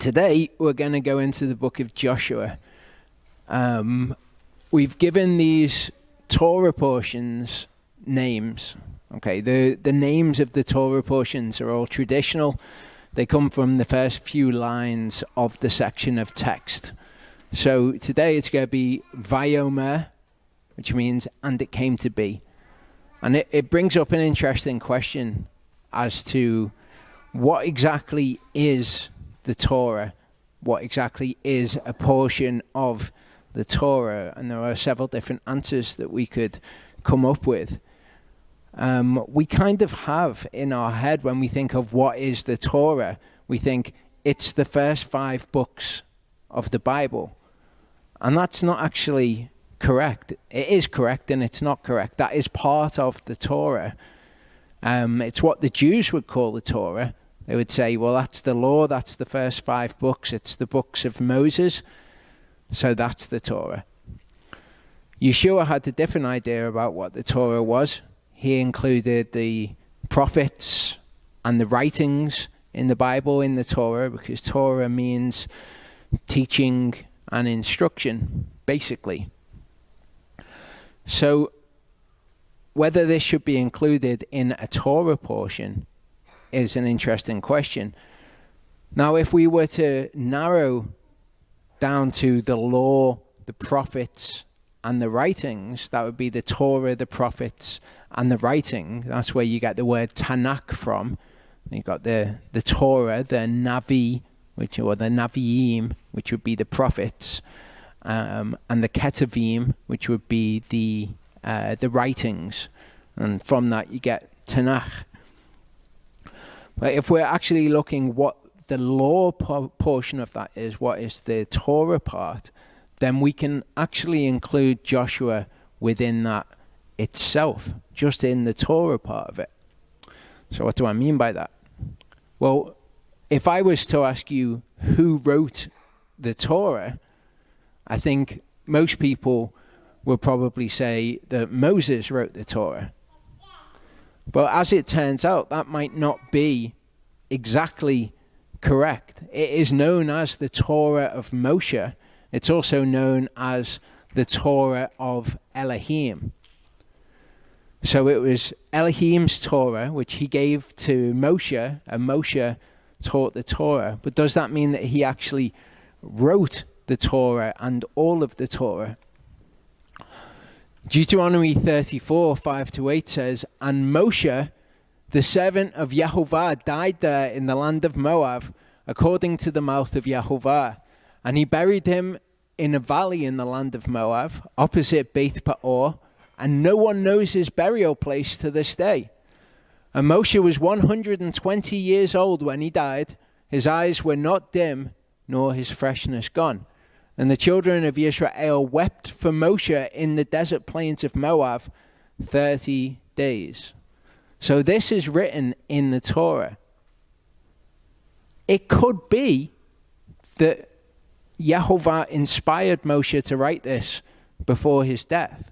Today, we're going to go into the book of Joshua. We've given these Torah portions names. Okay, the names of the Torah portions are all traditional. They come from the first few lines of the section of text. So today it's going to be Vayomer, which means, and it came to be. And it brings up an interesting question as to what exactly is the Torah, what exactly is a portion of the Torah, and there are several different answers that we could come up with. We kind of have in our head, when we think of what is the Torah, we think it's the first 5 books of the Bible, and that's not actually correct. It is correct and it's not correct. That is part of the Torah. It's what the Jews would call the Torah. They would say, well, that's the law, that's the first 5 books, it's the books of Moses, so that's the Torah. Yeshua had a different idea about what the Torah was. He included the prophets and the writings in the Bible in the Torah, because Torah means teaching and instruction, basically. So whether this should be included in a Torah portion is an interesting question. Now, if we were to narrow down to the law, the prophets, and the writings, that would be the Torah, the prophets, and the writing. That's where you get the word Tanakh from. You've got the Torah, the Navi, or the Naviim, which would be the prophets, and the Ketuvim, which would be the writings. And from that you get Tanakh. But if we're actually looking what the law portion of that is, what is the Torah part, then we can actually include Joshua within that itself, just in the Torah part of it. So what do I mean by that? Well, if I was to ask you who wrote the Torah, I think most people will probably say that Moses wrote the Torah. But as it turns out, that might not be exactly correct. It is known as the Torah of Moshe. It's also known as the Torah of Elohim. So it was Elohim's Torah, which he gave to Moshe, and Moshe taught the Torah. But does that mean that he actually wrote the Torah and all of the Torah? Deuteronomy 34, 5-8 says, "And Moshe, the servant of Yehovah, died there in the land of Moab, according to the mouth of Yehovah. And he buried him in a valley in the land of Moab, opposite Beth Peor, and no one knows his burial place to this day. And Moshe was 120 years old when he died. His eyes were not dim, nor his freshness gone. And the children of Israel wept for Moshe in the desert plains of Moab 30 days. So this is written in the Torah. It could be that Yehovah inspired Moshe to write this before his death.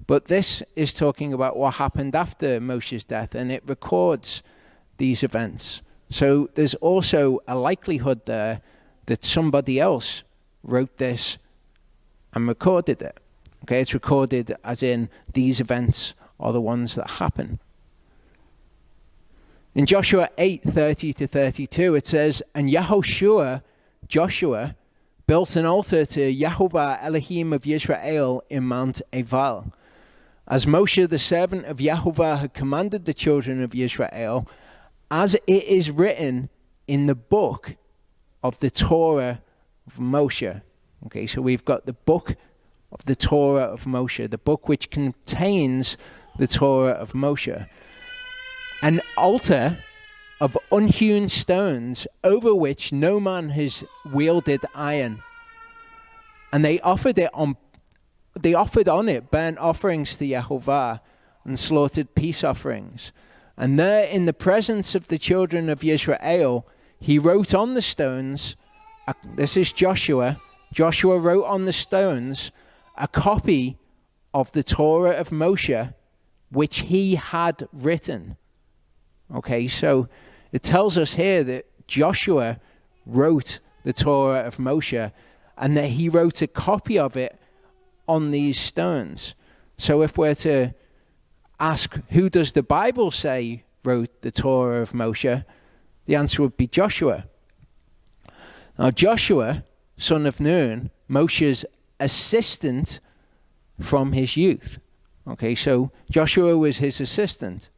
But this is talking about what happened after Moshe's death, and it records these events. So there's also a likelihood there that somebody else wrote this and recorded it. Okay, it's recorded as in these events are the ones that happen. In Joshua 8:30-32, it says, "And Joshua, built an altar to Yehovah Elohim of Israel in Mount Ebal, as Moshe the servant of Yehovah had commanded the children of Israel, as it is written in the book of the Torah of Moshe." Okay, so we've got the book of the Torah of Moshe, the book which contains the Torah of Moshe. An altar of unhewn stones over which no man has wielded iron. And they offered on it burnt offerings to Yehovah and slaughtered peace offerings. And there in the presence of the children of Israel, he wrote on the stones, this is Joshua wrote on the stones a copy of the Torah of Moshe, which he had written. Okay, so it tells us here that Joshua wrote the Torah of Moshe, and that he wrote a copy of it on these stones. So if we're to ask, who does the Bible say wrote the Torah of Moshe? The answer would be Joshua. Now Joshua, son of Nun, Moshe's assistant from his youth. Okay, so Joshua was his assistant.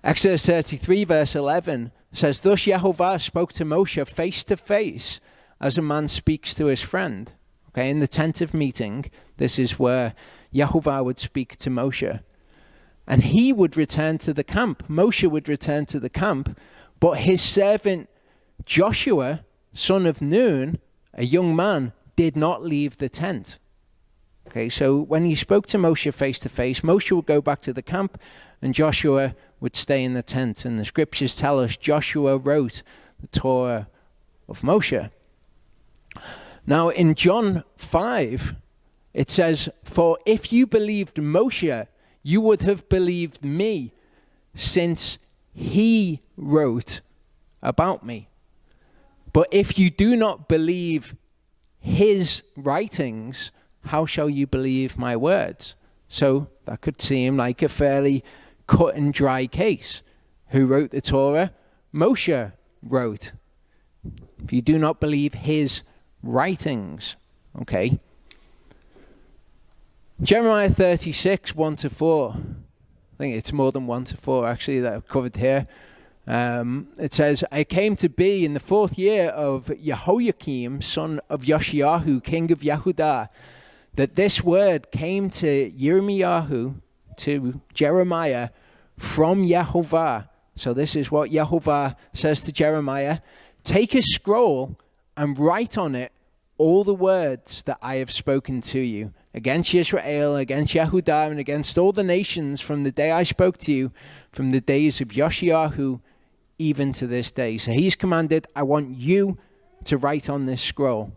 Exodus 33 verse 11 says, thus Yehovah spoke to Moshe face to face as a man speaks to his friend. Okay, in the tent of meeting, this is where Yehovah would speak to Moshe. And he would return to the camp. Moshe would return to the camp, but his servant Joshua, son of Nun, a young man, did not leave the tent. Okay, so when he spoke to Moshe face to face, Moshe would go back to the camp and Joshua would stay in the tent. And the scriptures tell us Joshua wrote the Torah of Moshe. Now in John 5, it says, for if you believed Moshe, you would have believed me, since he wrote about me. But if you do not believe his writings, how shall you believe my words? So that could seem like a fairly cut and dry case. Who wrote the Torah? Moshe wrote. If you do not believe his writings, okay. Jeremiah 36, 1-4. I think it's more than 1-4 actually that I've covered here. It says, I came to be in the 4th year of Jehoiakim, son of Yoshiahu, king of Yehudah, that this word came to Yirmiyahu, to Jeremiah, from Yehovah. So this is what Yehovah says to Jeremiah. Take a scroll and write on it all the words that I have spoken to you against Israel, against Yehudah, and against all the nations from the day I spoke to you, from the days of Yoshiahu, even to this day. So he's commanded, I want you to write on this scroll.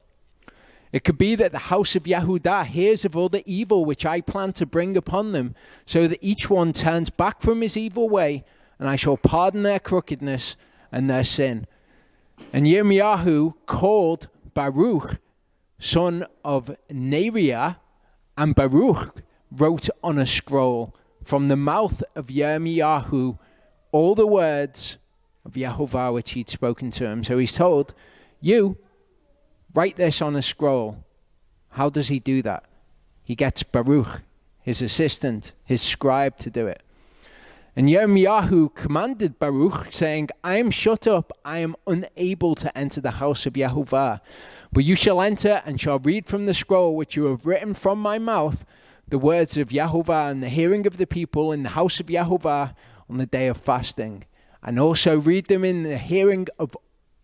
It could be that the house of Yehudah hears of all the evil which I plan to bring upon them, so that each one turns back from his evil way, and I shall pardon their crookedness and their sin. And Yirmiyahu called Baruch, son of Neriah, and Baruch wrote on a scroll from the mouth of Yirmiyahu all the words of Yehovah which he'd spoken to him. So he's told, you write this on a scroll. How does he do that? He gets Baruch, his assistant, his scribe, to do it. And Yirmiyahu commanded Baruch, saying, I am shut up, I am unable to enter the house of Yehovah. But you shall enter and shall read from the scroll which you have written from my mouth, the words of Yehovah in the hearing of the people in the house of Yehovah on the day of fasting. And also read them in the hearing of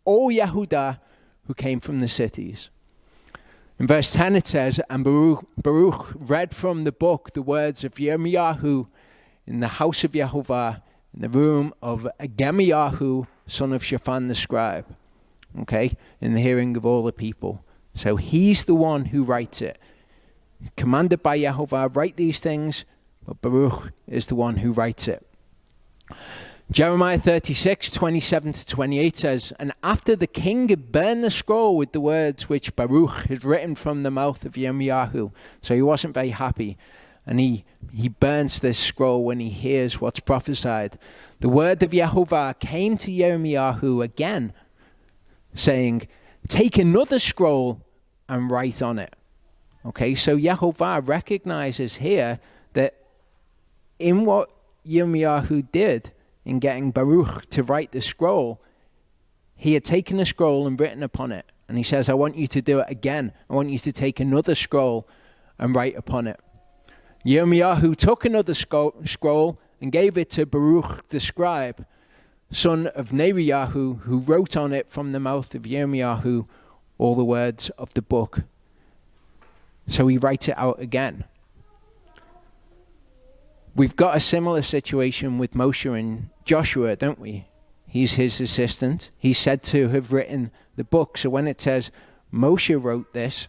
all Yehudah who came from the cities. In verse 10 it says, and Baruch read from the book the words of Yirmiyahu in the house of Yehovah, in the room of Gemiyahu, son of Shaphan the scribe. Okay, in the hearing of all the people. So he's the one who writes it. Commanded by Yehovah, write these things, but Baruch is the one who writes it. Jeremiah 36, 27-28 says, and after the king had burned the scroll with the words which Baruch had written from the mouth of Yirmiyahu, so he wasn't very happy, and he burns this scroll when he hears what's prophesied. The word of Yehovah came to Yirmiyahu again, saying, take another scroll and write on it. Okay, so Yehovah recognizes here that in what Yirmiyahu did in getting Baruch to write the scroll, he had taken a scroll and written upon it. And he says, I want you to do it again. I want you to take another scroll and write upon it. Yirmiyahu took another scroll and gave it to Baruch the scribe, son of Neriah, who wrote on it from the mouth of Yirmiyahu all the words of the book. So he writes it out again. We've got a similar situation with Moshe and Joshua, don't we? He's his assistant. He's said to have written the book. So when it says Moshe wrote this,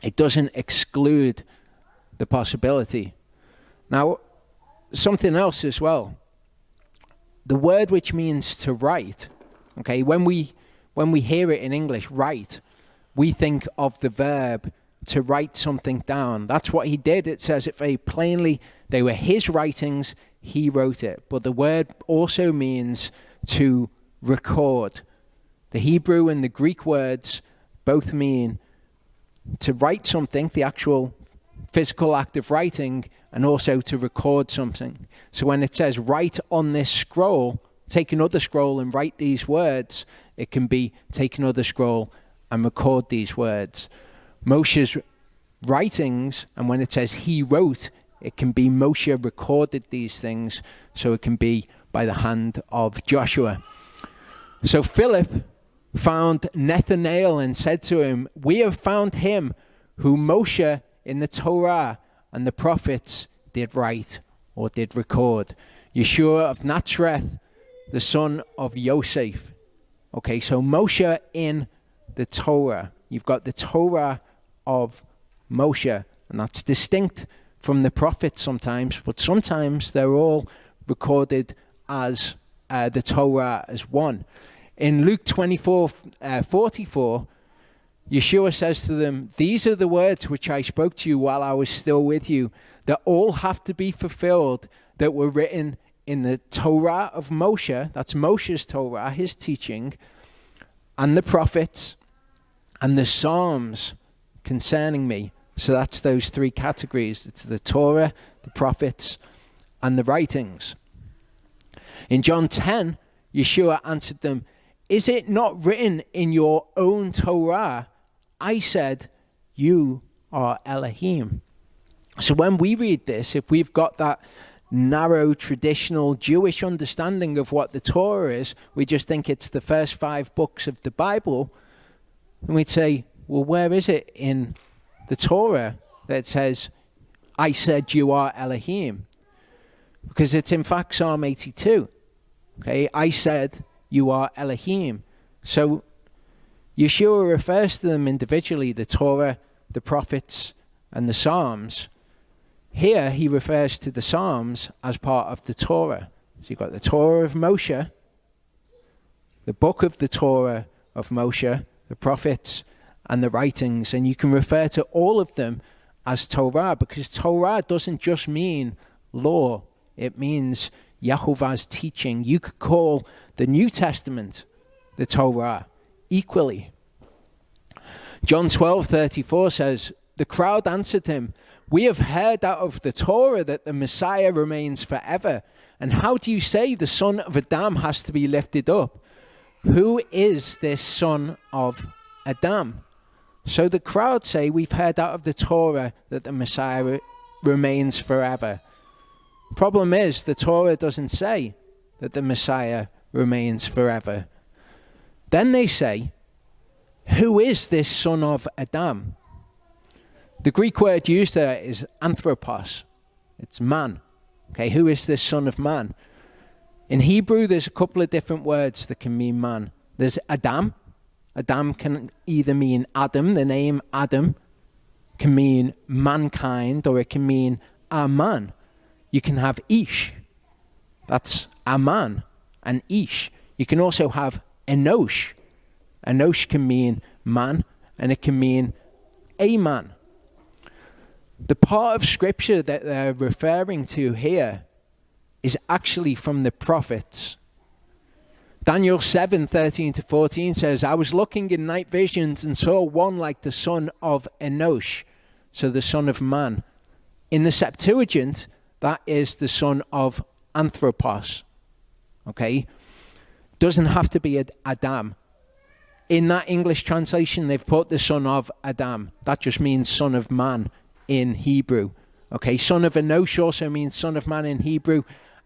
it doesn't exclude the possibility. Now, something else as well. The word which means to write, okay, when we when we hear it in English, write, we think of the verb to write something down. That's what he did. It says it very plainly. They were his writings. He wrote it. But the word also means to record. The Hebrew and the Greek words both mean to write something, the actual physical act of writing, and also to record something. So when it says write on this scroll, take another scroll and write these words, it can be take another scroll and record these words. Moshe's writings, and when it says he wrote, it can be Moshe recorded these things, so it can be by the hand of Joshua. So Philip found Nathanael and said to him, we have found him who Moshe in the Torah and the prophets did write or did record. Yeshua of Nazareth, the son of Yosef. Okay, so Moshe in the Torah. You've got the Torah of Moshe, and that's distinct from the prophets sometimes, but sometimes they're all recorded as the Torah as one. In Luke 24:44, Yeshua says to them, these are the words which I spoke to you while I was still with you, that all have to be fulfilled that were written in the Torah of Moshe, that's Moshe's Torah, his teaching, and the prophets, and the Psalms concerning me. So that's those three categories. It's the Torah, the prophets, and the writings. In John 10, Yeshua answered them, is it not written in your own Torah, I said, you are Elohim. So when we read this, if we've got that narrow, traditional Jewish understanding of what the Torah is, we just think it's the first 5 books of the Bible, and we'd say, well, where is it in the Torah that says, I said you are Elohim? Because it's in fact Psalm 82. Okay, I said you are Elohim. So Yeshua refers to them individually, the Torah, the prophets, and the Psalms. Here he refers to the Psalms as part of the Torah. So you've got the Torah of Moshe, the book of the Torah of Moshe, the prophets, and the writings, and you can refer to all of them as Torah, because Torah doesn't just mean law, it means Yahovah's teaching. You could call the New Testament the Torah equally. John 12:34 says, the crowd answered him, we have heard out of the Torah that the Messiah remains forever, and how do you say the son of Adam has to be lifted up? Who is this son of Adam? So the crowd say, we've heard out of the Torah that the Messiah remains forever. Problem is, the Torah doesn't say that the Messiah remains forever. Then they say, who is this son of Adam? The Greek word used there is anthropos. It's man. Okay, who is this son of man? In Hebrew, there's a couple of different words that can mean man. There's Adam. Adam can either mean Adam, the name Adam, can mean mankind, or it can mean a man. You can have Ish. That's a man and Ish. You can also have Enosh. Enosh can mean man, and it can mean a man. The part of Scripture that they're referring to here is actually from the prophets. Daniel 7:13-14 says, I was looking in night visions and saw one like the son of Enosh, so the son of man. In the Septuagint, that is the son of Anthropos. Okay? Doesn't have to be Adam. In that English translation, they've put the son of Adam. That just means son of man in Hebrew. Okay, son of Enosh also means son of man in Hebrew,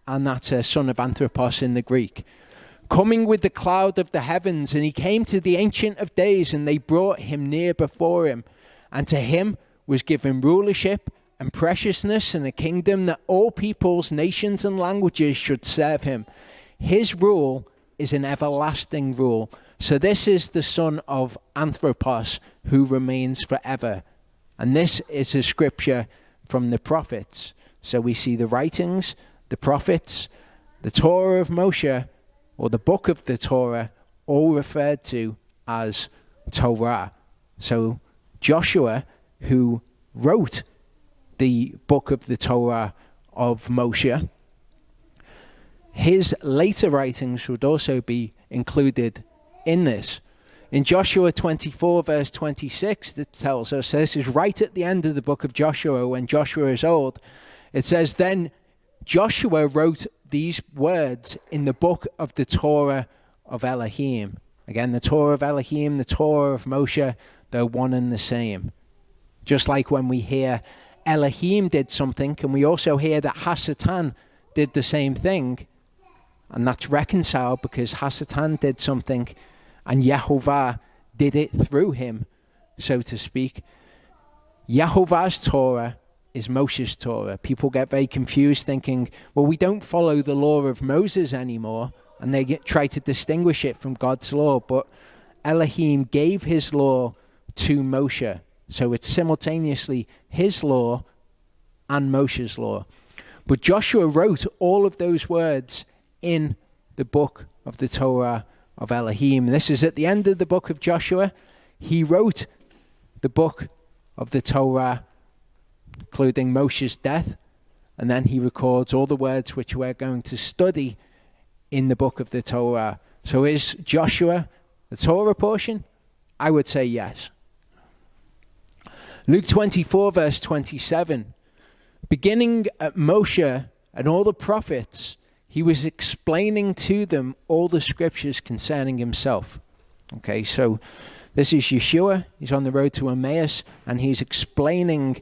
and that's a son of Anthropos in the Greek. Coming with the cloud of the heavens, and he came to the Ancient of Days, and they brought him near before him. And to him was given rulership and preciousness and a kingdom, that all peoples, nations, and languages should serve him. His rule is an everlasting rule. So this is the son of Anthropos, who remains forever. And this is a scripture from the prophets. So we see the writings, the prophets, the Torah of Moshe, or the book of the Torah, all referred to as Torah. So Joshua, who wrote the book of the Torah of Moshe, his later writings would also be included in this. In Joshua 24 verse 26, it tells us, this is right at the end of the book of Joshua when Joshua is old. It says, then Joshua wrote these words in the book of the Torah of Elohim. Again, the Torah of Elohim, the Torah of Moshe, they're one and the same. Just like when we hear Elohim did something, and we also hear that Hasatan did the same thing, and that's reconciled because Hasatan did something and Yehovah did it through him, so to speak. Yehovah's Torah is Moshe's Torah. People get very confused thinking, well, we don't follow the law of Moses anymore, and they try to distinguish it from God's law, but Elohim gave his law to Moshe. So it's simultaneously his law and Moshe's law. But Joshua wrote all of those words in the book of the Torah of Elohim. This is at the end of the book of Joshua. He wrote the book of the Torah, including Moshe's death, and then he records all the words which we're going to study in the book of the Torah. So is Joshua the Torah portion? I would say yes. Luke 24 verse 27. Beginning at Moshe and all the prophets, he was explaining to them all the scriptures concerning himself. Okay, so this is Yeshua. He's on the road to Emmaus, and he's explaining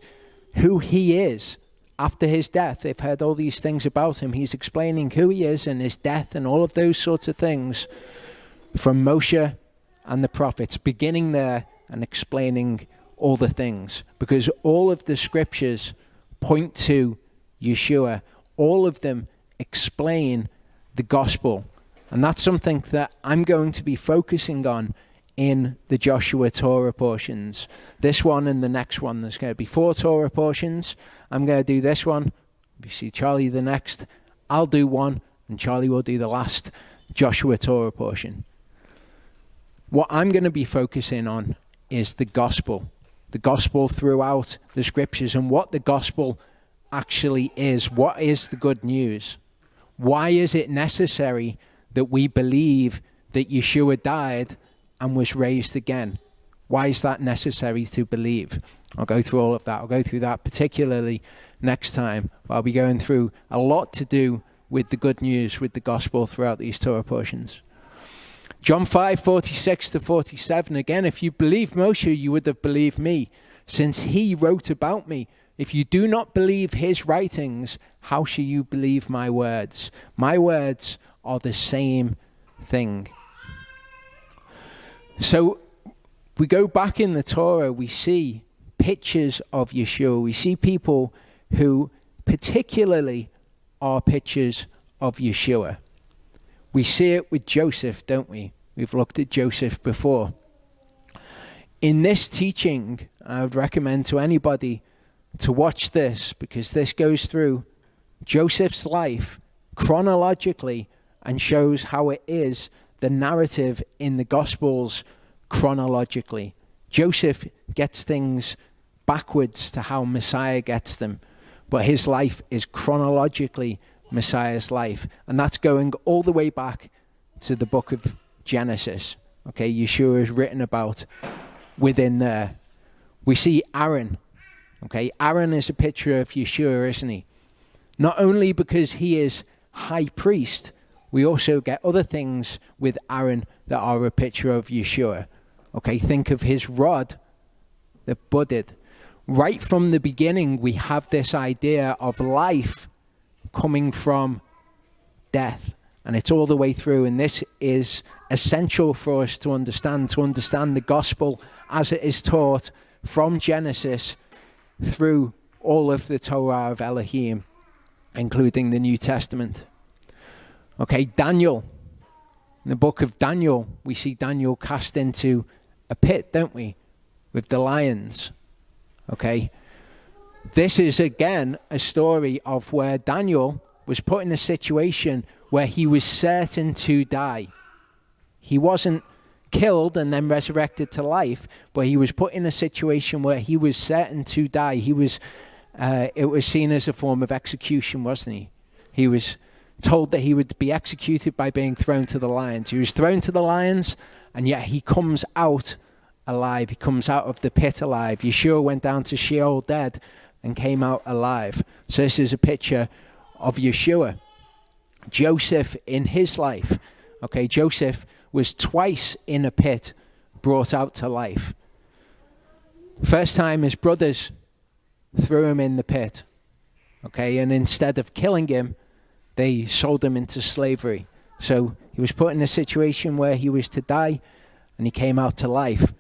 who he is after his death. They've heard all these things about him. He's explaining who he is and his death and all of those sorts of things from Moshe and the prophets, beginning there and explaining all the things. Because all of the scriptures point to Yeshua. All of them explain the gospel. And that's something that I'm going to be focusing on in the Joshua Torah portions. This one and the next one. There's going to be 4 Torah portions. I'm going to do this one. If you see Charlie the next, I'll do one, and Charlie will do the last Joshua Torah portion. What I'm going to be focusing on is the gospel throughout the scriptures, and what the gospel actually is. What is the good news? Why is it necessary that we believe that Yeshua died and was raised again? Why is that necessary to believe? I'll go through all of that. I'll go through that particularly next time. I'll be going through a lot to do with the good news, with the gospel throughout these Torah portions. John 5:46-47. Again, if you believe Moshe, you would have believed me, since he wrote about me. If you do not believe his writings, how shall you believe my words? My words are the same thing. So we go back in the Torah, we see pictures of Yeshua. We see people who particularly are pictures of Yeshua. We see it with Joseph, don't we? We've looked at Joseph before. In this teaching, I would recommend to anybody to watch this, because this goes through Joseph's life chronologically and shows how it is the narrative in the Gospels chronologically. Joseph gets things backwards to how Messiah gets them, but his life is chronologically Messiah's life, and that's going all the way back to the book of Genesis. Okay, Yeshua is written about within there. We see Aaron. Okay, Aaron is a picture of Yeshua, isn't he? Not only because he is high priest, we also get other things with Aaron that are a picture of Yeshua. Okay, think of his rod that budded. Right from the beginning, we have this idea of life coming from death. And it's all the way through. And this is essential for us to understand the gospel as it is taught from Genesis through all of the Torah of Elohim, including the New Testament. Okay, Daniel. In the book of Daniel, we see Daniel cast into a pit, don't we? With the lions. Okay. This is again a story of where Daniel was put in a situation where he was certain to die. He wasn't killed and then resurrected to life, but he was put in a situation where he was certain to die. He was, it was seen as a form of execution, wasn't he? He was told that he would be executed by being thrown to the lions. He was thrown to the lions, and yet he comes out alive. He comes out of the pit alive. Yeshua went down to Sheol dead and came out alive. So this is a picture of Yeshua. Joseph in his life. Okay, Joseph was twice in a pit, brought out to life. First time his brothers threw him in the pit. Okay, and instead of killing him, they sold him into slavery. So he was put in a situation where he was to die, and he came out to life.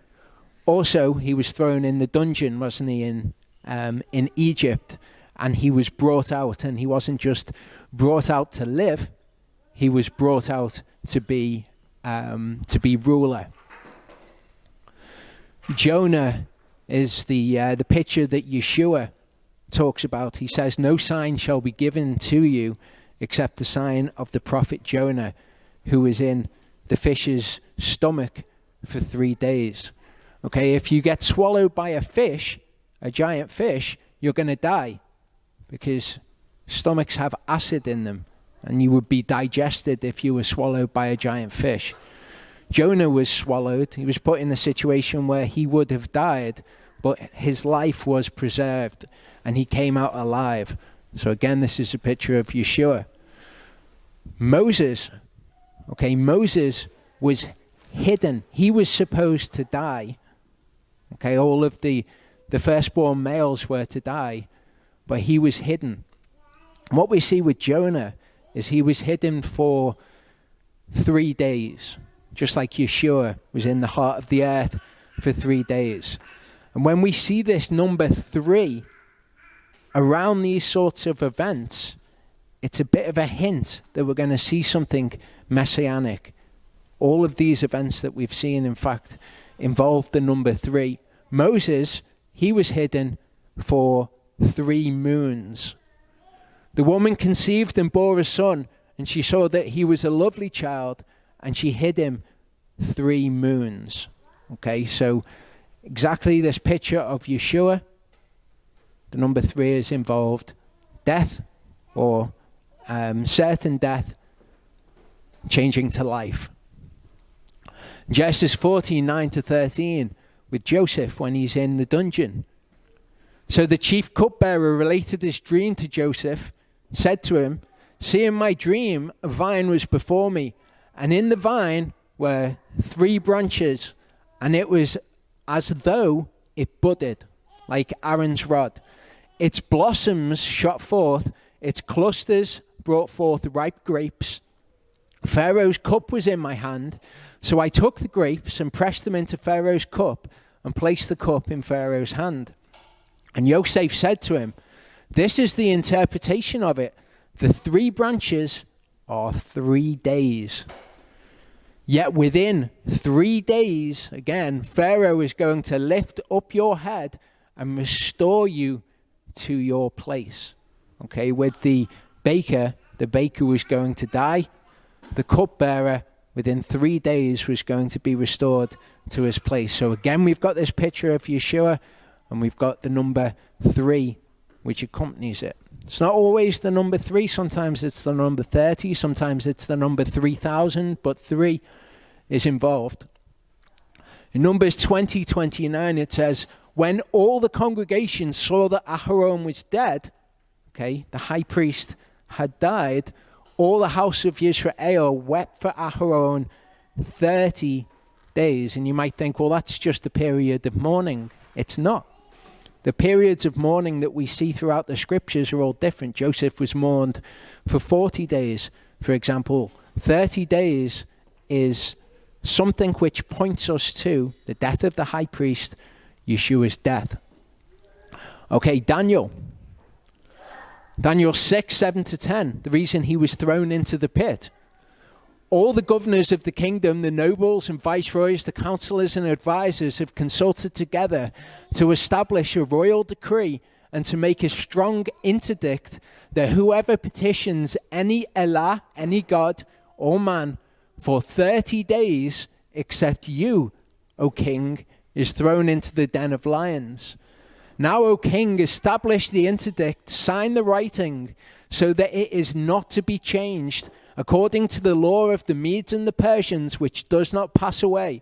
Also, he was thrown in the dungeon, wasn't he, in Egypt, and he was brought out, and he wasn't just brought out to live, he was brought out to be ruler. Jonah is the picture that Yeshua talks about. He says, "No sign shall be given to you except the sign of the prophet Jonah, who was in the fish's stomach for 3 days." Okay, if you get swallowed by a fish, a giant fish, you're going to die, because stomachs have acid in them, and you would be digested if you were swallowed by a giant fish. Jonah was swallowed. He was put in a situation where he would have died, but his life was preserved, and he came out alive. So again, this is a picture of Yeshua. Moses was hidden. He was supposed to die. Okay, all of the firstborn males were to die, but he was hidden. And what we see with Jonah is he was hidden for 3 days, just like Yeshua was in the heart of the earth for 3 days. And when we see this number 3 around these sorts of events, it's a bit of a hint that we're going to see something messianic. All of these events that we've seen, in fact, involve the number 3. Moses, he was hidden for 3 moons. The woman conceived and bore a son, and she saw that he was a lovely child, and she hid him 3 moons. Okay, so exactly this picture of Yeshua. The number 3 is involved. Death, or certain death, changing to life. Genesis 14:9-13, with Joseph when he's in the dungeon. So the chief cupbearer related this dream to Joseph, said to him, "See, in my dream, a vine was before me, and in the vine were 3 branches, and it was as though it budded, like Aaron's rod. Its blossoms shot forth, its clusters brought forth ripe grapes. Pharaoh's cup was in my hand, so I took the grapes and pressed them into Pharaoh's cup and placed the cup in Pharaoh's hand." And Yosef said to him, "This is the interpretation of it. The 3 branches are 3 days. Yet within 3 days, again, Pharaoh is going to lift up your head and restore you to your place." Okay, with the baker was going to die. The cupbearer, within 3 days, was going to be restored to his place. So again, we've got this picture of Yeshua, and we've got the number 3, which accompanies it. It's not always the number 3. Sometimes it's the number 30. Sometimes it's the number 3,000, but 3 is involved. In Numbers 20:29, it says, "When all the congregation saw that Aharon was dead," okay, the high priest had died, "all the house of Israel wept for Aharon 30 days. And you might think, well, that's just a period of mourning. It's not. The periods of mourning that we see throughout the scriptures are all different. Joseph was mourned for 40 days, for example. 30 days is something which points us to the death of the high priest, Yeshua's death. Okay, Daniel 6:7-10, the reason he was thrown into the pit. "All the governors of the kingdom, the nobles and viceroys, the counselors and advisors have consulted together to establish a royal decree and to make a strong interdict that whoever petitions any elah, any god or man, for 30 days, except you, O king, is thrown into the den of lions. Now, O king, establish the interdict, sign the writing, so that it is not to be changed, according to the law of the Medes and the Persians, which does not pass away.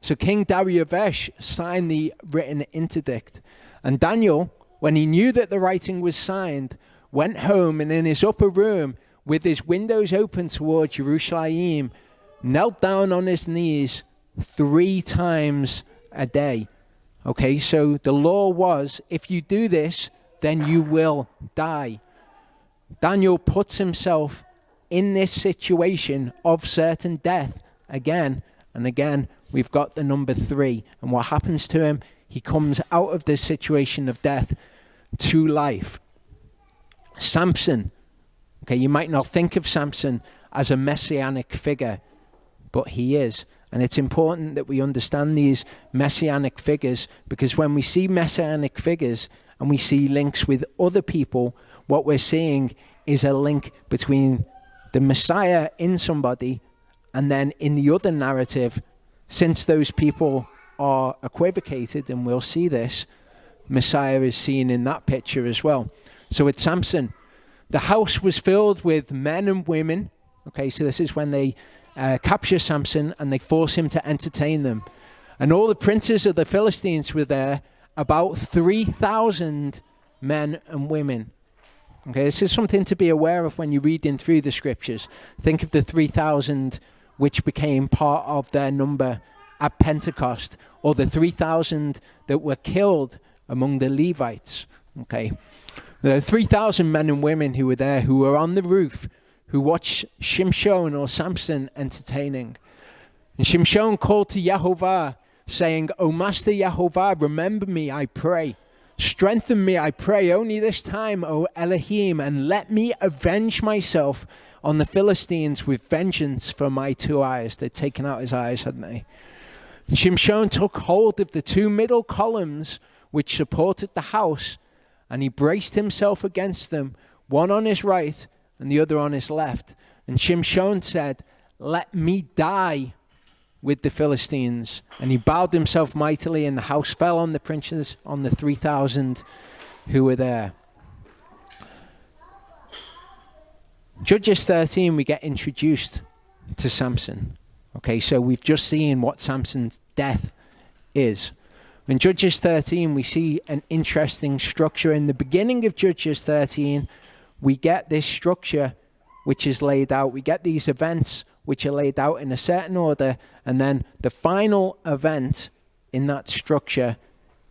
So King Darius signed the written interdict. And Daniel, when he knew that the writing was signed, went home, and in his upper room, with his windows open toward Jerusalem, knelt down on his knees 3 times a day. Okay, so the law was, if you do this, then you will die. Daniel puts himself in this situation of certain death again and again. We've got the number 3. And what happens to him? He comes out of this situation of death to life. Samson. Okay, you might not think of Samson as a messianic figure, but he is. And it's important that we understand these messianic figures, because when we see messianic figures and we see links with other people, what we're seeing is a link between the Messiah in somebody and then in the other narrative, since those people are equivocated, and we'll see this, Messiah is seen in that picture as well. So with Samson, the house was filled with men and women. Okay, so this is when they capture Samson and they force him to entertain them. And all the princes of the Philistines were there, about 3,000 men and women. Okay, this is something to be aware of when you're reading through the scriptures. Think of the 3,000 which became part of their number at Pentecost, or the 3,000 that were killed among the Levites. Okay, there are 3,000 men and women who were there, who were on the roof, who watched Shimshon or Samson entertaining. And Shimshon called to Yehovah, saying, O Master Yehovah, remember me, I pray. Strengthen me, I pray, only this time, O Elohim, and let me avenge myself on the Philistines with vengeance for my 2 eyes. They'd taken out his eyes, hadn't they? And Shimshon took hold of the 2 middle columns which supported the house, and he braced himself against them, one on his right and the other on his left. And Shimshon said, let me die with the Philistines. And he bowed himself mightily, and the house fell on the princes, on the 3,000 who were there. Judges 13, we get introduced to Samson. Okay, so we've just seen what Samson's death is. In Judges 13, we see an interesting structure. In the beginning of Judges 13, we get this structure which is laid out. We get these events which are laid out in a certain order, and then the final event in that structure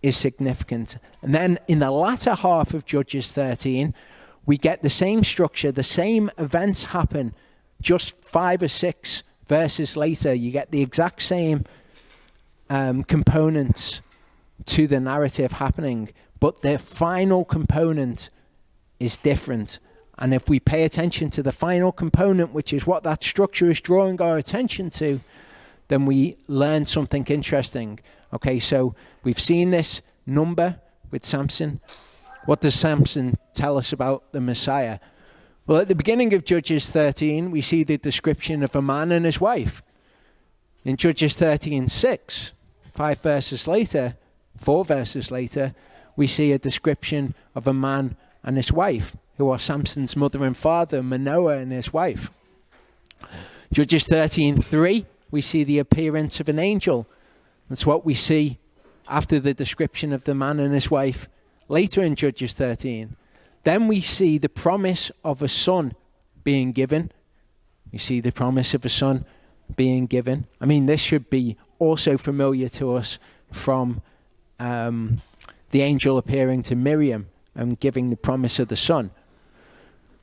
is significant. And then in the latter half of Judges 13, we get the same structure, the same events happen, just 5 or 6 verses later. You get the exact same components to the narrative happening, but the final component is different. And if we pay attention to the final component, which is what that structure is drawing our attention to, then we learn something interesting. Okay, so we've seen this number with Samson. What does Samson tell us about the Messiah? Well, at the beginning of Judges 13, we see the description of a man and his wife. In Judges 13:6, 4 verses later, we see a description of a man and his wife, who are Samson's mother and father, Manoah and his wife. Judges 13:3, we see the appearance of an angel. That's what we see after the description of the man and his wife later in Judges 13. Then we see the promise of a son being given. We see the promise of a son being given. I mean, this should be also familiar to us from the angel appearing to Miriam and giving the promise of the son.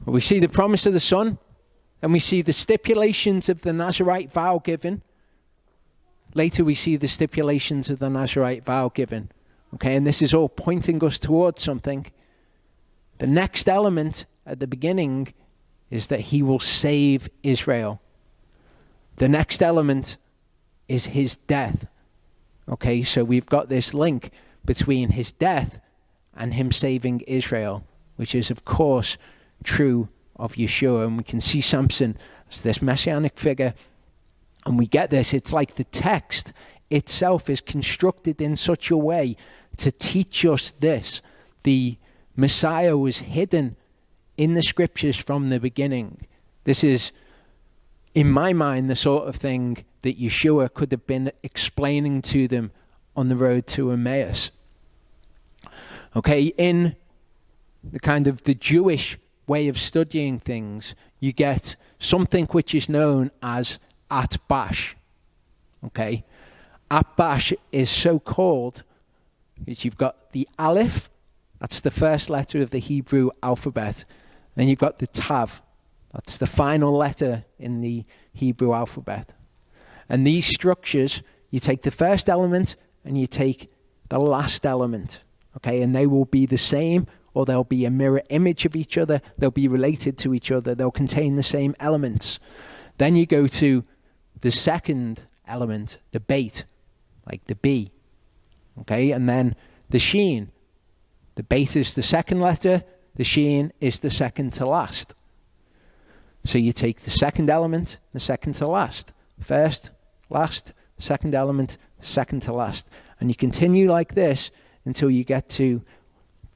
We see the promise of the son, and we see the stipulations of the Nazirite vow given. Later we see the stipulations of the Nazirite vow given. Okay, and this is all pointing us towards something. The next element at the beginning is that he will save Israel. The next element is his death. Okay, so we've got this link between his death and him saving Israel, which is, of course, true of Yeshua. And we can see Samson as this messianic figure And we get this, it's like the text itself is constructed in such a way to teach us this. The Messiah was hidden in the scriptures from the beginning. This is, in my mind, the sort of thing that Yeshua could have been explaining to them on the road to Emmaus. Okay, in the kind of the Jewish way of studying things, you get something which is known as Atbash. Okay, Atbash is so called because you've got the Aleph, that's the first letter of the Hebrew alphabet. Then you've got the Tav, that's the final letter in the Hebrew alphabet. And these structures, you take the first element and you take the last element. Okay, and they will be the same, or they'll be a mirror image of each other. They'll be related to each other. They'll contain the same elements. Then you go to the second element, the Beit, like the B. Okay, and then the Sheen. The Beit is the second letter. The Sheen is the second to last. So you take the second element, the second to last. First, last, second element, second to last. And you continue like this until you get to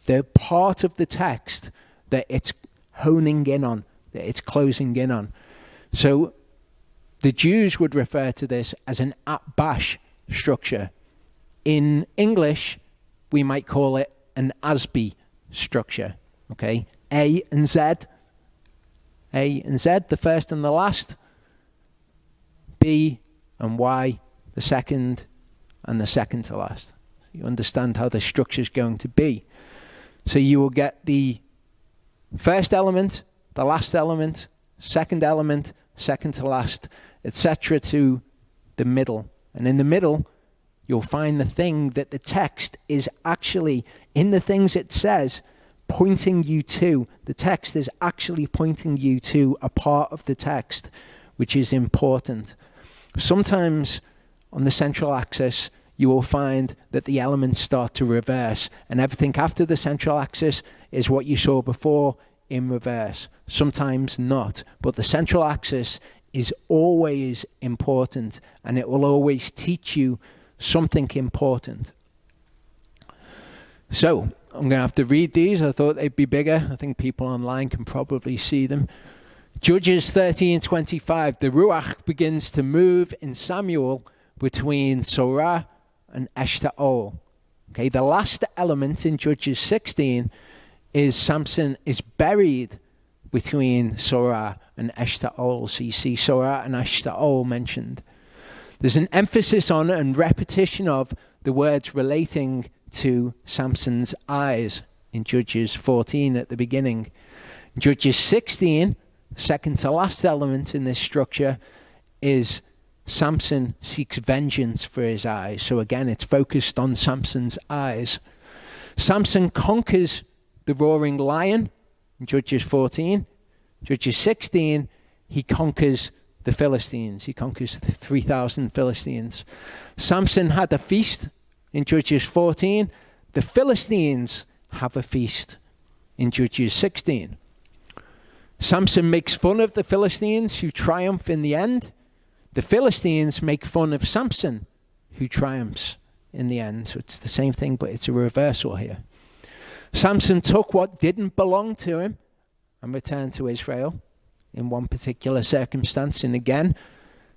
the part of the text that it's honing in on, that it's closing in on. So the Jews would refer to this as an Atbash structure. In English, we might call it an Asbi structure. Okay, A and Z, the first and the last. B and Y, the second and the second to last. You understand how the structure is going to be. So you will get the first element, the last element, second element, second to last, etc. to the middle. And in the middle, you'll find the thing that the text is actually, in the things it says, pointing you to. The text is actually pointing you to a part of the text which is important. Sometimes on the central axis, you will find that the elements start to reverse, and everything after the central axis is what you saw before in reverse. Sometimes not, but the central axis is always important, and it will always teach you something important. So I'm going to have to read these. I thought they'd be bigger. I think people online can probably see them. Judges 13:25. The Ruach begins to move in Samuel between Sorah and Eshtaol. Okay, the last element in Judges 16 is Samson is buried between Sorah and Eshtaol. So you see Sorah and Eshtaol mentioned. There's an emphasis on and repetition of the words relating to Samson's eyes in Judges 14 at the beginning. Judges 16, second to last element in this structure, is Samson seeks vengeance for his eyes. So again, it's focused on Samson's eyes. Samson conquers the roaring lion in Judges 14. Judges 16, he conquers the Philistines. He conquers the 3,000 Philistines. Samson had a feast in Judges 14. The Philistines have a feast in Judges 16. Samson makes fun of the Philistines who triumph in the end. The Philistines make fun of Samson who triumphs in the end. So it's the same thing, but it's a reversal here. Samson took what didn't belong to him and returned to Israel in one particular circumstance. And again,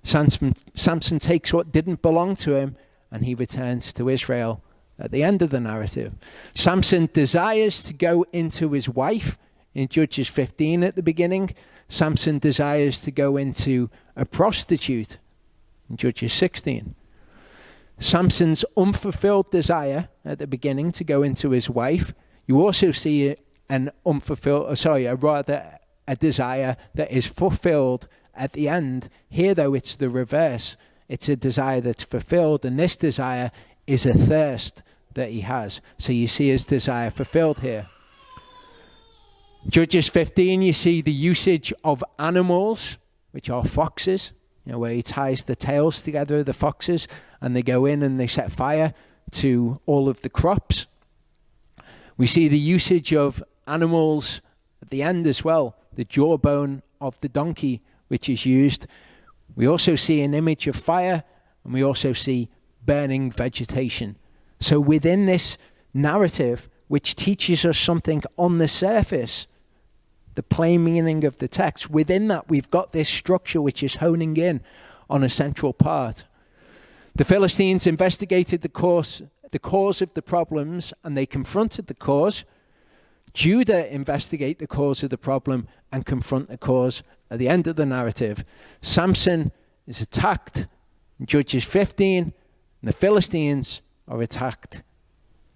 Samson takes what didn't belong to him and he returns to Israel at the end of the narrative. Samson desires to go into his wife in Judges 15 at the beginning. Samson desires to go into a prostitute in Judges 16. Samson's unfulfilled desire at the beginning to go into his wife. You also see a desire that is fulfilled at the end. Here, though, it's the reverse. It's a desire that's fulfilled, and this desire is a thirst that he has. So you see his desire fulfilled here. Judges 15, you see the usage of animals, which are foxes, where he ties the tails together of the foxes, and they go in and they set fire to all of the crops. We see the usage of animals at the end as well, the jawbone of the donkey, which is used. We also see an image of fire, and we also see burning vegetation. So within this narrative, which teaches us something on the surface, the plain meaning of the text, within that we've got this structure which is honing in on a central part. The Philistines investigated the cause of the problems, and they confronted the cause. Judah investigate the cause of the problem and confront the cause at the end of the narrative. Samson is attacked in Judges 15, and the Philistines are attacked.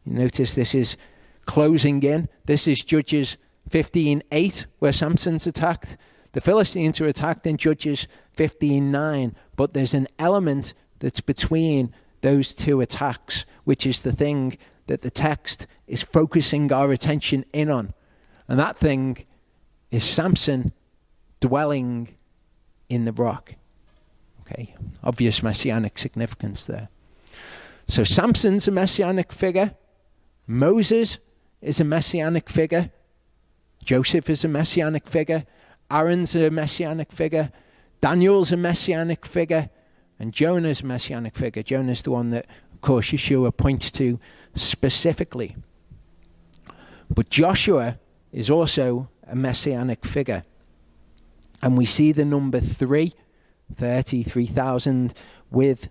You notice this is closing in. This is Judges 15:8, where Samson's attacked. The Philistines are attacked in Judges 15:9, but there's an element that's between those two attacks, which is the thing that the text is focusing our attention in on. And that thing is Samson dwelling in the rock. Okay, obvious messianic significance there. So Samson's a messianic figure. Moses is a messianic figure. Joseph is a messianic figure. Aaron's a messianic figure. Daniel's a messianic figure. And Jonah's a messianic figure. Jonah's the one that, of course, Yeshua points to specifically. But Joshua is also a messianic figure. And we see the number 3,000 with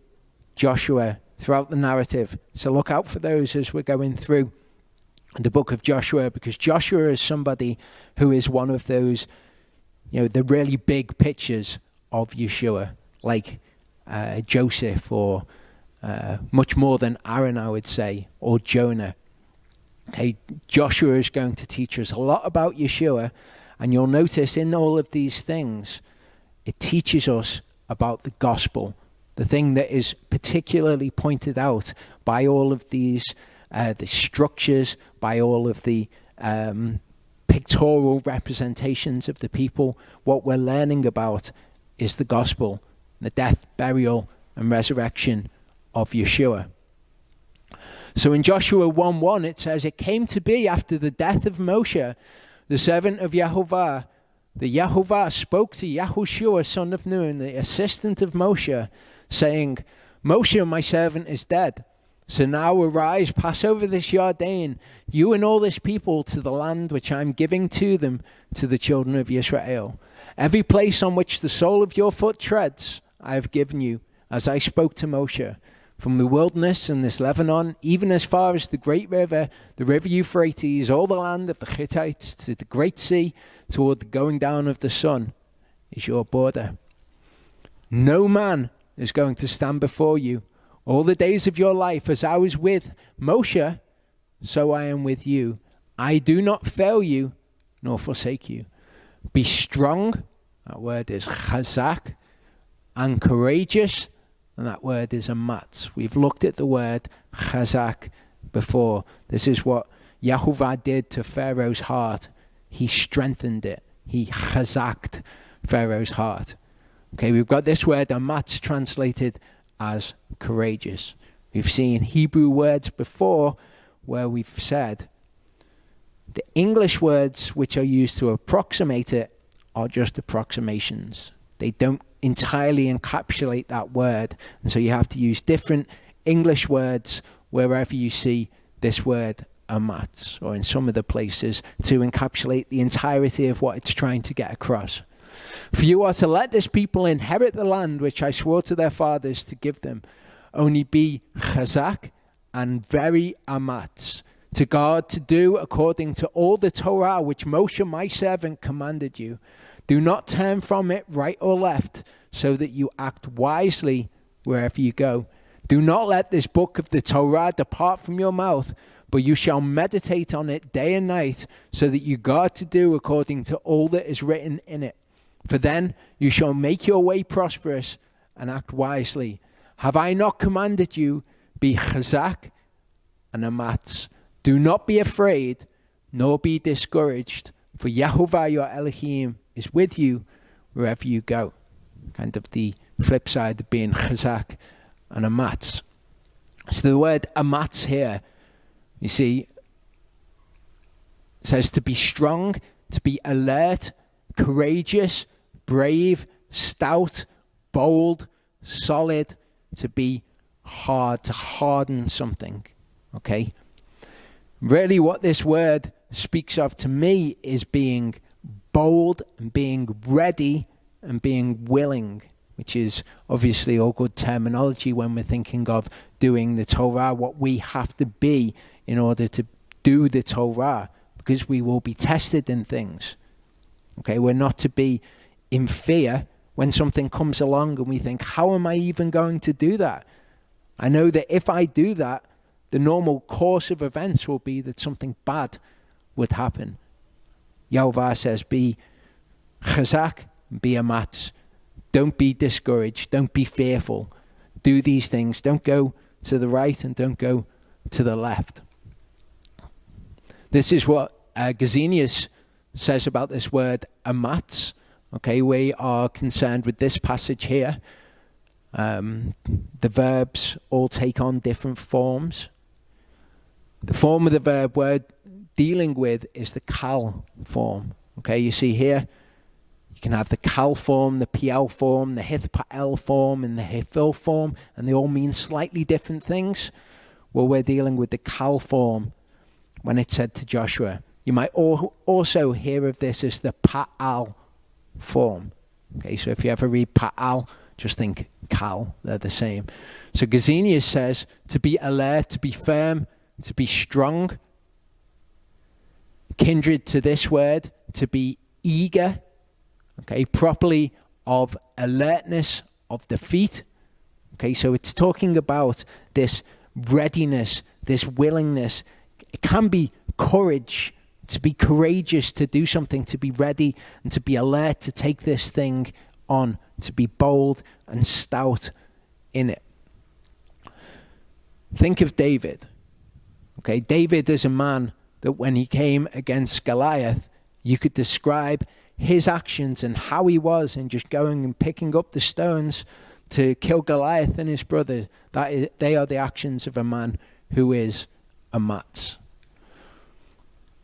Joshua throughout the narrative. So look out for those as we're going through the book of Joshua, because Joshua is somebody who is one of those, the really big pictures of Yeshua, like Joseph, or much more than Aaron, I would say, or Jonah. Okay, Joshua is going to teach us a lot about Yeshua, and you'll notice in all of these things, it teaches us about the gospel, the thing that is particularly pointed out by all of these the structures, by all of the pictorial representations of the people. What we're learning about is the gospel, the death, burial, and resurrection of Yeshua. So in Joshua 1:1, it says, "It came to be after the death of Moshe, the servant of Yehovah, that Yehovah spoke to Yahushua, son of Nun, the assistant of Moshe, saying, Moshe, my servant, is dead. So now arise, pass over this Jordan, you and all this people, to the land which I am giving to them, to the children of Israel. Every place on which the sole of your foot treads, I have given you, as I spoke to Moshe. From the wilderness and this Lebanon, even as far as the great river, the river Euphrates, all the land of the Hittites, to the great sea, toward the going down of the sun, is your border. No man is going to stand before you all the days of your life. As I was with Moshe, so I am with you. I do not fail you, nor forsake you. Be strong," that word is chazak, "and courageous," and that word is amatz. We've looked at the word chazak before. This is what Yehovah did to Pharaoh's heart. He strengthened it. He chazaked Pharaoh's heart. Okay, we've got this word amatz translated as courageous. We've seen Hebrew words before where we've said the English words which are used to approximate it are just approximations. They don't entirely encapsulate that word, and so you have to use different English words wherever you see this word amatz, or in some of the places, to encapsulate the entirety of what it's trying to get across. "For you are to let this people inherit the land which I swore to their fathers to give them. Only be chazak and very amatz, to guard to do according to all the Torah which Moshe my servant commanded you. Do not turn from it right or left, so that you act wisely wherever you go. Do not let this book of the Torah depart from your mouth, but you shall meditate on it day and night, so that you guard to do according to all that is written in it. For then you shall make your way prosperous and act wisely. Have I not commanded you? Be chazak and amatz. Do not be afraid, nor be discouraged, for Yehovah your Elohim is with you wherever you go." Kind of the flip side of being chazak and amatz. So the word amatz here, you see, says to be strong, to be alert, courageous, brave, stout, bold, solid, to be hard, to harden something. Okay? Really what this word speaks of to me is being bold and being ready and being willing, which is obviously all good terminology when we're thinking of doing the Torah, what we have to be in order to do the Torah, because we will be tested in things. Okay, we're not to be in fear when something comes along and we think, how am I even going to do that? I know that if I do that, the normal course of events will be that something bad would happen. Yehovah says, be chazak, be amatz. Don't be discouraged. Don't be fearful. Do these things. Don't go to the right and don't go to the left. This is what Gesenius says about this word amatz. Okay, we are concerned with this passage here. The verbs all take on different forms. The form of the verb we're dealing with is the kal form. Okay, you see here, you can have the kal form, the piel form, the hithpael form, and the hifil form, and they all mean slightly different things. Well, we're dealing with the kal form when it said to Joshua. You might also hear of this as the pa'al form. Okay, so if you ever read pa'al, just think kal, they're the same. So Gesenius says to be alert, to be firm, to be strong. Kindred to this word, to be eager, okay, properly of alertness of the feet. Okay, so it's talking about this readiness, this willingness. It can be courage, to be courageous to do something, to be ready and to be alert to take this thing on, to be bold and stout in it. Think of David. Okay, David is a man that when he came against Goliath, you could describe his actions and how he was in just going and picking up the stones to kill Goliath and his brother. They are the actions of a man who is a matz.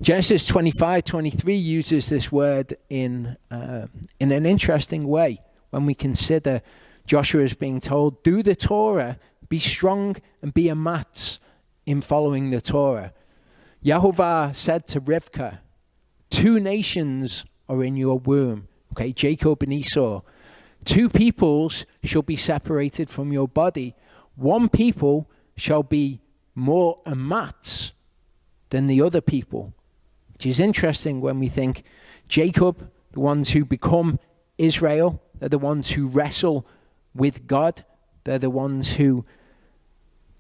Genesis 25:23 uses this word in an interesting way when we consider Joshua as being told, do the Torah, be strong and be a matz in following the Torah. Yehovah said to Rivkah, 2 nations are in your womb, okay, Jacob and Esau. 2 peoples shall be separated from your body. 1 people shall be more a matz than the other people. Which is interesting when we think Jacob, the ones who become Israel, they're the ones who wrestle with God. They're the ones who,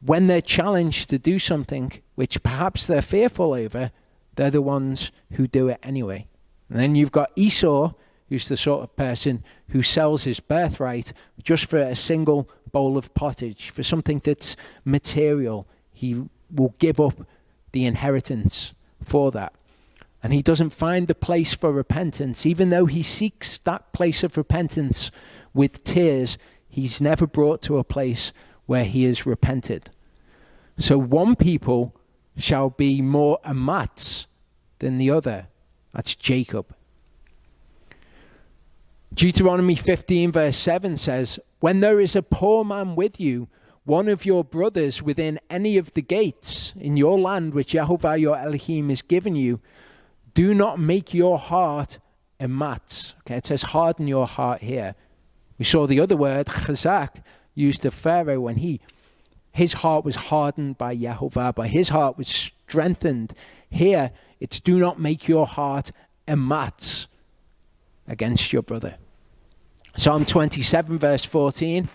when they're challenged to do something which perhaps they're fearful over, they're the ones who do it anyway. And then you've got Esau, who's the sort of person who sells his birthright just for a single bowl of pottage, for something that's material. He will give up the inheritance for that. And he doesn't find the place for repentance. Even though he seeks that place of repentance with tears, he's never brought to a place where he is repented. So 1 people shall be more a matz than the other. That's Jacob. Deuteronomy 15 verse 7 says, when there is a poor man with you, one of your brothers within any of the gates in your land which Yehovah your Elohim has given you, do not make your heart a matz. Okay, it says harden your heart here. We saw the other word, chazak, used of Pharaoh when his heart was hardened by Yehovah, but his heart was strengthened. Here, it's do not make your heart a matz against your brother. Psalm 27 verse 14,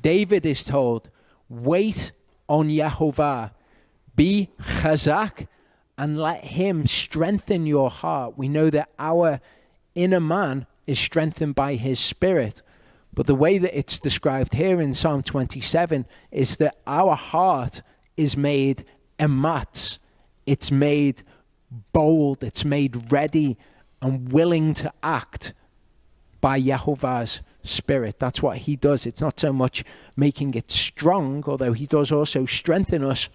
David is told, wait on Yehovah, be chazak, and let him strengthen your heart. We know that our inner man is strengthened by his spirit. But the way that it's described here in Psalm 27 is that our heart is made ematz. It's made bold. It's made ready and willing to act by Yehovah's spirit. That's what he does. It's not so much making it strong, although he does also strengthen us,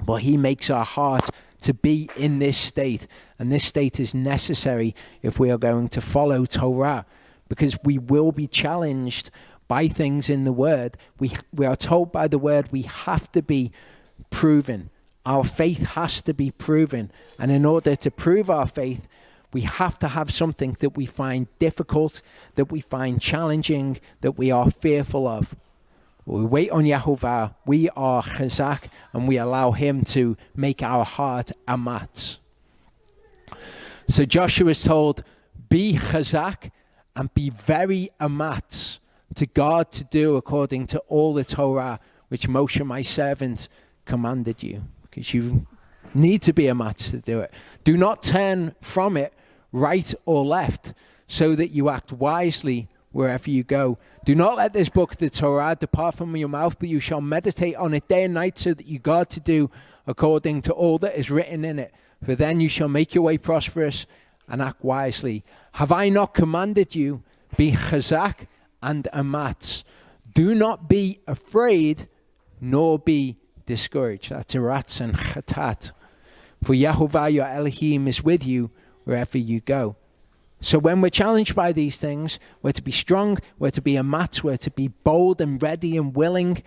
but he makes our heart to be in this state. And this state is necessary if we are going to follow Torah, because we will be challenged by things in the word. We are told by the word we have to be proven. Our faith has to be proven. And in order to prove our faith, we have to have something that we find difficult, that we find challenging, that we are fearful of. We wait on Yehovah, we are chazak, and we allow him to make our heart amatz. So Joshua is told, be chazak and be very amatz to God to do according to all the Torah which Moshe my servant commanded you. Because you need to be amatz to do it. Do not turn from it right or left, so that you act wisely wherever you go. Do not let this book, the Torah, depart from your mouth, but you shall meditate on it day and night, so that you guard to do according to all that is written in it. For then you shall make your way prosperous and act wisely. Have I not commanded you? Be chazak and amatz. Do not be afraid, nor be discouraged. That's aratz and chatat. For Yehovah your Elohim is with you wherever you go. So when we're challenged by these things, we're to be strong, we're to be amatz, we're to be bold and ready and willing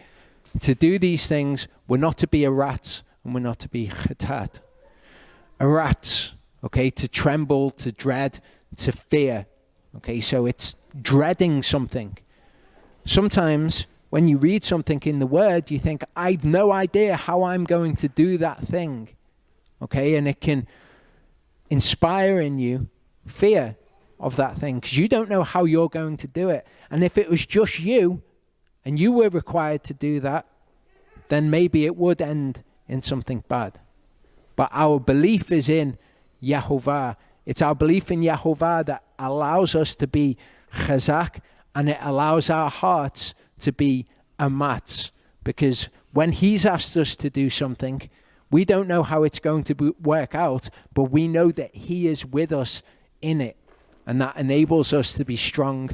to do these things. We're not to be aratz, and we're not to be chatat. Aratz, okay, to tremble, to dread, to fear. Okay, so it's dreading something. Sometimes when you read something in the word, you think, I've no idea how I'm going to do that thing. Okay, and it can inspire in you fear of that thing, because you don't know how you're going to do it. And if it was just you, and you were required to do that, then maybe it would end in something bad. But our belief is in Yehovah. It's our belief in Yehovah that allows us to be chazak, and it allows our hearts to be amatz. Because when he's asked us to do something, we don't know how it's going to work out, but we know that he is with us in it. And that enables us to be strong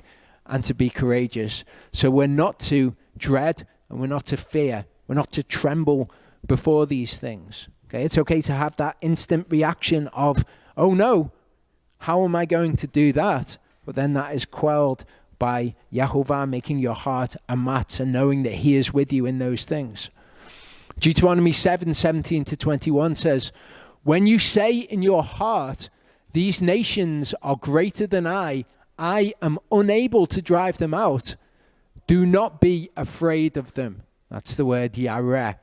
and to be courageous. So we're not to dread and we're not to fear. We're not to tremble before these things. Okay, it's okay to have that instant reaction of, oh no, how am I going to do that? But then that is quelled by Yehovah making your heart amatz and knowing that he is with you in those things. Deuteronomy 7:17-21 says, when you say in your heart, these nations are greater than I am unable to drive them out, do not be afraid of them. That's the word yareh.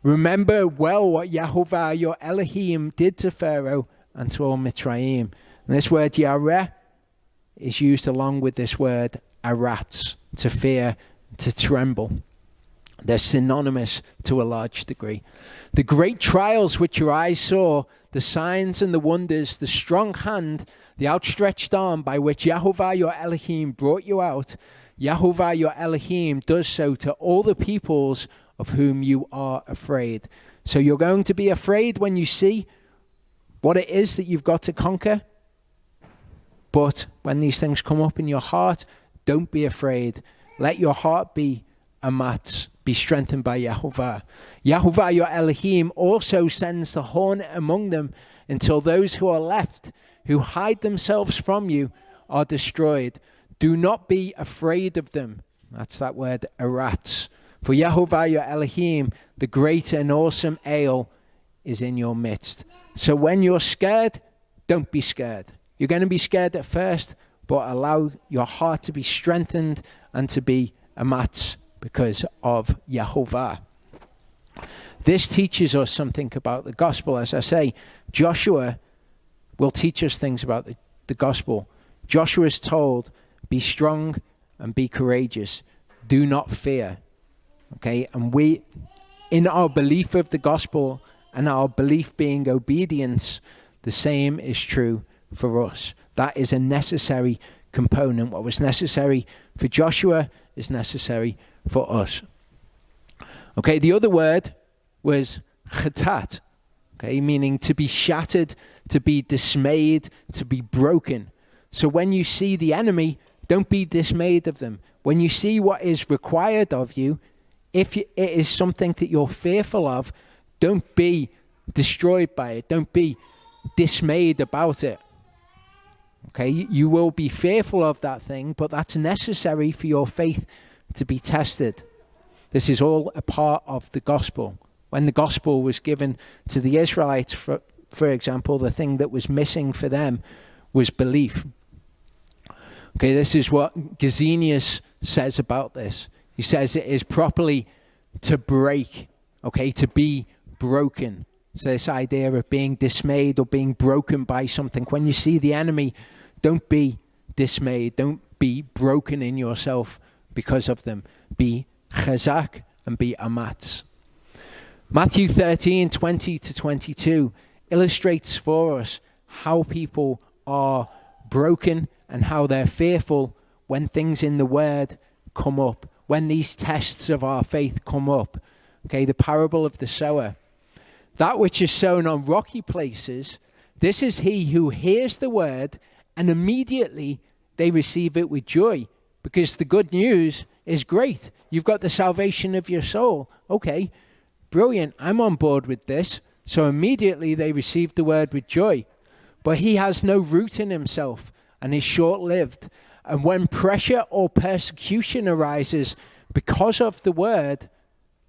Remember well what Yehovah your Elohim did to Pharaoh and to all Mitzrayim. And this word yareh is used along with this word aratz, to fear, to tremble. They're synonymous to a large degree. The great trials which your eyes saw, the signs and the wonders, the strong hand, the outstretched arm by which Yehovah your Elohim brought you out, Yehovah your Elohim does so to all the peoples of whom you are afraid. So you're going to be afraid when you see what it is that you've got to conquer. But when these things come up in your heart, don't be afraid. Let your heart be amatz, be strengthened by Yehovah. Yehovah your Elohim also sends the hornet among them until those who are left, who hide themselves from you, are destroyed. Do not be afraid of them. That's that word aratz. For Yehovah your Elohim, the great and awesome Ale, is in your midst. So when you're scared, don't be scared. You're going to be scared at first, but allow your heart to be strengthened and to be amatz because of Yehovah. This teaches us something about the gospel. As I say, Joshua will teach us things about the gospel. Joshua is told, be strong and be courageous. Do not fear. Okay, and we, in our belief of the gospel and our belief being obedience, the same is true for us. That is a necessary component. What was necessary for Joshua is necessary for us. Okay, the other word was chatat, okay, meaning to be shattered, to be dismayed, to be broken. So when you see the enemy, don't be dismayed of them. When you see what is required of you, if it is something that you're fearful of, don't be destroyed by it. Don't be dismayed about it. Okay, you will be fearful of that thing, but that's necessary for your faith to be tested. This is all a part of the gospel. When the gospel was given to the Israelites, for example, the thing that was missing for them was belief. Okay, this is what Gesenius says about this. He says it is properly to break, okay, to be broken. So this idea of being dismayed or being broken by something. When you see the enemy, don't be dismayed. Don't be broken in yourself because of them. Be chazak and be amatz. Matthew 13, 20 to 22 illustrates for us how people are broken and how they're fearful when things in the word come up, when these tests of our faith come up. Okay, the parable of the sower. That which is sown on rocky places, this is he who hears the word and immediately they receive it with joy, because the good news is great. You've got the salvation of your soul. Okay, brilliant. I'm on board with this. So immediately they receive the word with joy. But he has no root in himself and is short-lived. And when pressure or persecution arises because of the word,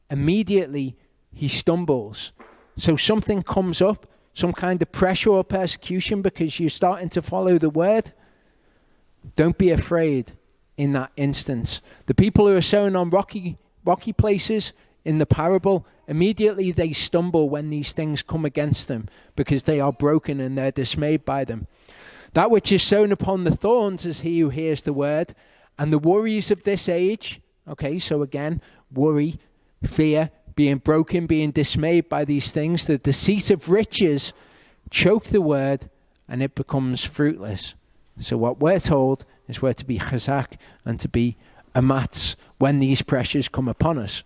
immediately he stumbles. So something comes up, some kind of pressure or persecution because you're starting to follow the word. Don't be afraid in that instance. The people who are sown on rocky places in the parable, immediately they stumble when these things come against them because they are broken and they're dismayed by them. That which is sown upon the thorns is he who hears the word, and the worries of this age. Okay, so again, worry, fear, being broken, being dismayed by these things. The deceit of riches choke the word and it becomes fruitless. So what we're told is we're to be chazak and to be amatz when these pressures come upon us.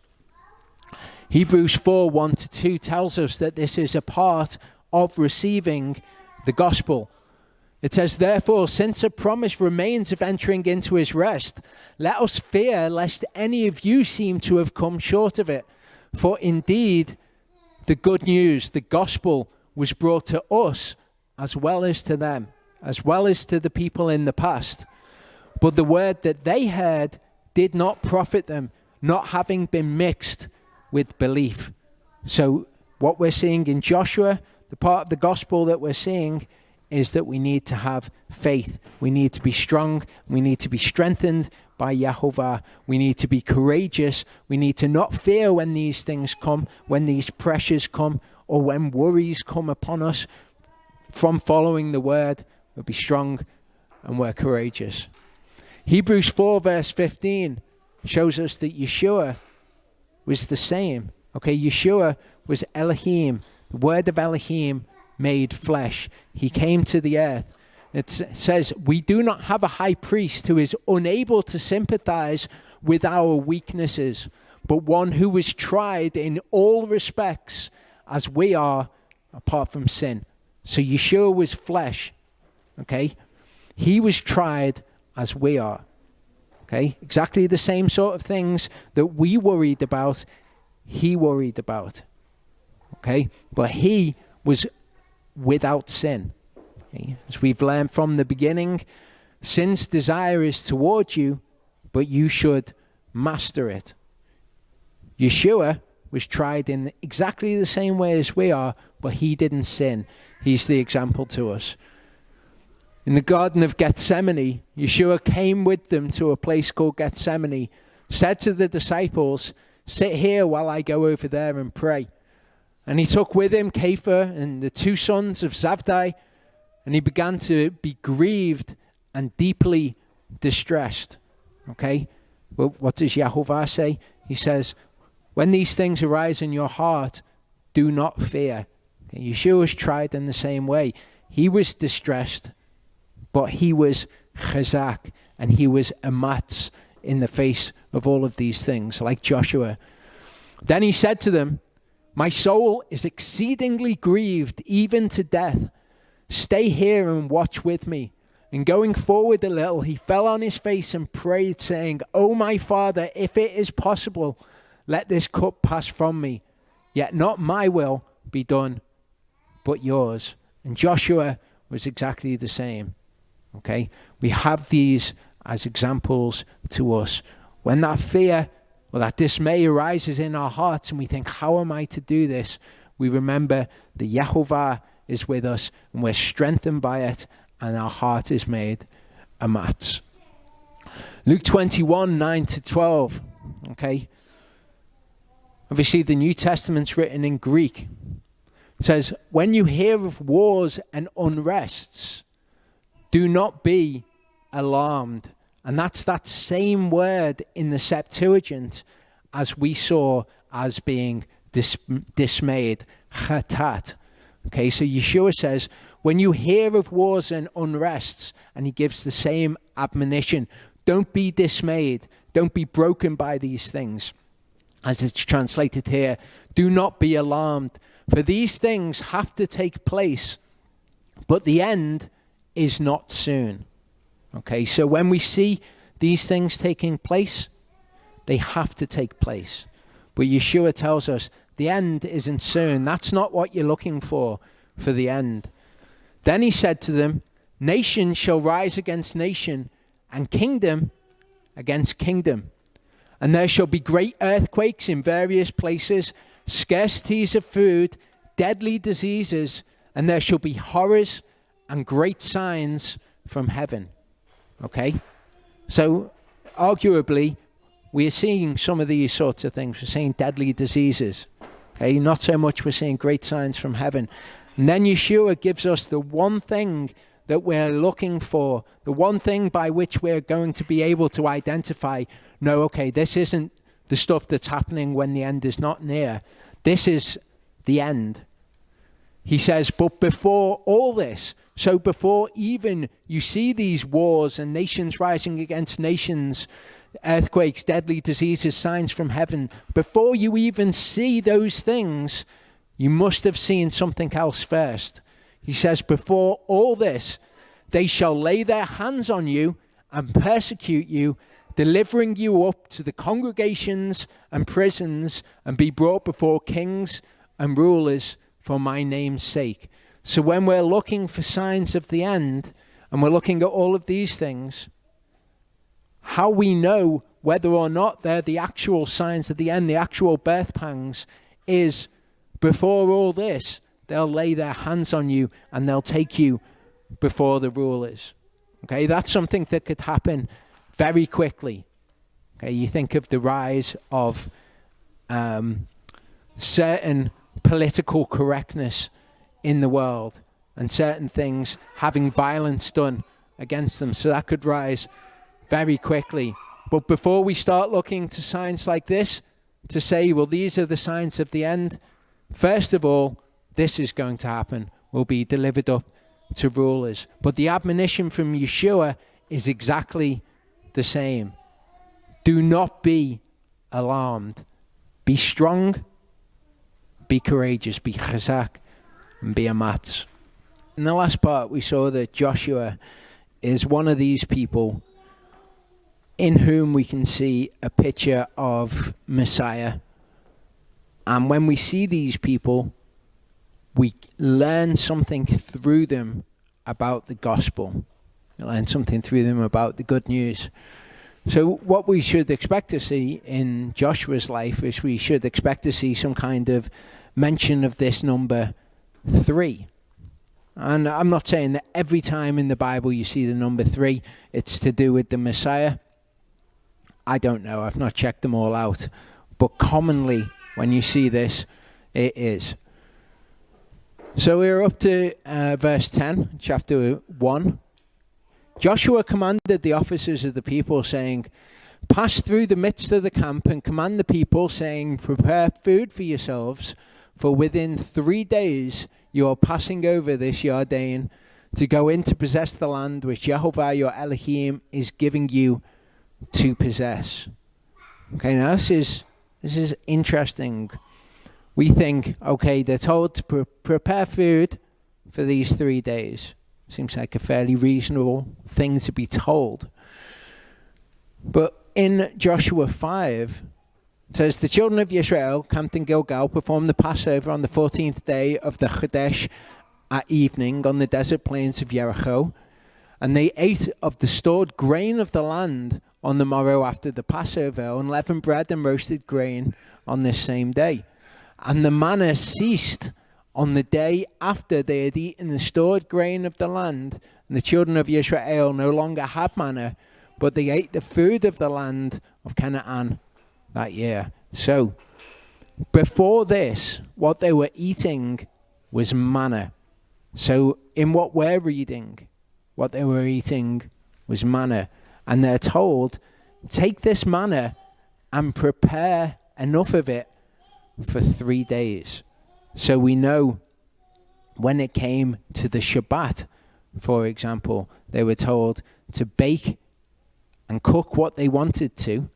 Hebrews 4, 1 to 2 tells us that this is a part of receiving the gospel. It says, therefore, since a promise remains of entering into his rest, let us fear lest any of you seem to have come short of it. For indeed, the good news, the gospel, was brought to us as well as to them, as well as to the people in the past. But the word that they heard did not profit them, not having been mixed with belief. So what we're seeing in Joshua, the part of the gospel that we're seeing, is that we need to have faith. We need to be strong. We need to be strengthened by Yehovah. We need to be courageous. We need to not fear when these things come, when these pressures come, or when worries come upon us from following the word. We'll be strong and we're courageous. Hebrews 4 verse 15 shows us that Yeshua was the same. Okay, Yeshua was Elohim, the word of Elohim made flesh. He came to the earth. It says, we do not have a high priest who is unable to sympathize with our weaknesses, but one who was tried in all respects as we are, apart from sin. So Yeshua was flesh. Okay, he was tried as we are. Okay, exactly the same sort of things that we worried about, he worried about. Okay, but he was without sin. Okay? As we've learned from the beginning, sin's desire is towards you, but you should master it. Yeshua was tried in exactly the same way as we are, but he didn't sin. He's the example to us. In the Garden of Gethsemane, Yeshua came with them to a place called Gethsemane, said to the disciples, sit here while I go over there and pray. And he took with him Kepha and the two sons of Zabdi, and he began to be grieved and deeply distressed. Okay? Well, what does Yehovah say? He says, when these things arise in your heart, do not fear. Okay? Yeshua was tried in the same way. He was distressed, but he was chazak, and he was amatz in the face of all of these things, like Joshua. Then he said to them, my soul is exceedingly grieved, even to death. Stay here and watch with me. And going forward a little, he fell on his face and prayed, saying, O my Father, if it is possible, let this cup pass from me. Yet not my will be done, but yours. And Joshua was exactly the same. Okay? We have these as examples to us When that fear or that dismay arises in our hearts and we think, how am I to do this? We remember the Yehovah is with us and we're strengthened by it, and our heart is made amatz. Luke 21, 9-12. Okay. Obviously, the New Testament's written in Greek. It says, when you hear of wars and unrests, do not be alarmed. And that's that same word in the Septuagint as we saw as being dismayed, chatat. Okay, so Yeshua says, when you hear of wars and unrests, and he gives the same admonition, don't be dismayed, don't be broken by these things. As it's translated here, do not be alarmed, for these things have to take place, but the end is not soon. Okay, so when we see these things taking place, they have to take place. But Yeshua tells us the end isn't soon. That's not what you're looking for the end. Then he said to them, nation shall rise against nation, and kingdom against kingdom. And there shall be great earthquakes in various places, scarcities of food, deadly diseases, and there shall be horrors and great signs from heaven. Okay? So, arguably, we are seeing some of these sorts of things. We're seeing deadly diseases. Okay? Not so much we're seeing great signs from heaven. And then Yeshua gives us the one thing that we're looking for, the one thing by which we're going to be able to identify, no, okay, this isn't the stuff that's happening when the end is not near. This is the end. He says, but before all this, so before even you see these wars and nations rising against nations, earthquakes, deadly diseases, signs from heaven, before you even see those things, you must have seen something else first. He says, before all this, they shall lay their hands on you and persecute you, delivering you up to the congregations and prisons, and be brought before kings and rulers for my name's sake. So when we're looking for signs of the end, and we're looking at all of these things, how we know whether or not they're the actual signs of the end, the actual birth pangs, is before all this, they'll lay their hands on you and they'll take you before the rulers. Okay, that's something that could happen very quickly. Okay, you think of the rise of certain political correctness in the world and certain things having violence done against them. So that could rise very quickly. But before we start looking to signs like this, to say, well, these are the signs of the end, first of all, this is going to happen. We'll be delivered up to rulers. But the admonition from Yeshua is exactly the same. Do not be alarmed. Be strong, be courageous, be chazak, and be amatz. In the last part, we saw that Joshua is one of these people in whom we can see a picture of Messiah. And when we see these people, we learn something through them about the gospel. We learn something through them about the good news. So what we should expect to see in Joshua's life is we should expect to see some kind of mention of this number 3. And I'm not saying that every time in the Bible you see the number 3, it's to do with the Messiah. I don't know. I've not checked them all out. But commonly, when you see this, it is. So we're up to verse 10, chapter 1. Joshua commanded the officers of the people, saying, pass through the midst of the camp and command the people, saying, prepare food for yourselves, for within 3 days you are passing over this Jordan to go in to possess the land which Yehovah your Elohim is giving you to possess. Okay, now this is interesting. We think, okay, they're told to prepare food for these 3 days. Seems like a fairly reasonable thing to be told. But in Joshua 5, it says, the children of Israel camped in Gilgal, performed the Passover on the 14th day of the Chodesh at evening on the desert plains of Jericho. And they ate of the stored grain of the land on the morrow after the Passover, unleavened bread and roasted grain on this same day. And the manna ceased on the day after they had eaten the stored grain of the land. And the children of Israel no longer had manna, but they ate the food of the land of Canaan that year. So, before this, what they were eating was manna. So, in what we're reading, what they were eating was manna. And they're told, take this manna and prepare enough of it for 3 days. So we know when it came to the Shabbat, for example, they were told to bake and cook what they wanted to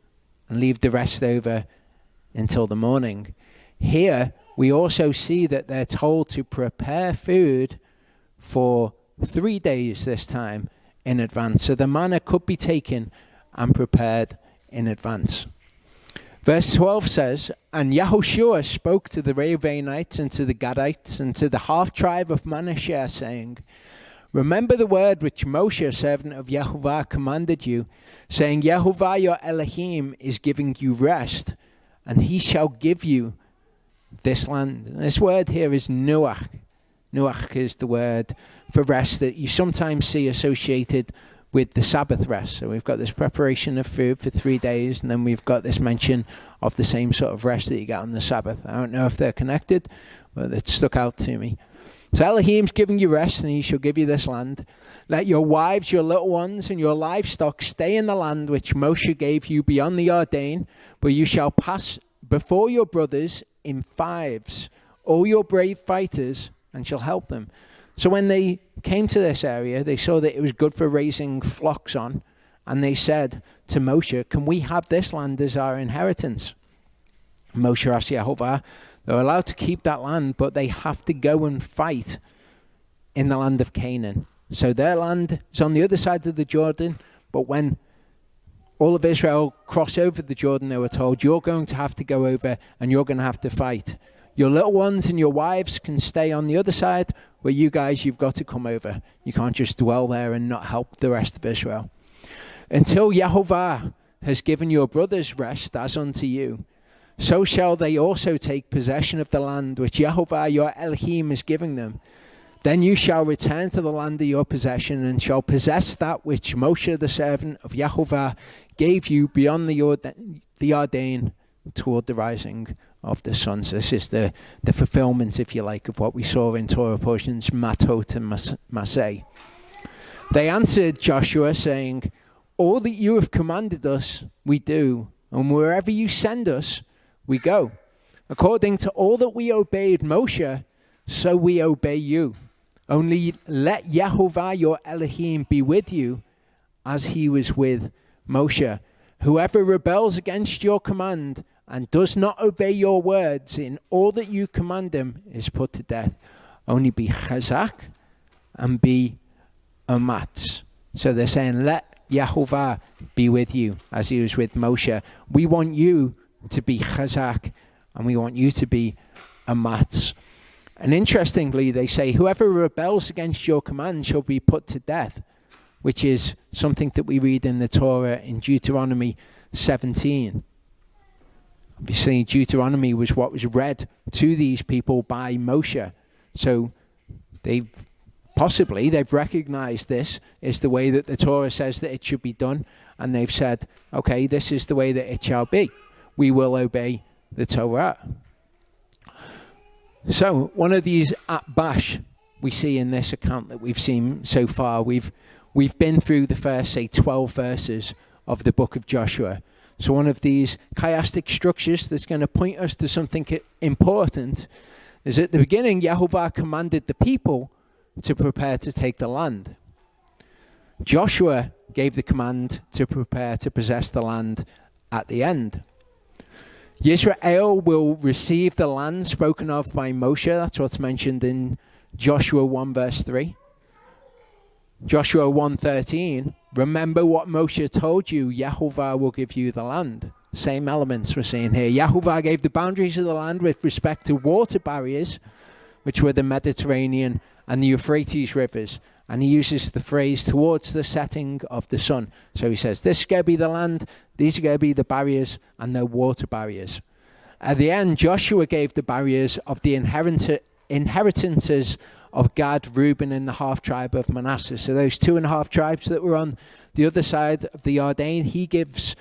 and leave the rest over until the morning. Here, we also see that they're told to prepare food for 3 days this time in advance. So the manna could be taken and prepared in advance. Verse 12 says, and Yahushua spoke to the Reubenites and to the Gadites and to the half-tribe of Manasseh, saying, remember the word which Moshe, servant of Yahuwah, commanded you, saying, Yahuwah your Elohim is giving you rest, and he shall give you this land. And this word here is nuach. Nuach is the word for rest that you sometimes see associated with the Sabbath rest. So we've got this preparation of food for 3 days, and then we've got this mention of the same sort of rest that you get on the Sabbath. I don't know if they're connected, but it stuck out to me. So Elohim's giving you rest, and he shall give you this land. Let your wives, your little ones, and your livestock stay in the land which Moshe gave you beyond the Jordan, but you shall pass before your brothers in fives, all your brave fighters, and shall help them. So when they came to this area, they saw that it was good for raising flocks on, and they said to Moshe, can we have this land as our inheritance? Moshe asked Yehovah, they're allowed to keep that land, but they have to go and fight in the land of Canaan. So their land is on the other side of the Jordan, but when all of Israel cross over the Jordan, they were told, you're going to have to go over and you're going to have to fight. Your little ones and your wives can stay on the other side, but you guys, you've got to come over. You can't just dwell there and not help the rest of Israel. Until Yehovah has given your brothers rest as unto you, so shall they also take possession of the land which Yehovah your Elohim is giving them. Then you shall return to the land of your possession and shall possess that which Moshe the servant of Yehovah gave you beyond the Jordan toward the rising of the sun. So this is the fulfillment, if you like, of what we saw in Torah portions Matot and Maseh. They answered Joshua, saying, all that you have commanded us, we do, and wherever you send us, we go. According to all that we obeyed Moshe, so we obey you. Only let Yehovah your Elohim be with you as he was with Moshe. Whoever rebels against your command and does not obey your words in all that you command him is put to death. Only be chazak and be amatz. So they're saying, let Yehovah be with you as he was with Moshe. We want you to be chazak and we want you to be amatz. And interestingly, they say, whoever rebels against your command shall be put to death, which is something that we read in the Torah in Deuteronomy 17. Obviously, Deuteronomy was what was read to these people by Moshe. So they've recognized this is the way that the Torah says that it should be done. And they've said, okay, this is the way that it shall be. We will obey the Torah. So one of these atbash we see in this account that we've seen so far, we've been through the first, say, 12 verses of the book of Joshua. So one of these chiastic structures that's going to point us to something important is at the beginning, Yehovah commanded the people to prepare to take the land. Joshua gave the command to prepare to possess the land at the end. Yisrael will receive the land spoken of by Moshe. That's what's mentioned in Joshua 1 verse 3. Joshua 1:13, remember what Moshe told you, Yehovah will give you the land. Same elements we're seeing here. Yehovah gave the boundaries of the land with respect to water barriers, which were the Mediterranean and the Euphrates rivers, And he uses the phrase towards the setting of the sun. So he says, this is going to be the land, these are going to be the barriers, and the water barriers. At the end, Joshua gave the barriers of the inheritances of Gad, Reuben, and the half tribe of Manasseh. So those 2.5 tribes that were on the other side of the Jordan, he gives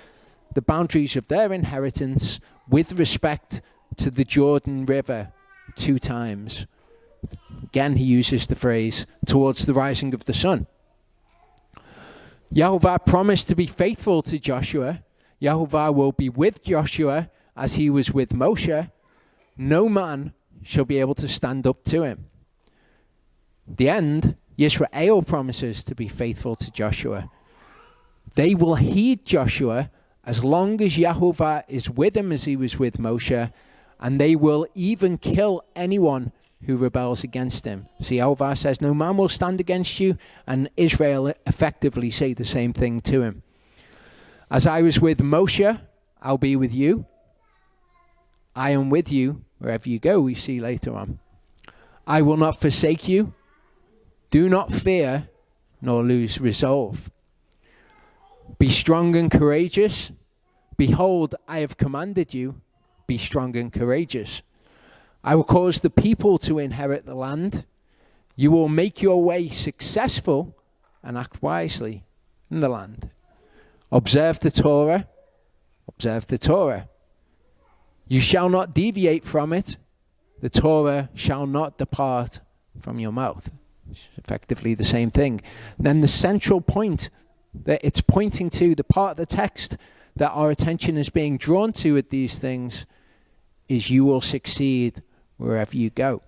the boundaries of their inheritance with respect to the Jordan River 2 times. Again, he uses the phrase, towards the rising of the sun. Yahovah promised to be faithful to Joshua. Yahovah will be with Joshua as he was with Moshe. No man shall be able to stand up to him. At the end, Yisrael promises to be faithful to Joshua. They will heed Joshua as long as Yahovah is with him as he was with Moshe, and they will even kill anyone who rebels against him. See, Yahovah says, no man will stand against you, and Israel effectively say the same thing to him. As I was with Moshe, I'll be with you. I am with you wherever you go, we see later on. I will not forsake you. Do not fear, nor lose resolve. Be strong and courageous. Behold, I have commanded you. Be strong and courageous. I will cause the people to inherit the land. You will make your way successful and act wisely in the land. Observe the Torah. Observe the Torah. You shall not deviate from it. The Torah shall not depart from your mouth. It's effectively the same thing. And then the central point that it's pointing to, the part of the text that our attention is being drawn to with these things, is you will succeed wherever you go.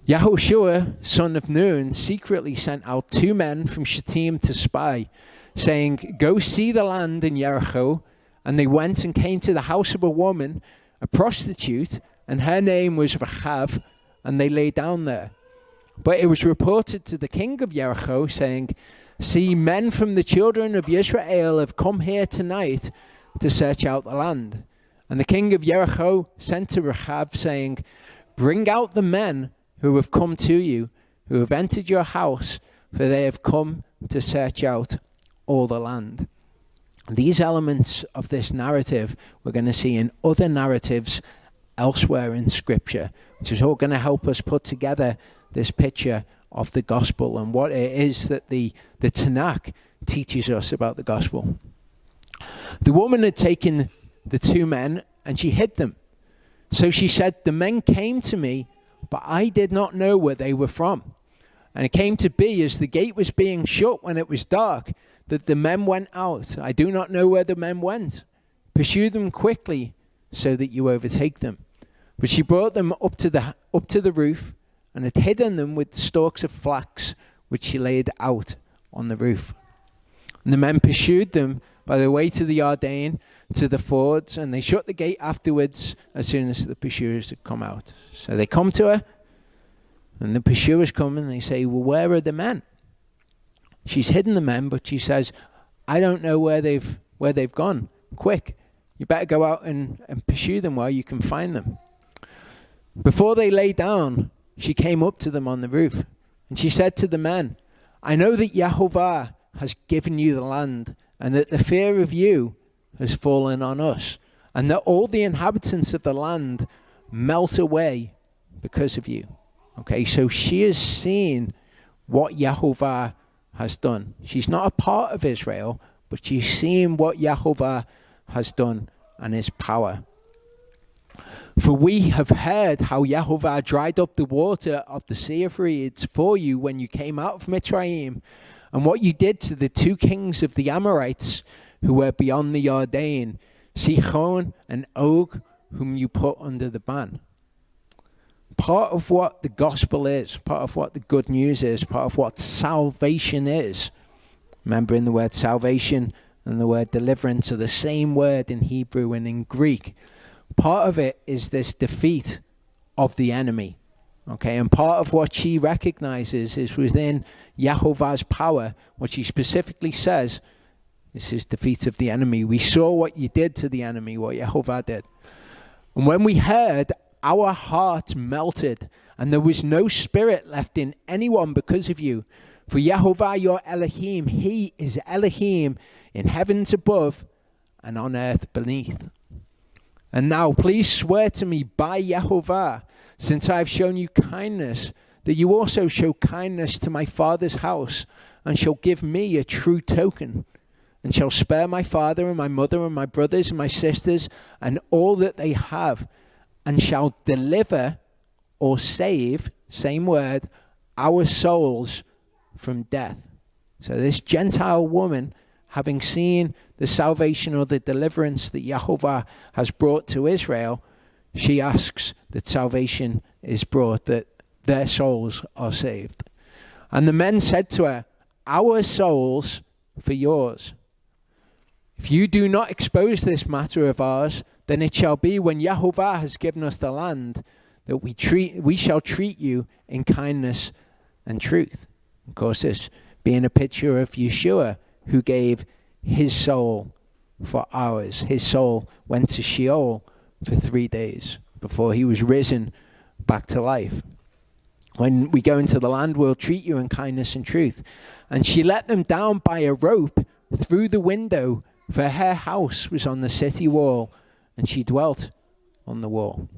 Yahushua, son of Nun, secretly sent out 2 men from Shittim to spy, saying, go see the land in Jericho. And they went and came to the house of a woman, a prostitute, and her name was Rahab, and they lay down there. But it was reported to the king of Jericho, saying, see, men from the children of Israel have come here tonight to search out the land. And the king of Jericho sent to Rahab, saying, bring out the men who have come to you, who have entered your house, for they have come to search out all the land. These elements of this narrative we're going to see in other narratives elsewhere in Scripture, which is all going to help us put together this picture of the gospel and what it is that the Tanakh teaches us about the gospel. The woman had taken the 2 men and she hid them. So she said, the men came to me, but I did not know where they were from. And it came to be, as the gate was being shut when it was dark, that the men went out. I do not know where the men went. Pursue them quickly so that you overtake them. But she brought them up to the roof and had hidden them with stalks of flax, which she laid out on the roof. And the men pursued them by the way to the Jordan, to the fords, and they shut the gate afterwards as soon as the pursuers had come out. So they come to her, and the pursuers come and they say, well, where are the men? She's hidden the men, but she says, I don't know where they've gone. Quick, you better go out and pursue them while you can find them. Before they lay down, she came up to them on the roof, and she said to the men, I know that Yahovah has given you the land, and that the fear of you has fallen on us, and that all the inhabitants of the land melt away because of you. Okay, so she has seen what Yahovah has done. She's not a part of Israel, but she's seen what Yahovah has done and his power. For we have heard how Yahovah dried up the water of the Sea of Reeds for you when you came out of Mitzrayim, and what you did to the 2 kings of the Amorites who were beyond the Jordan, Sihon and Og, whom you put under the ban. Part of what the gospel is, part of what the good news is, part of what salvation is. Remembering the word salvation and the word deliverance are the same word in Hebrew and in Greek. Part of it is this defeat of the enemy. Okay, and part of what she recognizes is within Yahovah's power. What she specifically says is his defeat of the enemy. We saw what you did to the enemy, what Yahovah did. And when we heard our hearts melted, and there was no spirit left in anyone because of you. For Yehovah your Elohim, he is Elohim in heavens above and on earth beneath. And now please swear to me by Yehovah, since I have shown you kindness, that you also show kindness to my father's house, and shall give me a true token, and shall spare my father and my mother and my brothers and my sisters and all that they have, and shall deliver or save, same word, our souls from death. So this Gentile woman, having seen the salvation or the deliverance that Yehovah has brought to Israel, she asks that salvation is brought, that their souls are saved. And the men said to her, our souls for yours. If you do not expose this matter of ours, then it shall be when Yehovah has given us the land that we shall treat you in kindness and truth. Of course, this being a picture of Yeshua, who gave his soul for ours. His soul went to Sheol for 3 days before he was risen back to life. When we go into the land, we'll treat you in kindness and truth. And she let them down by a rope through the window, for her house was on the city wall, and she dwelt on the wall.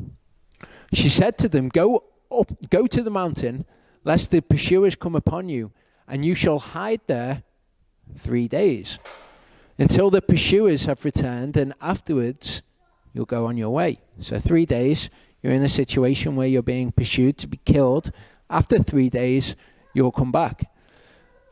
She said to them, go to the mountain, lest the pursuers come upon you, and you shall hide there 3 days, until the pursuers have returned, and afterwards you'll go on your way. So 3 days, you're in a situation where you're being pursued to be killed. After 3 days, you'll come back.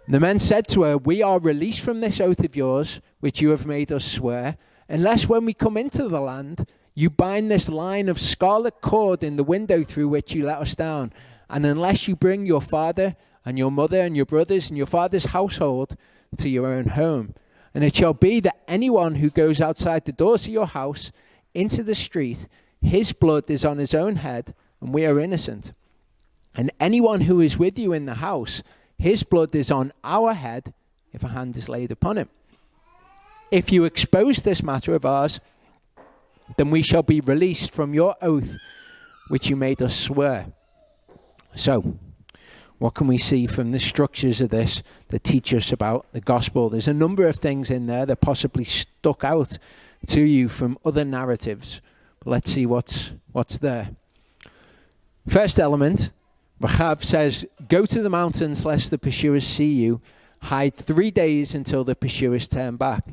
The men said to her, we are released from this oath of yours, which you have made us swear, unless when we come into the land, you bind this line of scarlet cord in the window through which you let us down, and unless you bring your father and your mother and your brothers and your father's household to your own home. And it shall be that anyone who goes outside the doors of your house into the street, his blood is on his own head, and we are innocent. And anyone who is with you in the house, his blood is on our head if a hand is laid upon him. If you expose this matter of ours, then we shall be released from your oath which you made us swear. So, what can we see from the structures of this that teach us about the gospel? There's a number of things in there that possibly stuck out to you from other narratives. But let's see what's there. First element, Rahab says, go to the mountains lest the pursuers see you. Hide 3 days until the pursuers turn back.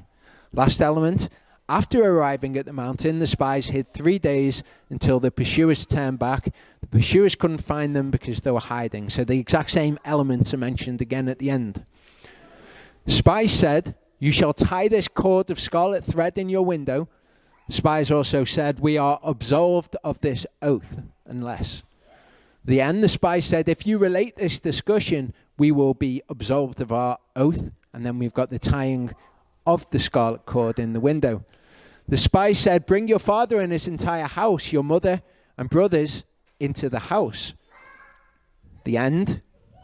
Last element, after arriving at the mountain, the spies hid 3 days until the pursuers turned back. The pursuers couldn't find them because they were hiding. So the exact same elements are mentioned again at the end. The spies said, you shall tie this cord of scarlet thread in your window. The spies also said, we are absolved of this oath unless. At the end, the spies said, if you relate this discussion, we will be absolved of our oath. And then we've got the tying of the scarlet cord in the window. The spies said, bring your father and his entire house, your mother and brothers, into the house. The end,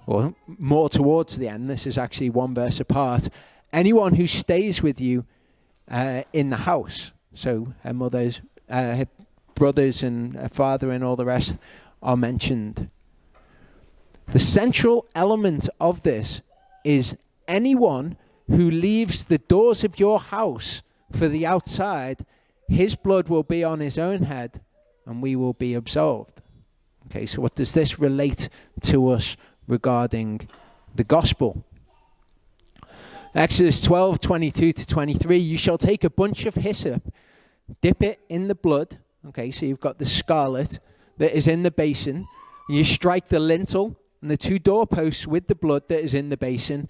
or more towards the end, this is actually one verse apart. Anyone who stays with you in the house. So her mother's, her brothers and her father and all the rest are mentioned. The central element of this is anyone who leaves the doors of your house for the outside, his blood will be on his own head and we will be absolved. Okay, so what does this relate to us regarding the gospel? Exodus 12:22-23, you shall take a bunch of hyssop, dip it in the blood. Okay, so you've got the scarlet that is in the basin. You strike the lintel and the 2 doorposts with the blood that is in the basin.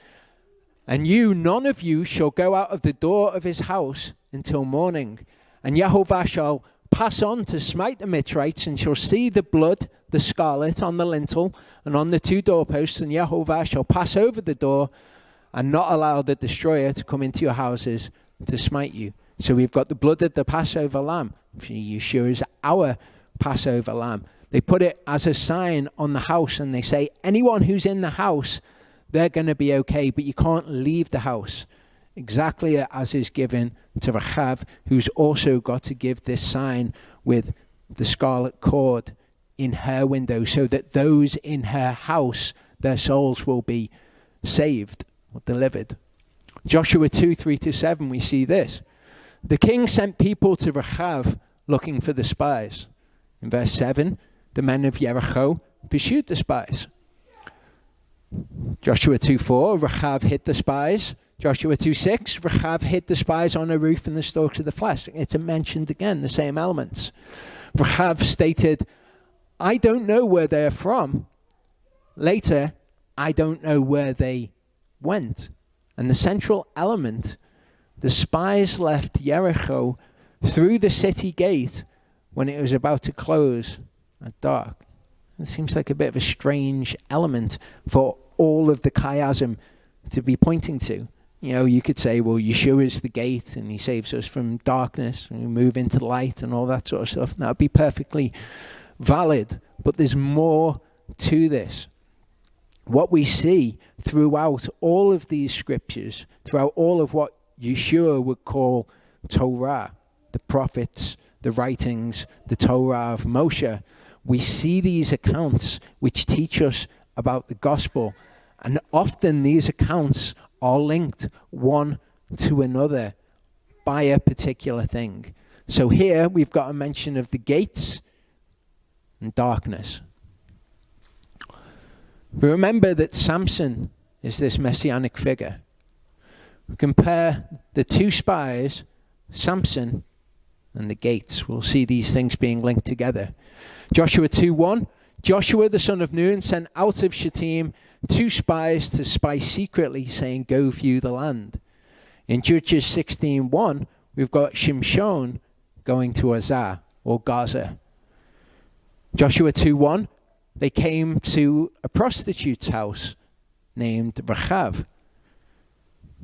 And none of you shall go out of the door of his house until morning. And Yehovah shall pass on to smite the Mitzrites, and shall see the blood, the scarlet, on the lintel and on the 2 doorposts. And Yehovah shall pass over the door and not allow the destroyer to come into your houses to smite you. So we've got the blood of the Passover lamb. Yeshua is our Passover lamb. They put it as a sign on the house, and they say, anyone who's in the house, they're going to be okay, but you can't leave the house. Exactly as is given to Rahab, who's also got to give this sign with the scarlet cord in her window, so that those in her house, their souls will be saved or delivered. Joshua 2:3-7, we see this. The king sent people to Rahab looking for the spies. In verse 7, the men of Jericho pursued the spies. Joshua 2:4, Rahab hid the spies. Joshua 2:6, Rahab hid the spies on a roof in the stalks of the flax. It's mentioned again, the same elements. Rahab stated, I don't know where they're from. Later, I don't know where they went. And the central element, the spies left Jericho through the city gate when it was about to close at dark. It seems like a bit of a strange element for all of the chiasm to be pointing to. You know, you could say, well, Yeshua is the gate and he saves us from darkness and we move into light and all that sort of stuff. And that would be perfectly valid. But there's more to this. What we see throughout all of these scriptures, throughout all of what Yeshua would call Torah, the prophets, the writings, the Torah of Moshe, we see these accounts which teach us about the gospel. And often these accounts are linked one to another by a particular thing. So here we've got a mention of the gates and darkness. We remember that Samson is this messianic figure. We compare the two spies, Samson and the gates. We'll see these things being linked together. Joshua 2:1, Joshua the son of Nun sent out of Shittim 2 spies to spy secretly, saying, go view the land. In Judges 16:1, we've got Shimshon going to Azar or Gaza. Joshua 2:1, they came to a prostitute's house named Rahab.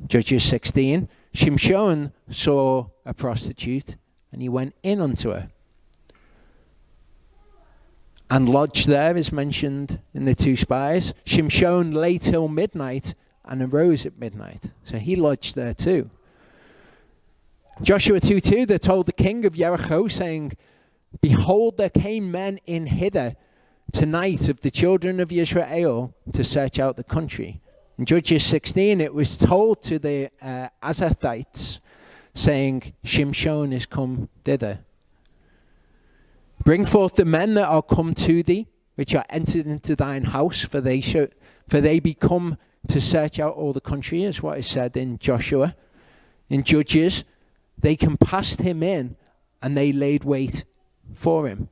Judges 16, Shimshon saw a prostitute and he went in unto her. And lodged there is mentioned in the 2 spies. Shimshon lay till midnight and arose at midnight. So he lodged there too. Joshua 2:2, they told the king of Jericho, saying, behold, there came men in hither tonight of the children of Israel to search out the country. In Judges 16, it was told to the Azathites, saying, Shimshon is come thither. Bring forth the men that are come to thee, which are entered into thine house, for they be come to search out all the country, is what is said in Joshua. In Judges, they compassed him in, and they laid wait for him.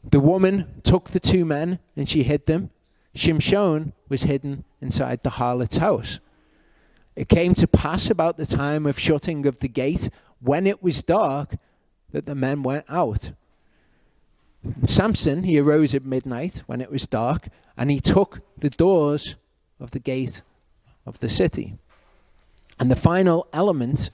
The woman took the 2 men, and she hid them. Shimshon was hidden inside the harlot's house. It came to pass about the time of shutting of the gate, when it was dark, that the men went out. Samson, he arose at midnight when it was dark, and he took the doors of the gate of the city. And the final element,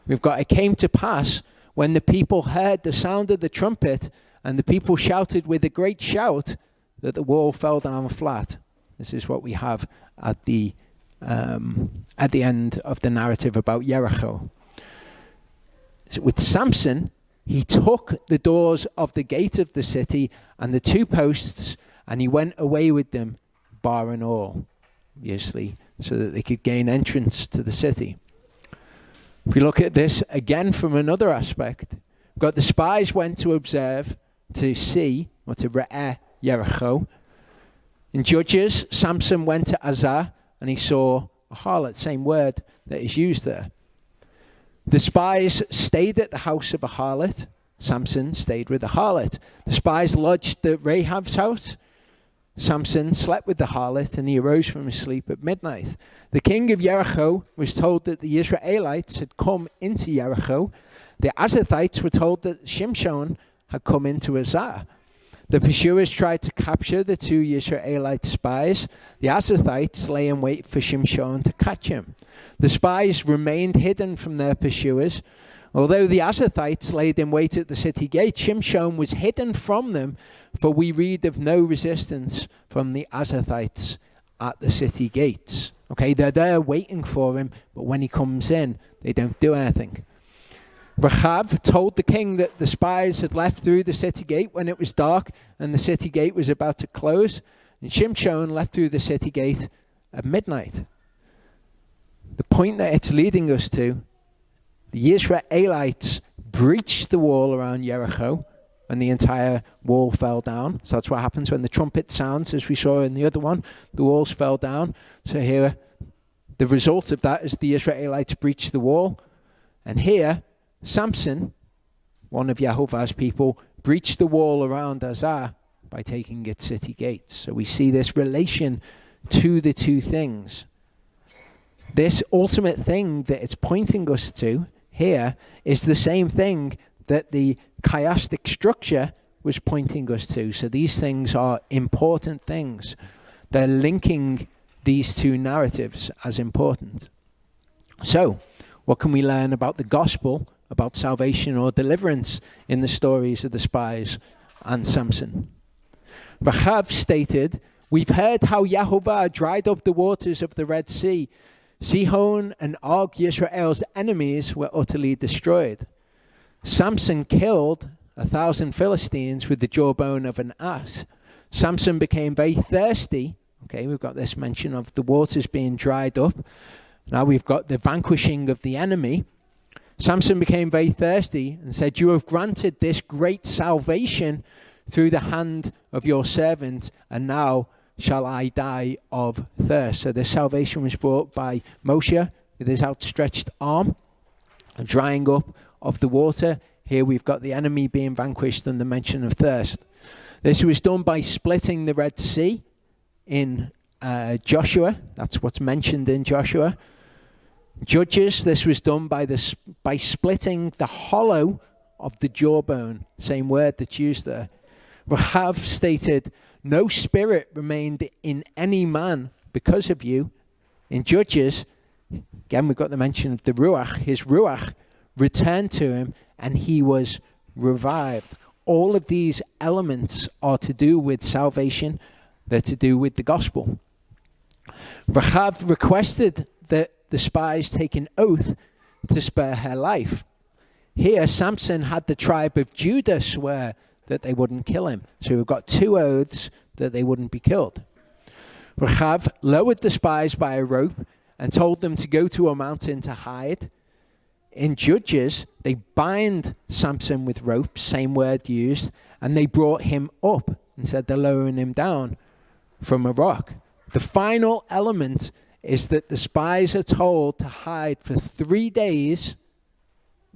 we've got, it came to pass when the people heard the sound of the trumpet, and the people shouted with a great shout, that the wall fell down flat. This is what we have at the end of the narrative about Jericho. So with Samson, he took the doors of the gate of the city and the 2 posts, and he went away with them, bar and all, obviously, so that they could gain entrance to the city. If we look at this again from another aspect, we've got the spies went to observe, to see, or to re'eh Jericho. In Judges, Samson went to Azar, and he saw a harlot, same word that is used there. The spies stayed at the house of a harlot. Samson stayed with the harlot. The spies lodged at Rahab's house. Samson slept with the harlot, and he arose from his sleep at midnight. The king of Jericho was told that the Israelites had come into Jericho. The Azathites were told that Shimshon had come into Azar. The pursuers tried to capture the 2 Israelite spies. The Azathites lay in wait for Shimshon to catch him. The spies remained hidden from their pursuers. Although the Azathites laid in wait at the city gate, Shimshon was hidden from them, for we read of no resistance from the Azathites at the city gates. Okay, they're there waiting for him, but when he comes in, they don't do anything. Rahab told the king that the spies had left through the city gate when it was dark and the city gate was about to close. And Shimshon left through the city gate at midnight. The point that it's leading us to, the Israelites breached the wall around Jericho and the entire wall fell down. So that's what happens when the trumpet sounds, as we saw in the other one. The walls fell down. So here, the result of that is the Israelites breached the wall. And here, Samson, one of Yehovah's people, breached the wall around Azar by taking its city gates. So we see this relation to the two things. This ultimate thing that it's pointing us to here is the same thing that the chiastic structure was pointing us to. So these things are important things. They're linking these two narratives as important. So, what can we learn about the gospel, about salvation or deliverance in the stories of the spies and Samson? Rahab stated, "We've heard how Yehovah dried up the waters of the Red Sea. Sihon and Og, Yisrael's enemies, were utterly destroyed. Samson killed 1,000 Philistines with the jawbone of an ass. Samson became very thirsty." Okay, we've got this mention of the waters being dried up. Now we've got the vanquishing of the enemy. Samson became very thirsty and said, "You have granted this great salvation through the hand of your servant, and now shall I die of thirst." So this salvation was brought by Moshe with his outstretched arm, a drying up of the water. Here we've got the enemy being vanquished and the mention of thirst. This was done by splitting the Red Sea in Joshua. That's what's mentioned in Joshua. Judges, this was done by splitting the hollow of the jawbone, same word that's used there. Rahab stated, "No spirit remained in any man because of you." In Judges, again we've got the mention of the Ruach. His Ruach returned to him and he was revived. All of these elements are to do with salvation. They're to do with the gospel. Rahab requested that the spies take an oath to spare her life. Here, Samson had the tribe of Judah swear that they wouldn't kill him. So we've got two oaths that they wouldn't be killed. Rahab lowered the spies by a rope and told them to go to a mountain to hide. In Judges, they bind Samson with ropes, same word used, and they brought him up and said they're lowering him down from a rock. The final element is that the spies are told to hide for 3 days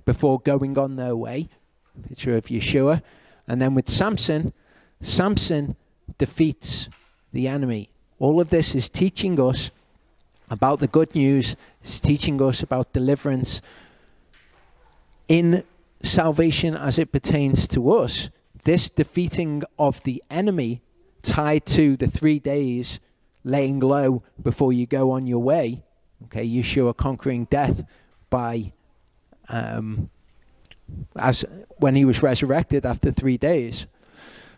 before going on their way. Picture of Yeshua. And then with Samson, Samson defeats the enemy. All of this is teaching us about the good news. It's teaching us about deliverance. In salvation as it pertains to us, this defeating of the enemy tied to the 3 days laying low before you go on your way. Okay, Yeshua conquering death by as when he was resurrected after 3 days.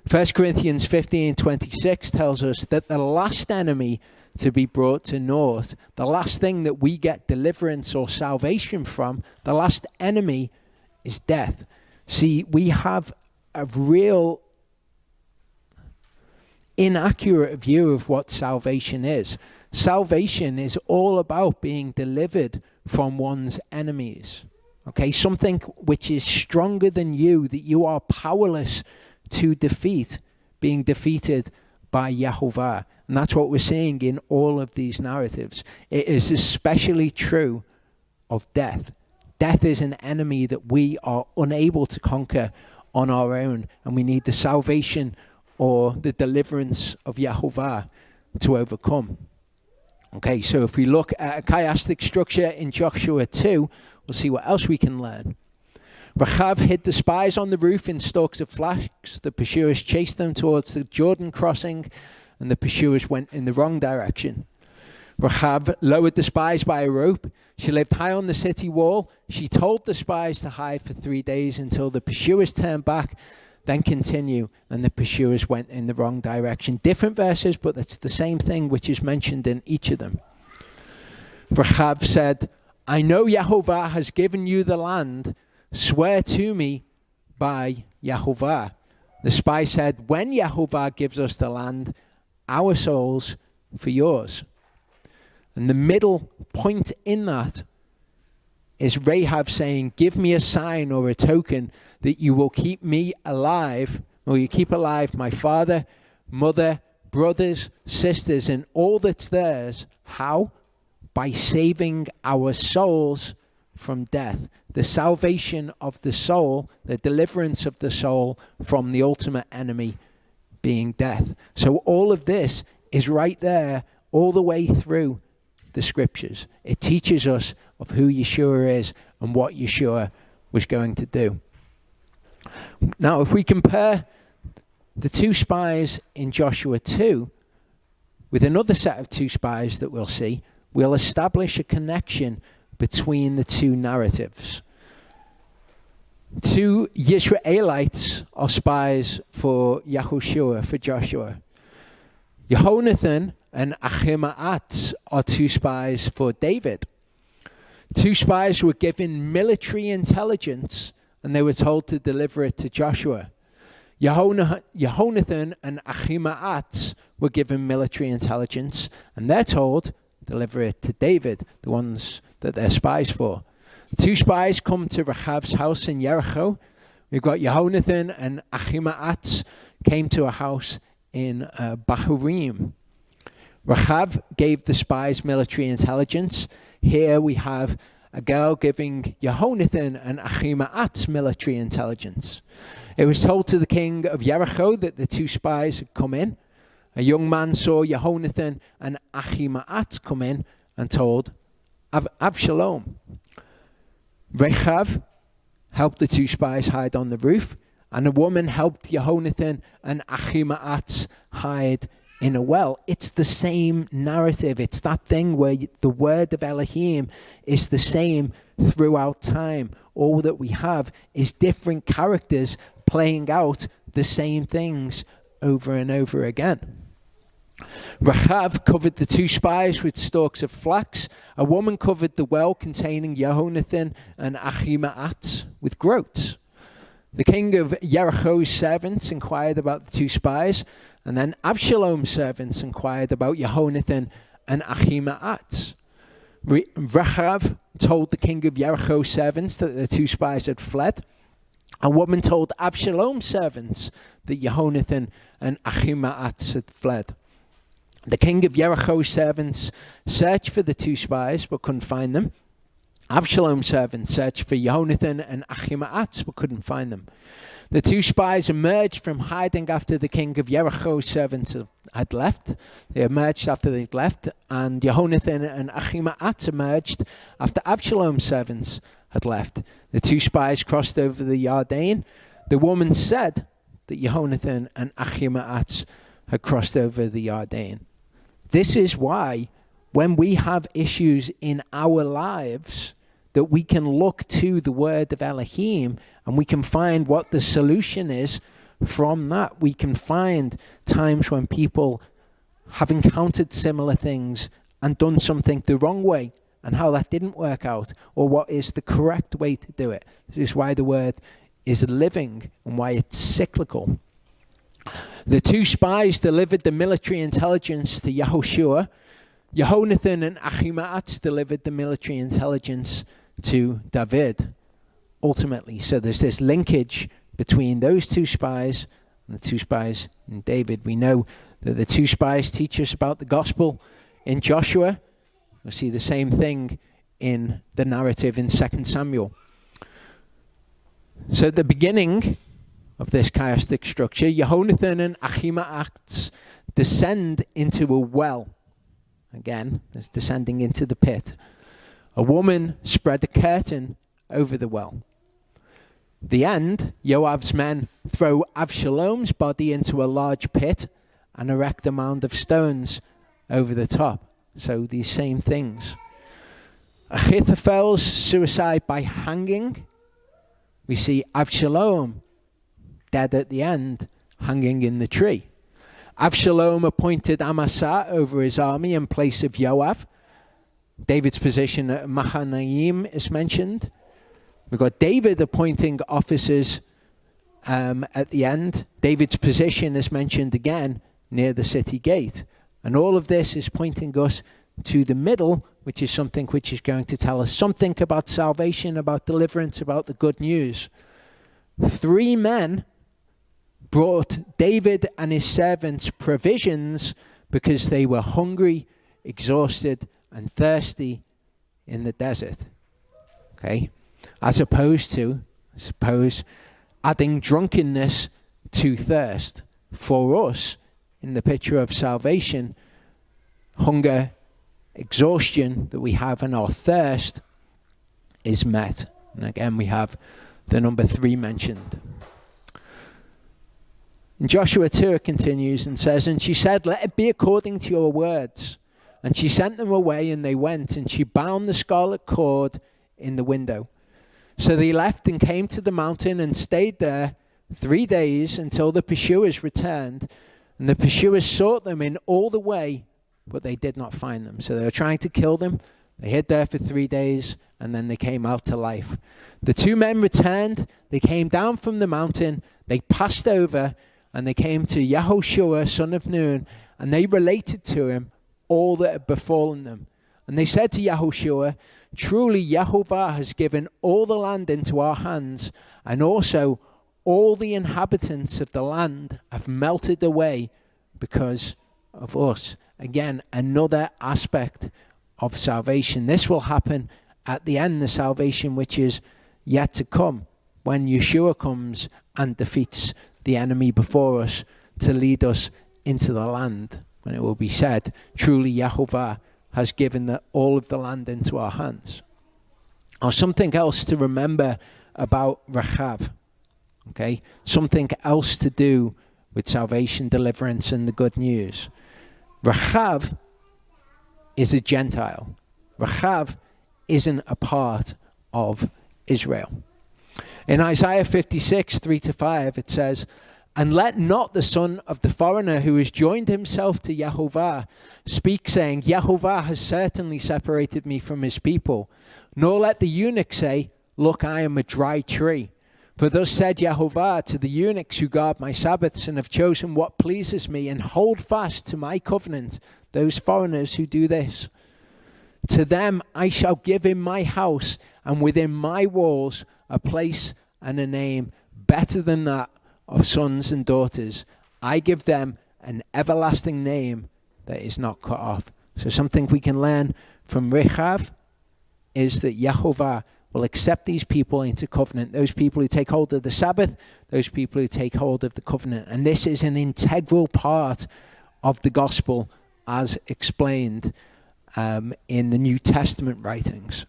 1 Corinthians 15:26 tells us that the last enemy to be brought to naught, the last thing that we get deliverance or salvation from, the last enemy is death. See, we have a real inaccurate view of what salvation is. Salvation is all about being delivered from one's enemies. Okay, something which is stronger than you, that you are powerless to defeat, being defeated by Yehovah. And that's what we're seeing in all of these narratives. It is especially true of death. Death is an enemy that we are unable to conquer on our own, and we need the salvation or the deliverance of Yehovah to overcome. Okay, so if we look at a chiastic structure in Joshua 2, we'll see what else we can learn. Rahab hid the spies on the roof in stalks of flax. The pursuers chased them towards the Jordan crossing, and the pursuers went in the wrong direction. Rahab lowered the spies by a rope. She lived high on the city wall. She told the spies to hide for 3 days until the pursuers turned back, then continue, and the pursuers went in the wrong direction. Different verses, but it's the same thing which is mentioned in each of them. Rahab said, "I know Yehovah has given you the land, Swear to me by Yehovah. The spy said, when Yehovah gives us the land, our souls for yours. And the middle point in that is Rahab saying, give me a sign or a token that you will keep me alive, or you keep alive my father, mother, brothers, sisters, and all that's theirs. How? By saving our souls from death. The salvation of the soul, the deliverance of the soul from the ultimate enemy being death. So all of this is right there all the way through the scriptures. It teaches us of who Yeshua is and what Yeshua was going to do. Now, if we compare the two spies in Joshua 2 with another set of two spies that we'll see, we'll establish a connection between the two narratives. Two Israelites are spies for Yahushua, for Joshua. Jehonathan and Ahimaaz are two spies for David. Two spies were given military intelligence and they were told to deliver it to Joshua. Jehonathan and Ahimaaz were given military intelligence and they're told deliver it to David, the ones that they're spies for. Two spies come to Rahab's house in Jericho. We've got Jehonathan and Ahimaaz came to a house in Bahurim. Rahab gave the spies military intelligence. Here we have a girl giving Jehonathan and Ahimaaz military intelligence. It was told to the king of Jericho that the two spies had come in. A young man saw Jehonathan and Ahimaaz come in and told Avshalom. Rahab helped the two spies hide on the roof, and a woman helped Jehonathan and Ahimaaz hide in a well. It's the same narrative. It's that thing where the word of Elohim is the same throughout time. All that we have is different characters playing out the same things over and over again. Rahab covered the two spies with stalks of flax. A woman covered the well containing Jehonathan and Ahimaaz with groats. The king of Jericho's servants inquired about the two spies, and then Avshalom's servants inquired about Jehonathan and Ahimaaz. Rahab told the king of Jericho's servants that the two spies had fled. A woman told Avshalom's servants that Jehonathan and Ahimaaz had fled. The king of Jericho's servants searched for the two spies but couldn't find them. Avshalom's servants searched for Jehonathan and Ahimaaz but couldn't find them. The two spies emerged from hiding after the king of Jericho's servants had left. They emerged after they'd left, and Jehonathan and Ahimaaz emerged after Avshalom's servants had left. The two spies crossed over the Yarden. The woman said that Jehonathan and Ahimaaz had crossed over the Yarden. This is why when we have issues in our lives, that we can look to the word of Elohim and we can find what the solution is from that. We can find times when people have encountered similar things and done something the wrong way and how that didn't work out, or what is the correct way to do it. This is why the word is living and why it's cyclical. The two spies delivered the military intelligence to Yahushua. Jehonathan and Ahimaaz delivered the military intelligence to David, ultimately. So there's this linkage between those two spies and the two spies in David. We know that the two spies teach us about the gospel in Joshua. We'll see the same thing in the narrative in 2 Samuel. So at the beginning of this chiastic structure, Jehonathan and Ahimaaz descend into a well. Again, it's descending into the pit. A woman spread a curtain over the well. The end, Joab's men throw Avshalom's body into a large pit and erect a mound of stones over the top. So these same things. Ahithophel's suicide by hanging. We see Avshalom dead at the end, hanging in the tree. Avshalom appointed Amasa over his army in place of Joab. David's position at Mahanaim is mentioned. We've got David appointing officers at the end. David's position is mentioned again near the city gate. And all of this is pointing us to the middle, which is something which is going to tell us something about salvation, about deliverance, about the good news. 3 men brought David and his servants provisions because they were hungry, exhausted, and thirsty in the desert. Okay? As opposed to, adding drunkenness to thirst. For us, in the picture of salvation, hunger, exhaustion that we have, and our thirst is met. And again, we have the number 3 mentioned. In Joshua 2, it continues and says, "And she said, 'Let it be according to your words.' And she sent them away, and they went, and she bound the scarlet cord in the window. So they left and came to the mountain and stayed there 3 days until the pursuers returned. And the pursuers sought them in all the way, but they did not find them." So they were trying to kill them. They hid there for 3 days, and then they came out to life. The 2 men returned. They came down from the mountain. They passed over, and they came to Yehoshua, son of Nun, and they related to him all that had befallen them. And they said to Yehoshua, "Truly Yehovah has given all the land into our hands, and also all the inhabitants of the land have melted away because of us." Again, another aspect of salvation. This will happen at the end, the salvation which is yet to come, when Yeshua comes and defeats the enemy before us to lead us into the land. When it will be said, "Truly Yehovah has given all of the land into our hands." Or something else to remember about Rahab. Okay, something else to do with salvation, deliverance, and the good news. Rahab is a Gentile. Rahab isn't a part of Israel. In Isaiah 56, 3-5, it says, "And let not the son of the foreigner who has joined himself to Yehovah speak, saying, 'Yehovah has certainly separated me from his people.' Nor let the eunuch say, 'Look, I am a dry tree.' For thus said Yehovah to the eunuchs who guard my Sabbaths and have chosen what pleases me and hold fast to my covenant, those foreigners who do this. To them I shall give in my house and within my walls a place and a name better than that of sons and daughters. I give them an everlasting name that is not cut off." So something we can learn from Rahab is that Yehovah will accept these people into covenant, those people who take hold of the Sabbath, those people who take hold of the covenant. And this is an integral part of the gospel as explained in the New Testament writings.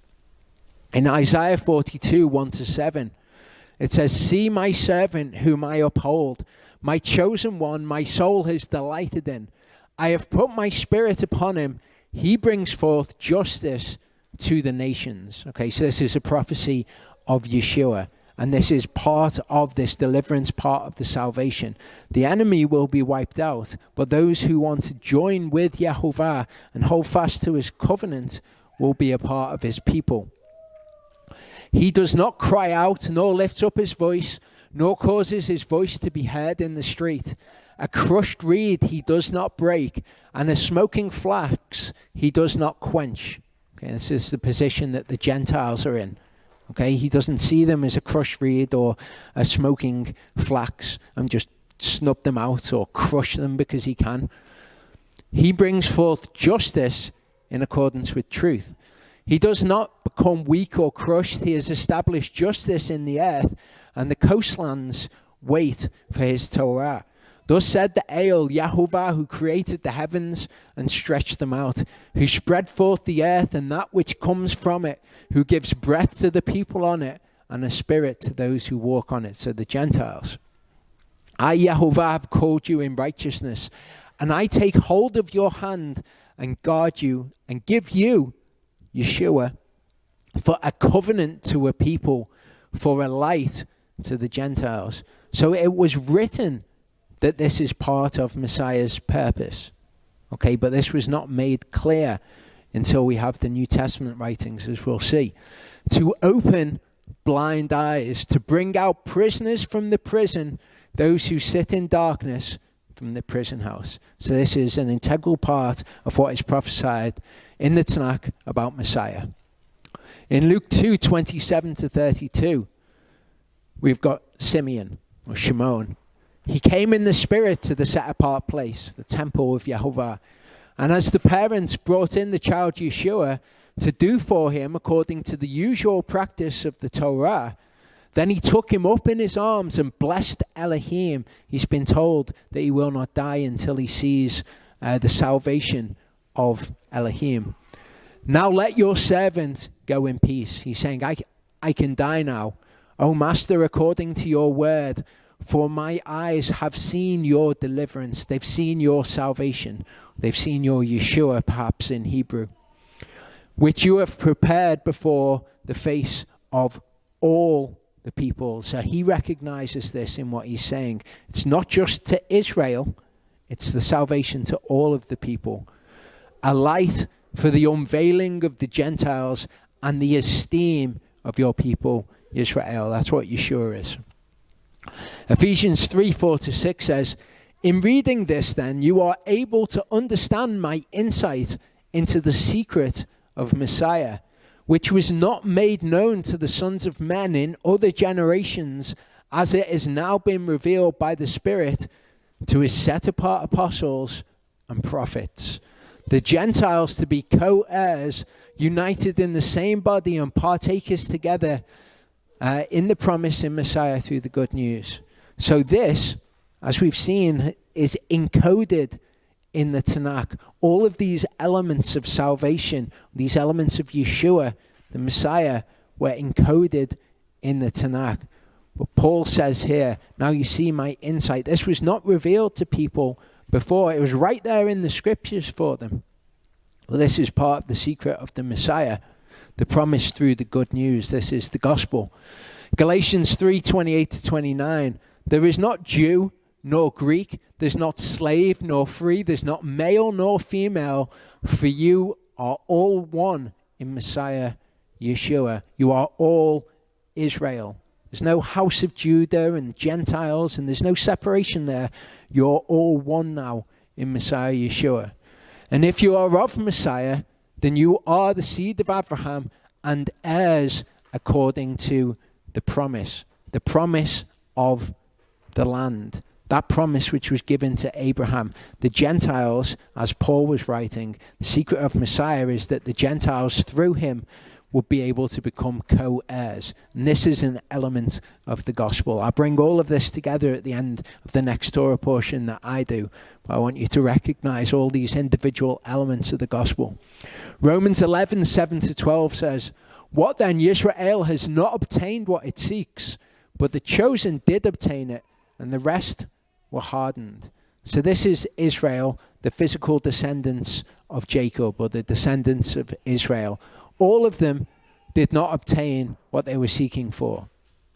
In Isaiah 42, 1-7, it says, "See my servant whom I uphold, my chosen one, my soul has delighted in. I have put my spirit upon him. He brings forth justice to the nations." Okay, so this is a prophecy of Yeshua. And this is part of this deliverance, part of the salvation. The enemy will be wiped out, but those who want to join with Yehovah and hold fast to his covenant will be a part of his people. "He does not cry out, nor lifts up his voice, nor causes his voice to be heard in the street. A crushed reed he does not break, and a smoking flax he does not quench." Okay, this is the position that the Gentiles are in. Okay, he doesn't see them as a crushed reed or a smoking flax and just snub them out or crush them because he can. He brings forth justice in accordance with truth. He does not become weak or crushed. He has established justice in the earth, and the coastlands wait for his Torah. Thus said the Ael, Yehovah, who created the heavens and stretched them out, who spread forth the earth and that which comes from it, who gives breath to the people on it and a spirit to those who walk on it. So the Gentiles. "I, Yehovah, have called you in righteousness, and I take hold of your hand and guard you and give you, Yeshua, for a covenant to a people, for a light to the Gentiles." So it was written that this is part of Messiah's purpose. Okay, but this was not made clear until we have the New Testament writings, as we'll see. To open blind eyes, to bring out prisoners from the prison, those who sit in darkness from the prison house. So this is an integral part of what is prophesied in the Tanakh about Messiah. In Luke 2:27-32, we've got Simeon, or Shimon. He came in the spirit to the set-apart place, the temple of Yehovah. And as the parents brought in the child Yeshua to do for him according to the usual practice of the Torah, then he took him up in his arms and blessed Elohim. He's been told that he will not die until he sees the salvation of Elohim. Now let your servant go in peace. He's saying, I can die now. O Master, according to your word, for my eyes have seen your deliverance. They've seen your salvation. They've seen your Yeshua, perhaps in Hebrew, which you have prepared before the face of all the people. So he recognizes this in what he's saying. It's not just to Israel, it's the salvation to all of the people. A light for the unveiling of the Gentiles and the esteem of your people, Israel. That's what Yeshua is. Ephesians 3:4-6 says, in reading this then, you are able to understand my insight into the secret of Messiah, which was not made known to the sons of men in other generations, as it has now been revealed by the Spirit to his set-apart apostles and prophets, the Gentiles to be co-heirs, united in the same body and partakers together in the promise in Messiah through the good news. So this, as we've seen, is encoded in the Tanakh. All of these elements of salvation, these elements of Yeshua, the Messiah, were encoded in the Tanakh. But Paul says here, now you see my insight. This was not revealed to people before. It was right there in the scriptures for them. Well, this is part of the secret of the Messiah, the promise through the good news. This is the gospel. Galatians 3:28-29. There is not Jew nor Greek. There's not slave nor free. There's not male nor female. For you are all one in Messiah Yeshua. You are all Israel. There's no house of Judah and Gentiles, and there's no separation there. You're all one now in Messiah Yeshua. And if you are of Messiah, then you are the seed of Abraham and heirs according to the promise of the land. That promise which was given to Abraham. The Gentiles, as Paul was writing, the secret of Messiah is that the Gentiles through him would be able to become co-heirs. And this is an element of the gospel. I bring all of this together at the end of the next Torah portion that I do. But I want you to recognize all these individual elements of the gospel. Romans 11:7-12 says, what then? Israel has not obtained what it seeks, but the chosen did obtain it, and the rest were hardened. So this is Israel, the physical descendants of Jacob, or the descendants of Israel. All of them did not obtain what they were seeking for.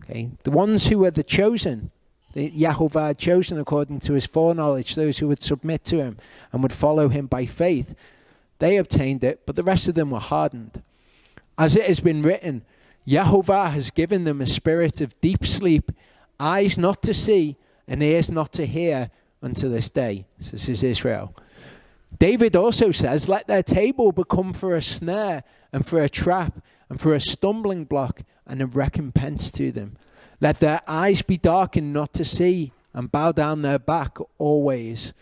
Okay, the ones who were the chosen, the Yehovah had chosen according to his foreknowledge, those who would submit to him and would follow him by faith, they obtained it, but the rest of them were hardened. As it has been written, Yehovah has given them a spirit of deep sleep, eyes not to see and ears not to hear unto this day. So this is Israel. David also says, let their table become for a snare and for a trap and for a stumbling block and a recompense to them. Let their eyes be darkened not to see and bow down their back always.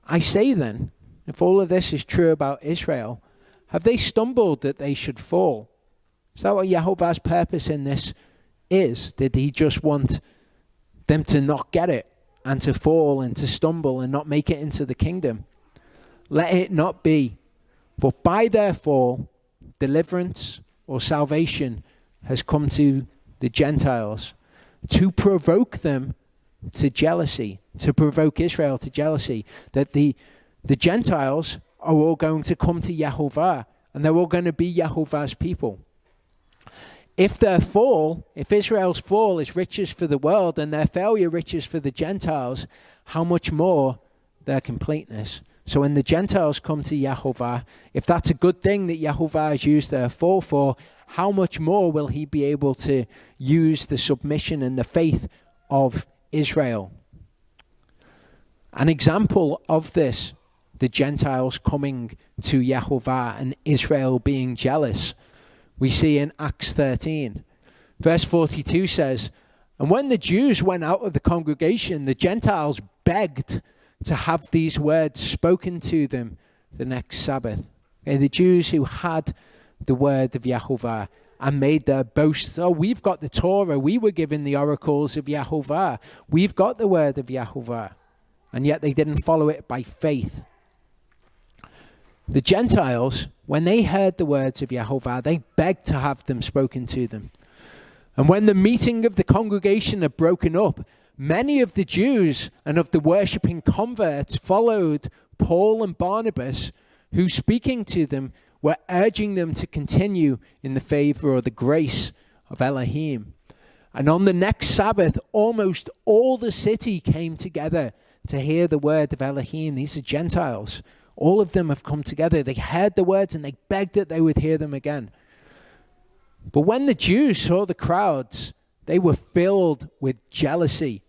I say then, if all of this is true about Israel, have they stumbled that they should fall? Is that what Yehovah's purpose in this is? Did he just want them to not get it and to fall and to stumble and not make it into the kingdom? Let it not be. But by their fall, deliverance or salvation has come to the Gentiles to provoke them to jealousy, to provoke Israel to jealousy, that the Gentiles are all going to come to Yehovah and they're all going to be Yehovah's people. If their fall, if Israel's fall is riches for the world and their failure riches for the Gentiles, how much more their completeness? So when the Gentiles come to Yehovah, if that's a good thing that Yehovah has used their fall for, how much more will he be able to use the submission and the faith of Israel? An example of this, the Gentiles coming to Yahovah and Israel being jealous, we see in Acts 13. Verse 42 says, "And when the Jews went out of the congregation, the Gentiles begged to have these words spoken to them the next Sabbath." Okay, the Jews who had the word of Yahovah and made their boast, "Oh, we've got the Torah, we were given the oracles of Yahovah, we've got the word of Yahovah," and yet they didn't follow it by faith. The Gentiles, when they heard the words of Yahovah, they begged to have them spoken to them. And when the meeting of the congregation had broken up, many of the Jews and of the worshipping converts followed Paul and Barnabas, who, speaking to them, were urging them to continue in the favor or the grace of Elohim. And on the next Sabbath, almost all the city came together to hear the word of Elohim. These are Gentiles. All of them have come together. They heard the words and they begged that they would hear them again. But when the Jews saw the crowds, they were filled with jealousy.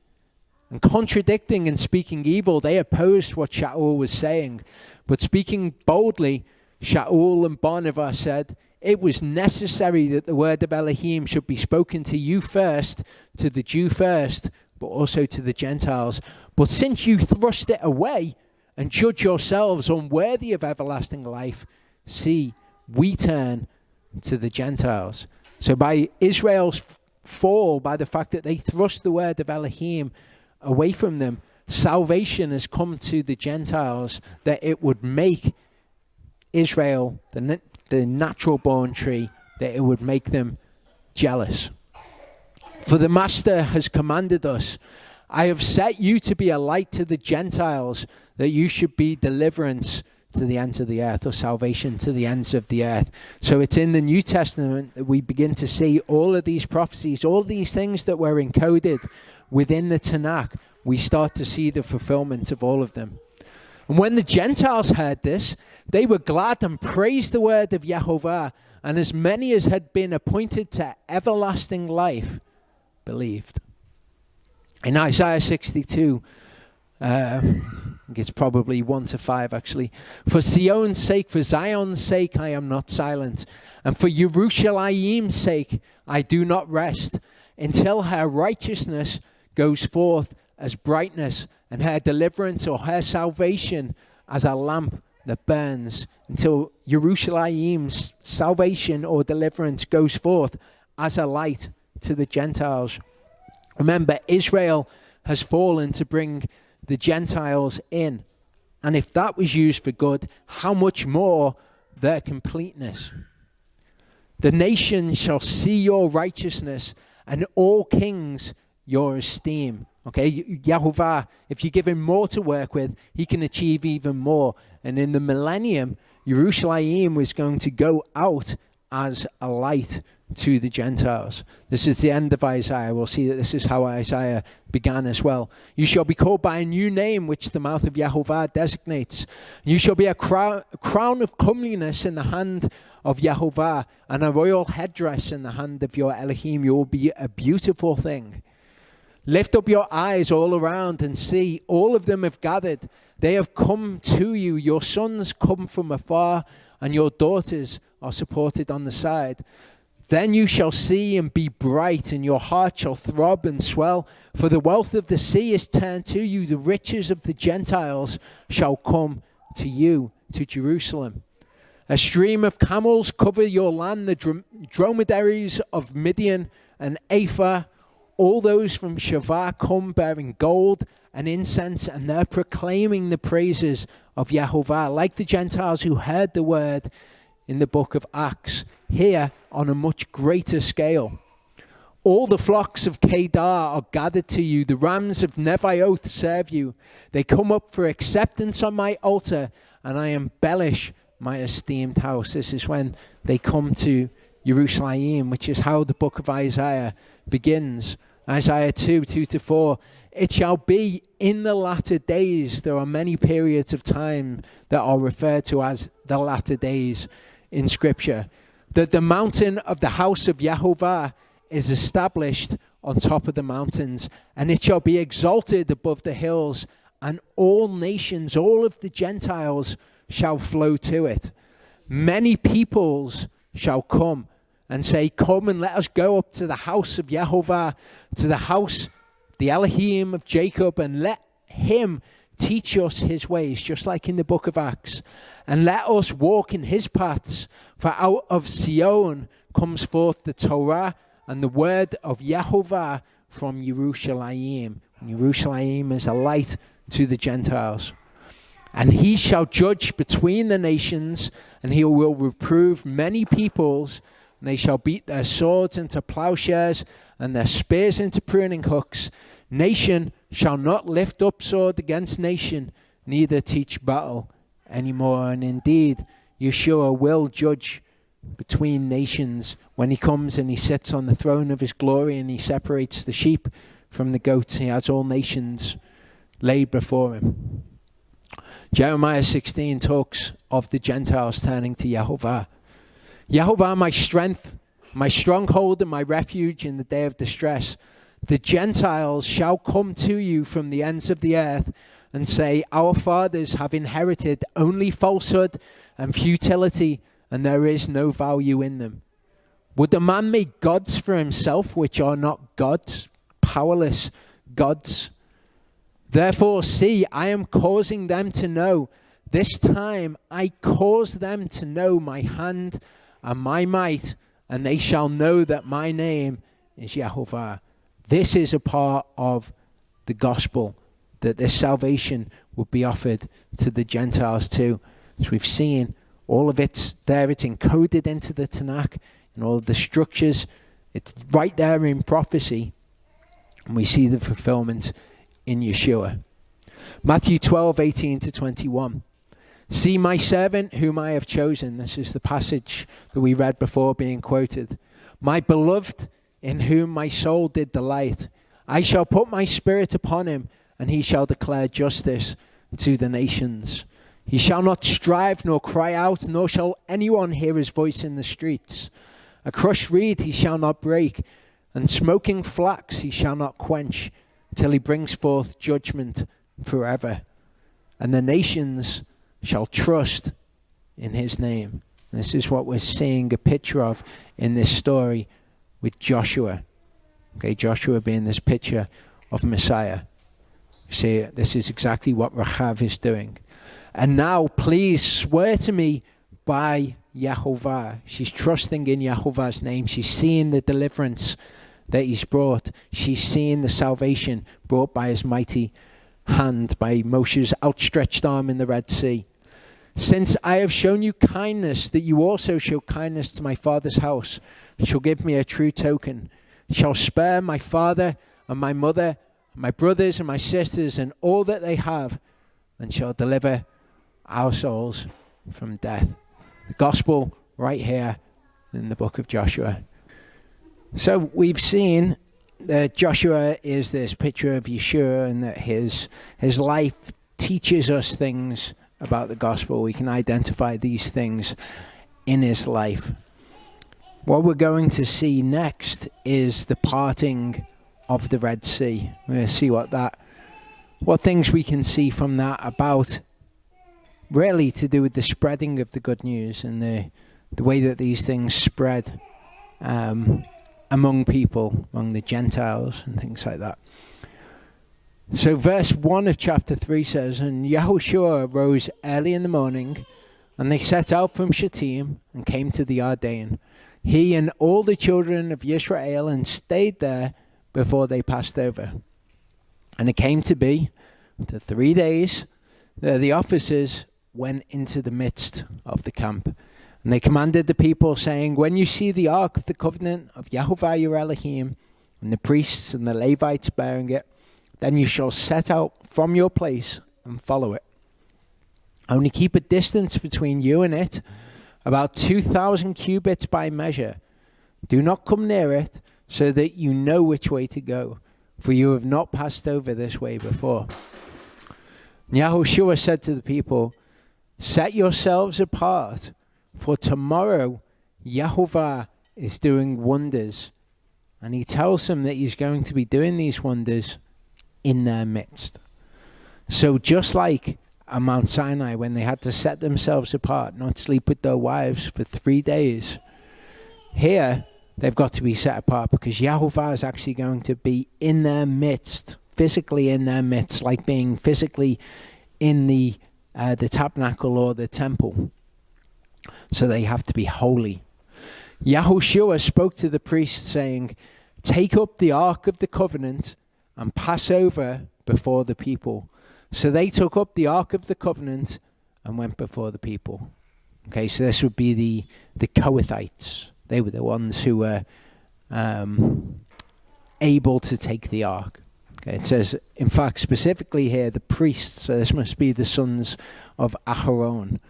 And contradicting and speaking evil, they opposed what Shaul was saying. But speaking boldly, Shaul and Barnabas said, "It was necessary that the word of Elohim should be spoken to you first, to the Jew first, but also to the Gentiles. But since you thrust it away and judge yourselves unworthy of everlasting life, see, we turn to the Gentiles." So by Israel's fall, by the fact that they thrust the word of Elohim away from them, salvation has come to the Gentiles, that it would make Israel, the natural born tree, that it would make them jealous. "For the Master has commanded us, I have set you to be a light to the Gentiles, that you should be deliverance to the ends of the earth," or salvation to the ends of the earth. So it's in the New Testament that we begin to see all of these prophecies, all these things that were encoded within the Tanakh. We start to see the fulfillment of all of them. And when the Gentiles heard this, they were glad and praised the word of Yahovah, and as many as had been appointed to everlasting life believed. In Isaiah 62, I think it's probably 1 to 5 actually. "For Zion's sake, I am not silent. And for Yerushalayim's sake, I do not rest, until her righteousness goes forth as brightness, and her deliverance or her salvation as a lamp that burns." Until Yerushalayim's salvation or deliverance goes forth as a light to the Gentiles. Remember, Israel has fallen to bring the Gentiles in. And if that was used for good, how much more their completeness? "The nations shall see your righteousness, and all kings your esteem." Okay, Yahovah, if you give him more to work with, he can achieve even more. And in the millennium, Yerushalayim was going to go out as a light to the Gentiles. This is the end of Isaiah. We'll see that this is how Isaiah began as well. "You shall be called by a new name, which the mouth of Yahovah designates. You shall be a crown of comeliness in the hand of Yahovah, and a royal headdress in the hand of your Elohim. You will be a beautiful thing. Lift up your eyes all around and see, all of them have gathered. They have come to you. Your sons come from afar, and your daughters are supported on the side. Then you shall see and be bright, and your heart shall throb and swell. For the wealth of the sea is turned to you. The riches of the Gentiles shall come to you, to Jerusalem. A stream of camels cover your land, the dromedaries of Midian and Ephah. All those from Shavah come bearing gold and incense, and they're proclaiming the praises of Yahovah, like the Gentiles who heard the word in the book of Acts, here on a much greater scale. All the flocks of Kedar are gathered to you. The rams of Nebaioth serve you. They come up for acceptance on my altar, and I embellish my esteemed house. This is when they come to Jerusalem, which is how the book of Isaiah begins. Isaiah 2:2-4. It shall be in the latter days. There are many periods of time that are referred to as the latter days in Scripture. that the mountain of the house of Yehovah is established on top of the mountains, and it shall be exalted above the hills, and all nations, all of the Gentiles, shall flow to it. Many peoples shall come and say, come and let us go up to the house of Yehovah, to the house, the Elohim of Jacob, and let him teach us his ways, just like in the book of Acts. And let us walk in his paths, for out of Zion comes forth the Torah and the word of Yehovah from Jerusalem. Jerusalem is a light to the Gentiles. And he shall judge between the nations, and he will reprove many peoples, and they shall beat their swords into plowshares and their spears into pruning hooks. Nation shall not lift up sword against nation, neither teach battle anymore. And indeed, Yeshua will judge between nations when he comes and he sits on the throne of his glory, and he separates the sheep from the goats. He has all nations laid before him. Jeremiah 16 talks of the Gentiles turning to Yehovah. Yehovah, my strength, my stronghold, and my refuge in the day of distress. The Gentiles shall come to you from the ends of the earth and say, our fathers have inherited only falsehood and futility, and there is no value in them. Would a man make gods for himself which are not gods, powerless gods? Therefore, see, I am causing them to know. This time I cause them to know my hand and my might, and they shall know that my name is Yehovah. This is a part of the gospel, that this salvation would be offered to the Gentiles too. As we've seen, all of it's there. It's encoded into the Tanakh and all of the structures. It's right there in prophecy. And we see the fulfillment in Yeshua. Matthew 12:18-21. See my servant whom I have chosen. This is the passage that we read before being quoted. My beloved in whom my soul did delight. I shall put my spirit upon him, and he shall declare justice to the nations. He shall not strive nor cry out, nor shall anyone hear his voice in the streets. A crushed reed he shall not break, and smoking flax he shall not quench, till he brings forth judgment forever. And the nations shall trust in his name. This is what we're seeing a picture of in this story with Joshua. Okay, Joshua being this picture of Messiah. See, this is exactly what Rahab is doing. And now, please swear to me by Yehovah. She's trusting in Yehovah's name. She's seeing the deliverance that he's brought. She's seeing the salvation brought by his mighty hand, by Moshe's outstretched arm in the Red Sea. Since I have shown you kindness, that you also show kindness to my father's house, shall give me a true token. Shall spare my father and my mother, my brothers and my sisters, and all that they have, and shall deliver our souls from death. The gospel right here in the book of Joshua. So we've seen that Joshua is this picture of Yeshua, and that his life teaches us things about the gospel. We can identify these things in his life. What we're going to see next is the parting of the Red Sea. We're going to see what things we can see from that about really to do with the spreading of the good news and the way that these things spread among people, among the Gentiles and things like that. So verse 1 of chapter 3 says, and Yahushua rose early in the morning, and they set out from Shittim and came to the Ardein, he and all the children of Israel, and stayed there before they passed over. And it came to be, after 3 days, that the officers went into the midst of the camp. And they commanded the people, saying, when you see the ark of the covenant of Yehovah your Elohim, and the priests and the Levites bearing it, then you shall set out from your place and follow it. Only keep a distance between you and it, about 2,000 cubits by measure. Do not come near it, so that you know which way to go, for you have not passed over this way before. And Yahushua said to the people, set yourselves apart, for tomorrow Yahovah is doing wonders, and he tells them that he's going to be doing these wonders in their midst. So just like at Mount Sinai, when they had to set themselves apart, not sleep with their wives for 3 days, here they've got to be set apart because Yahovah is actually going to be in their midst, physically in their midst, like being physically in the tabernacle or the temple. So they have to be holy. Yahushua spoke to the priests saying, "Take up the ark of the covenant and pass over before the people." So they took up the ark of the covenant and went before the people. Okay, so this would be the Kohathites. They were the ones who were able to take the ark. Okay, it says, in fact, specifically here, the priests. So this must be the sons of Aharon.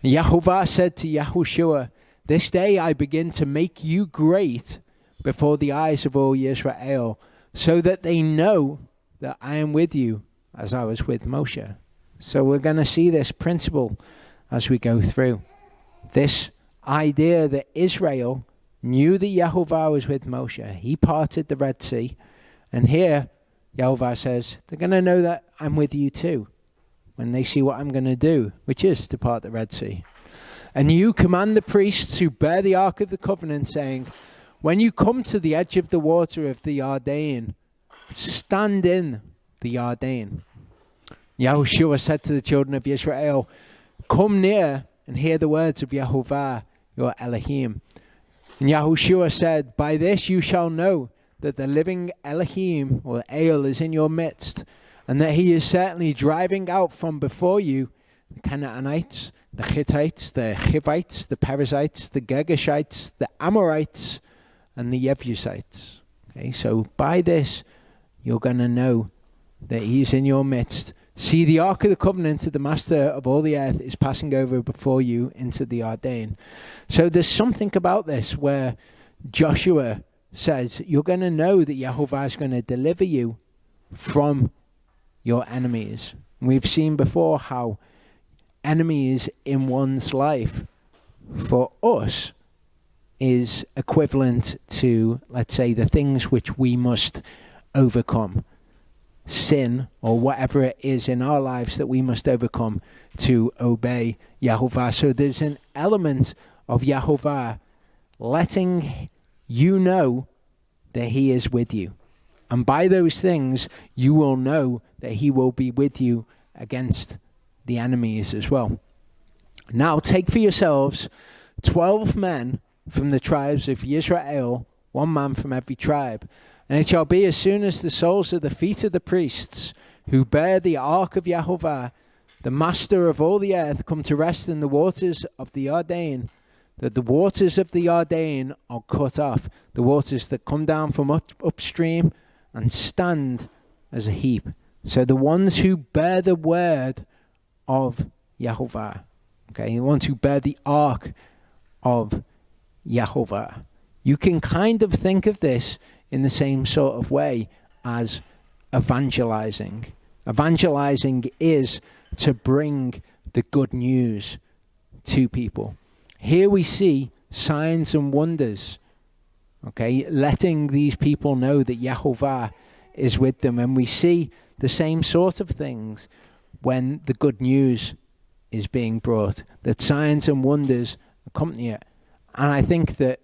Yahovah said to Yahushua, "This day I begin to make you great before the eyes of all Israel, so that they know that I am with you as I was with Moshe." So we're going to see this principle as we go through. This idea that Israel knew that Yahovah was with Moshe. He parted the Red Sea. And here, Yahovah says, they're going to know that I'm with you too when they see what I'm going to do, which is to part the Red Sea. "And you command the priests who bear the Ark of the Covenant, saying, when you come to the edge of the water of the Yarden, stand in the Yarden." Yahushua said to the children of Israel, "Come near and hear the words of Yahovah, your Elohim." And Yahushua said, "By this you shall know that the living Elohim, or El, is in your midst, and that he is certainly driving out from before you the Canaanites, the Hittites, the Hivites, the Perizzites, the Girgashites, the Amorites, and the Jebusites." Okay, so by this, you're going to know that he's in your midst. "See, the Ark of the Covenant of the Master of all the earth is passing over before you into the Yarden." So there's something about this where Joshua says, you're going to know that Yahovah is going to deliver you from your enemies. We've seen before how enemies in one's life for us is equivalent to, let's say, the things which we must overcome. Sin, or whatever it is in our lives that we must overcome to obey Yahovah. So there's an element of Yahovah letting you know that he is with you. And by those things, you will know that he will be with you against the enemies as well. "Now take for yourselves 12 men from the tribes of Israel, 1 man from every tribe. And it shall be as soon as the soles of the feet of the priests who bear the ark of Yahovah, the master of all the earth, come to rest in the waters of the Yarden, that the waters of the Yarden are cut off, the waters that come down from upstream and stand as a heap." So the ones who bear the word of Yahovah, okay, the ones who bear the ark of Yahovah. You can kind of think of this in the same sort of way as evangelizing. Evangelizing is to bring the good news to people. Here we see signs and wonders, okay, letting these people know that Yahovah is with them. And we see the same sort of things when the good news is being brought, that signs and wonders accompany it. And I think that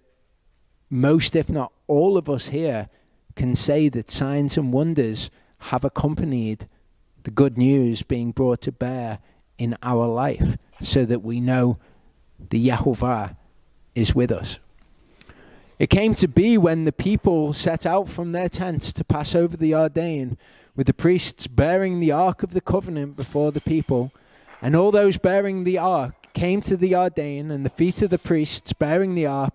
most, if not all of us here, can say that signs and wonders have accompanied the good news being brought to bear in our life, so that we know the Yahovah is with us. "It came to be when the people set out from their tents to pass over the Yarden, with the priests bearing the ark of the covenant before the people, and all those bearing the ark came to the Yarden, and the feet of the priests bearing the ark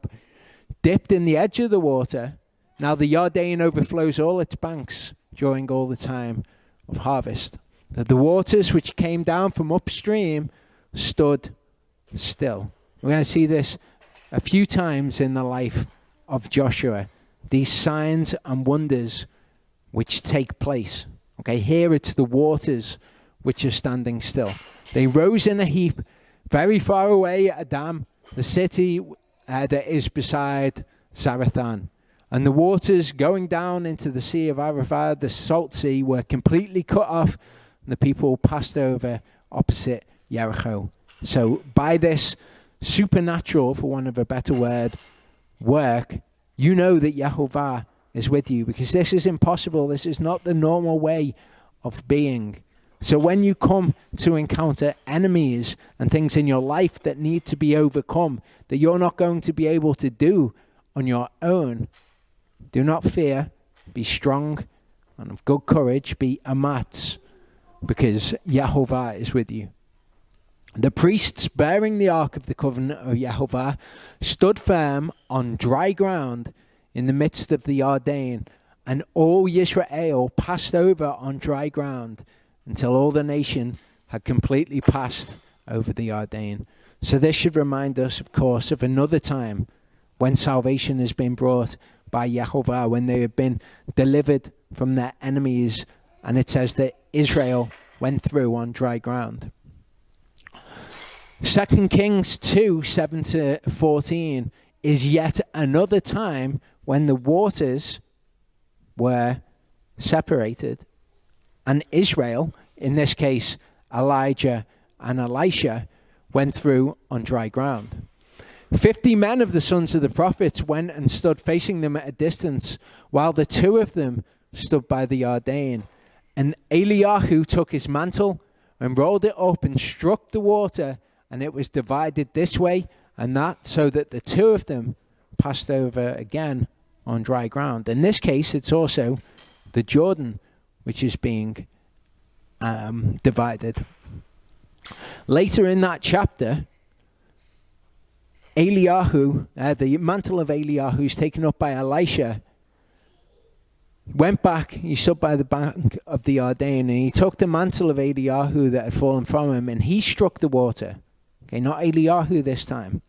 dipped in the edge of the water. Now the Yarden overflows all its banks during all the time of harvest, that the waters which came down from upstream stood still." We're going to see this a few times in the life of Joshua, these signs and wonders which take place. Okay, here it's the waters which are standing still. They rose in a heap very far away at Adam, the city that is beside Zarethan. And the waters going down into the sea of Arava, the salt sea, were completely cut off, and the people passed over opposite Jericho. So by this supernatural, for want of a better word, work, you know that Yehovah is with you, because this is impossible. This is not the normal way of being. So when you come to encounter enemies and things in your life that need to be overcome, that you're not going to be able to do on your own, do not fear. Be strong and of good courage. Be amatz, because Yehovah is with you. The priests bearing the ark of the covenant of Yehovah stood firm on dry ground in the midst of the Yarden, and all Israel passed over on dry ground until all the nation had completely passed over the Yarden. So this should remind us, of course, of another time when salvation has been brought by Yehovah, when they have been delivered from their enemies, and it says that Israel went through on dry ground. 2 Kings 2, 7-14 is yet another time when the waters were separated, and Israel, in this case Elijah and Elisha, went through on dry ground. 50 men of the sons of the prophets went and stood facing them at a distance, while the two of them stood by the Yarden. And Eliyahu took his mantle and rolled it up and struck the water, and it was divided this way and that, so that the two of them passed over again on dry ground. In this case, it's also the Jordan which is being divided. Later in that chapter, Eliyahu, the mantle of Eliyahu is taken up by Elisha, went back, he stood by the bank of the Yarden, and he took the mantle of Eliyahu that had fallen from him, and he struck the water. Okay, not Eliyahu this time.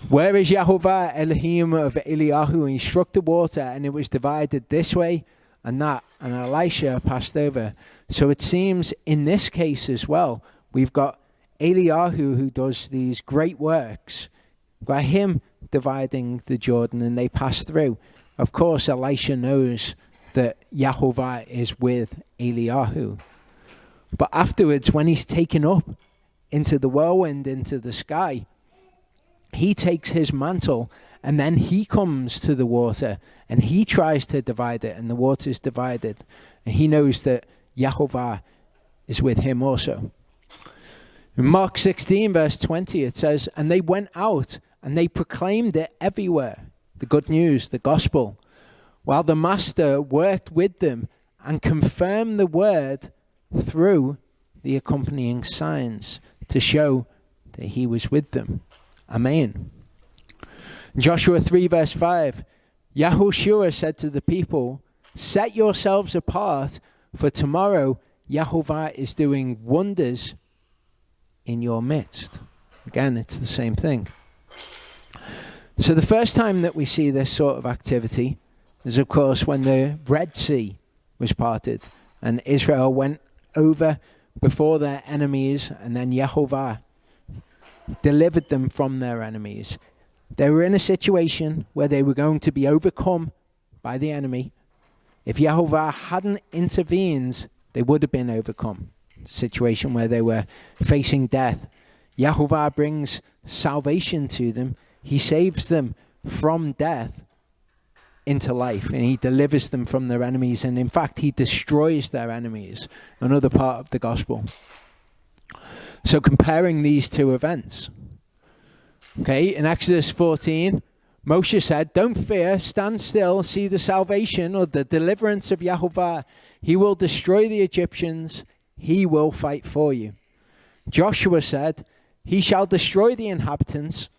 Where is Yehovah Elohim of Eliyahu? And he struck the water, and it was divided this way and that, and Elisha passed over. So it seems in this case as well, we've got Eliyahu who does these great works. We've got him dividing the Jordan, and they pass through. Of course, Elisha knows that Yehovah is with Eliyahu. But afterwards, when he's taken up into the whirlwind, into the sky, he takes his mantle, and then he comes to the water, and he tries to divide it, and the water is divided. And he knows that Yehovah is with him also. In Mark 16, verse 20, it says, and they went out, and they proclaimed it everywhere, the good news, the gospel, while the master worked with them and confirmed the word through the accompanying signs to show that he was with them. Amen. Joshua 3 verse 5, Yahushua said to the people, set yourselves apart, for tomorrow Yehovah is doing wonders in your midst. Again, it's the same thing. So the first time that we see this sort of activity is, of course, when the Red Sea was parted and Israel went over before their enemies, and then Yehovah delivered them from their enemies. They were in a situation where they were going to be overcome by the enemy. If Yehovah hadn't intervened, they would have been overcome. A situation where they were facing death. Yehovah brings salvation to them. He saves them from death into life, and he delivers them from their enemies, and in fact he destroys their enemies. Another part of the gospel. So comparing these two events, okay, in Exodus 14, Moshe said, don't fear, stand still, see the salvation or the deliverance of Yehovah. He will destroy the Egyptians, he will fight for you. Joshua said, he shall destroy the inhabitants,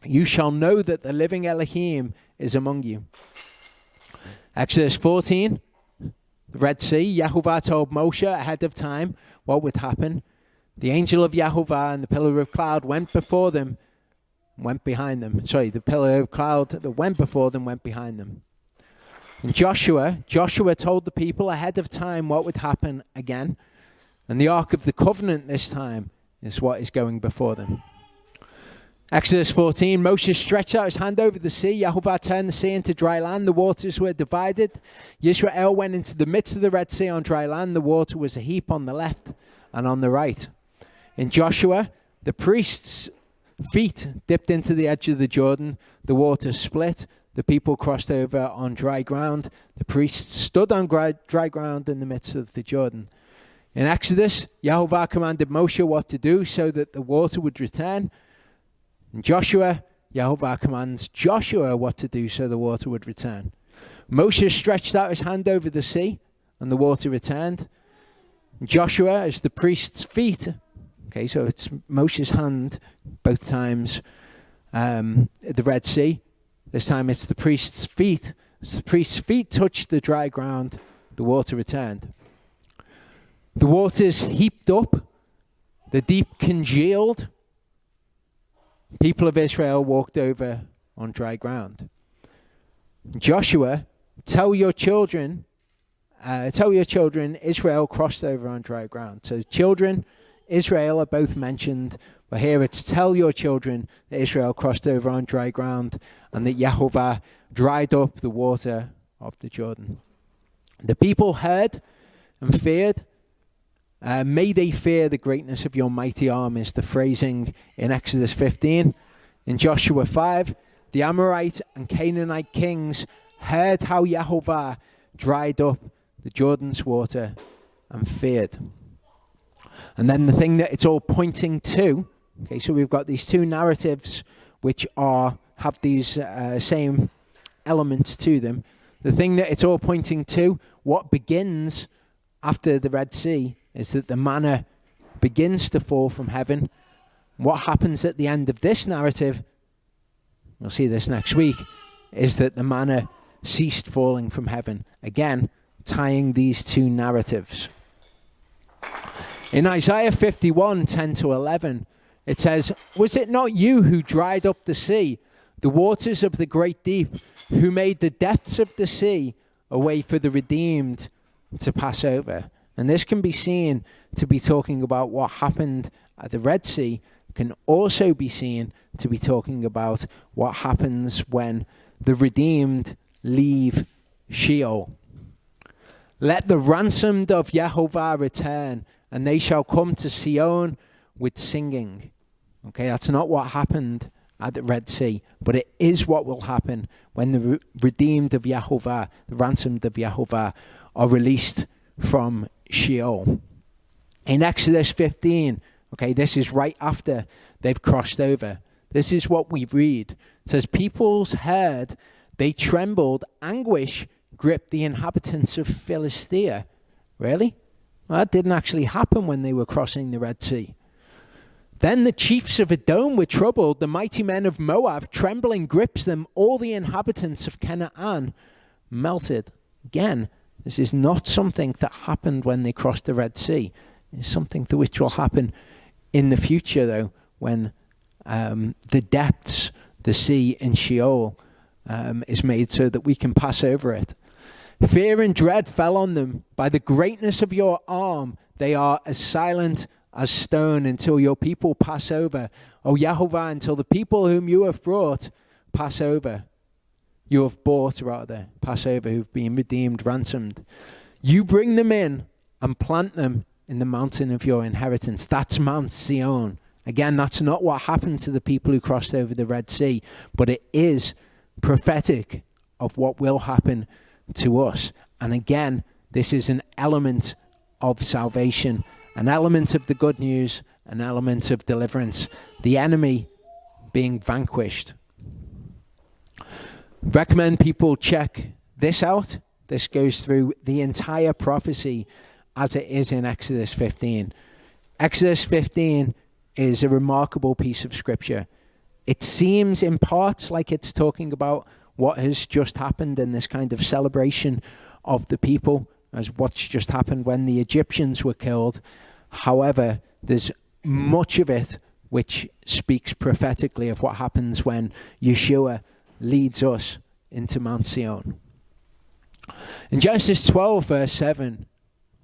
you shall know that the living Elohim is among you. Exodus 14, the Red Sea, Yehovah told Moshe ahead of time what would happen. The angel of Yehovah and the pillar of cloud went before them, went behind them. Sorry, the pillar of cloud that went before them went behind them. And Joshua told the people ahead of time what would happen again. And the Ark of the Covenant this time is what is going before them. Exodus 14, Moses stretched out his hand over the sea. Yehovah turned the sea into dry land. The waters were divided. Yisrael went into the midst of the Red Sea on dry land. The water was a heap on the left and on the right. In Joshua, the priest's feet dipped into the edge of the Jordan. The water split. The people crossed over on dry ground. The priests stood on dry ground in the midst of the Jordan. In Exodus, Yehovah commanded Moshe what to do so that the water would return. In Joshua, Yehovah commands Joshua what to do so the water would return. Moshe stretched out his hand over the sea, and the water returned. Joshua is the priest's feet. Okay, so it's Moshe's hand both times at the Red Sea. This time it's the priest's feet. As the priest's feet touched the dry ground, the water returned. The waters heaped up. The deep congealed. People of Israel walked over on dry ground. Joshua, tell your children, Israel crossed over on dry ground. So children, Israel are both mentioned, but here it's tell your children that Israel crossed over on dry ground and that Yehovah dried up the water of the Jordan. The people heard and feared. May they fear the greatness of your mighty arm is the phrasing in Exodus 15. In Joshua 5, the Amorite and Canaanite kings heard how Yehovah dried up the Jordan's water and feared. And then the thing that it's all pointing to, okay, so we've got these two narratives which have these same elements to them. The thing that it's all pointing to, what begins after the Red Sea, is that the manna begins to fall from heaven. What happens at the end of this narrative, we'll see this next week, is that the manna ceased falling from heaven. Again, tying these two narratives. In Isaiah 51, 10 to 11, it says, was it not you who dried up the sea, the waters of the great deep, who made the depths of the sea a way for the redeemed to pass over? And this can be seen to be talking about what happened at the Red Sea, can also be seen to be talking about what happens when the redeemed leave Sheol. Let the ransomed of Yehovah return, and they shall come to Sion with singing. Okay, that's not what happened at the Red Sea, but it is what will happen when the redeemed of Yehovah, the ransomed of Yehovah, are released from Sheol. In Exodus 15, okay, this is right after they've crossed over. This is what we read. It says, peoples heard, they trembled, anguish gripped the inhabitants of Philistia. Really? Well, that didn't actually happen when they were crossing the Red Sea. Then the chiefs of Edom were troubled, the mighty men of Moab, trembling grips them, all the inhabitants of Canaan melted. Again, this is not something that happened when they crossed the Red Sea. It's something which will happen in the future, though, when the depths, the sea in Sheol, is made so that we can pass over it. Fear and dread fell on them. By the greatness of your arm, they are as silent as stone until your people pass over. O Yehovah, until the people whom you have brought pass over. You have bought, rather, pass over, who've been redeemed, ransomed. You bring them in and plant them in the mountain of your inheritance. That's Mount Zion. Again, that's not what happened to the people who crossed over the Red Sea, but it is prophetic of what will happen to us. And again, this is an element of salvation, an element of the good news, an element of deliverance, the enemy being vanquished. Recommend people check this out. This goes through the entire prophecy as it is in Exodus 15. Exodus 15 is a remarkable piece of scripture. It seems in parts like it's talking about what has just happened in this kind of celebration of the people, as what's just happened when the Egyptians were killed. However, there's much of it which speaks prophetically of what happens when Yeshua leads us into Mount Zion. In Genesis 12, verse 7,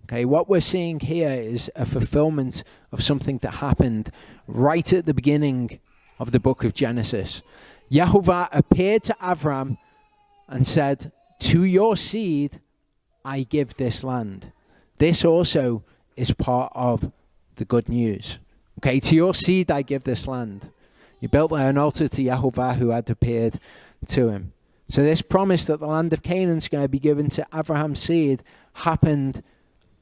okay, what we're seeing here is a fulfillment of something that happened right at the beginning of the book of Genesis. Yehovah appeared to Abraham and said, to your seed I give this land. This also is part of the good news. Okay, to your seed I give this land. He built an altar to Yehovah who had appeared to him. So this promise that the land of Canaan is going to be given to Abraham's seed happened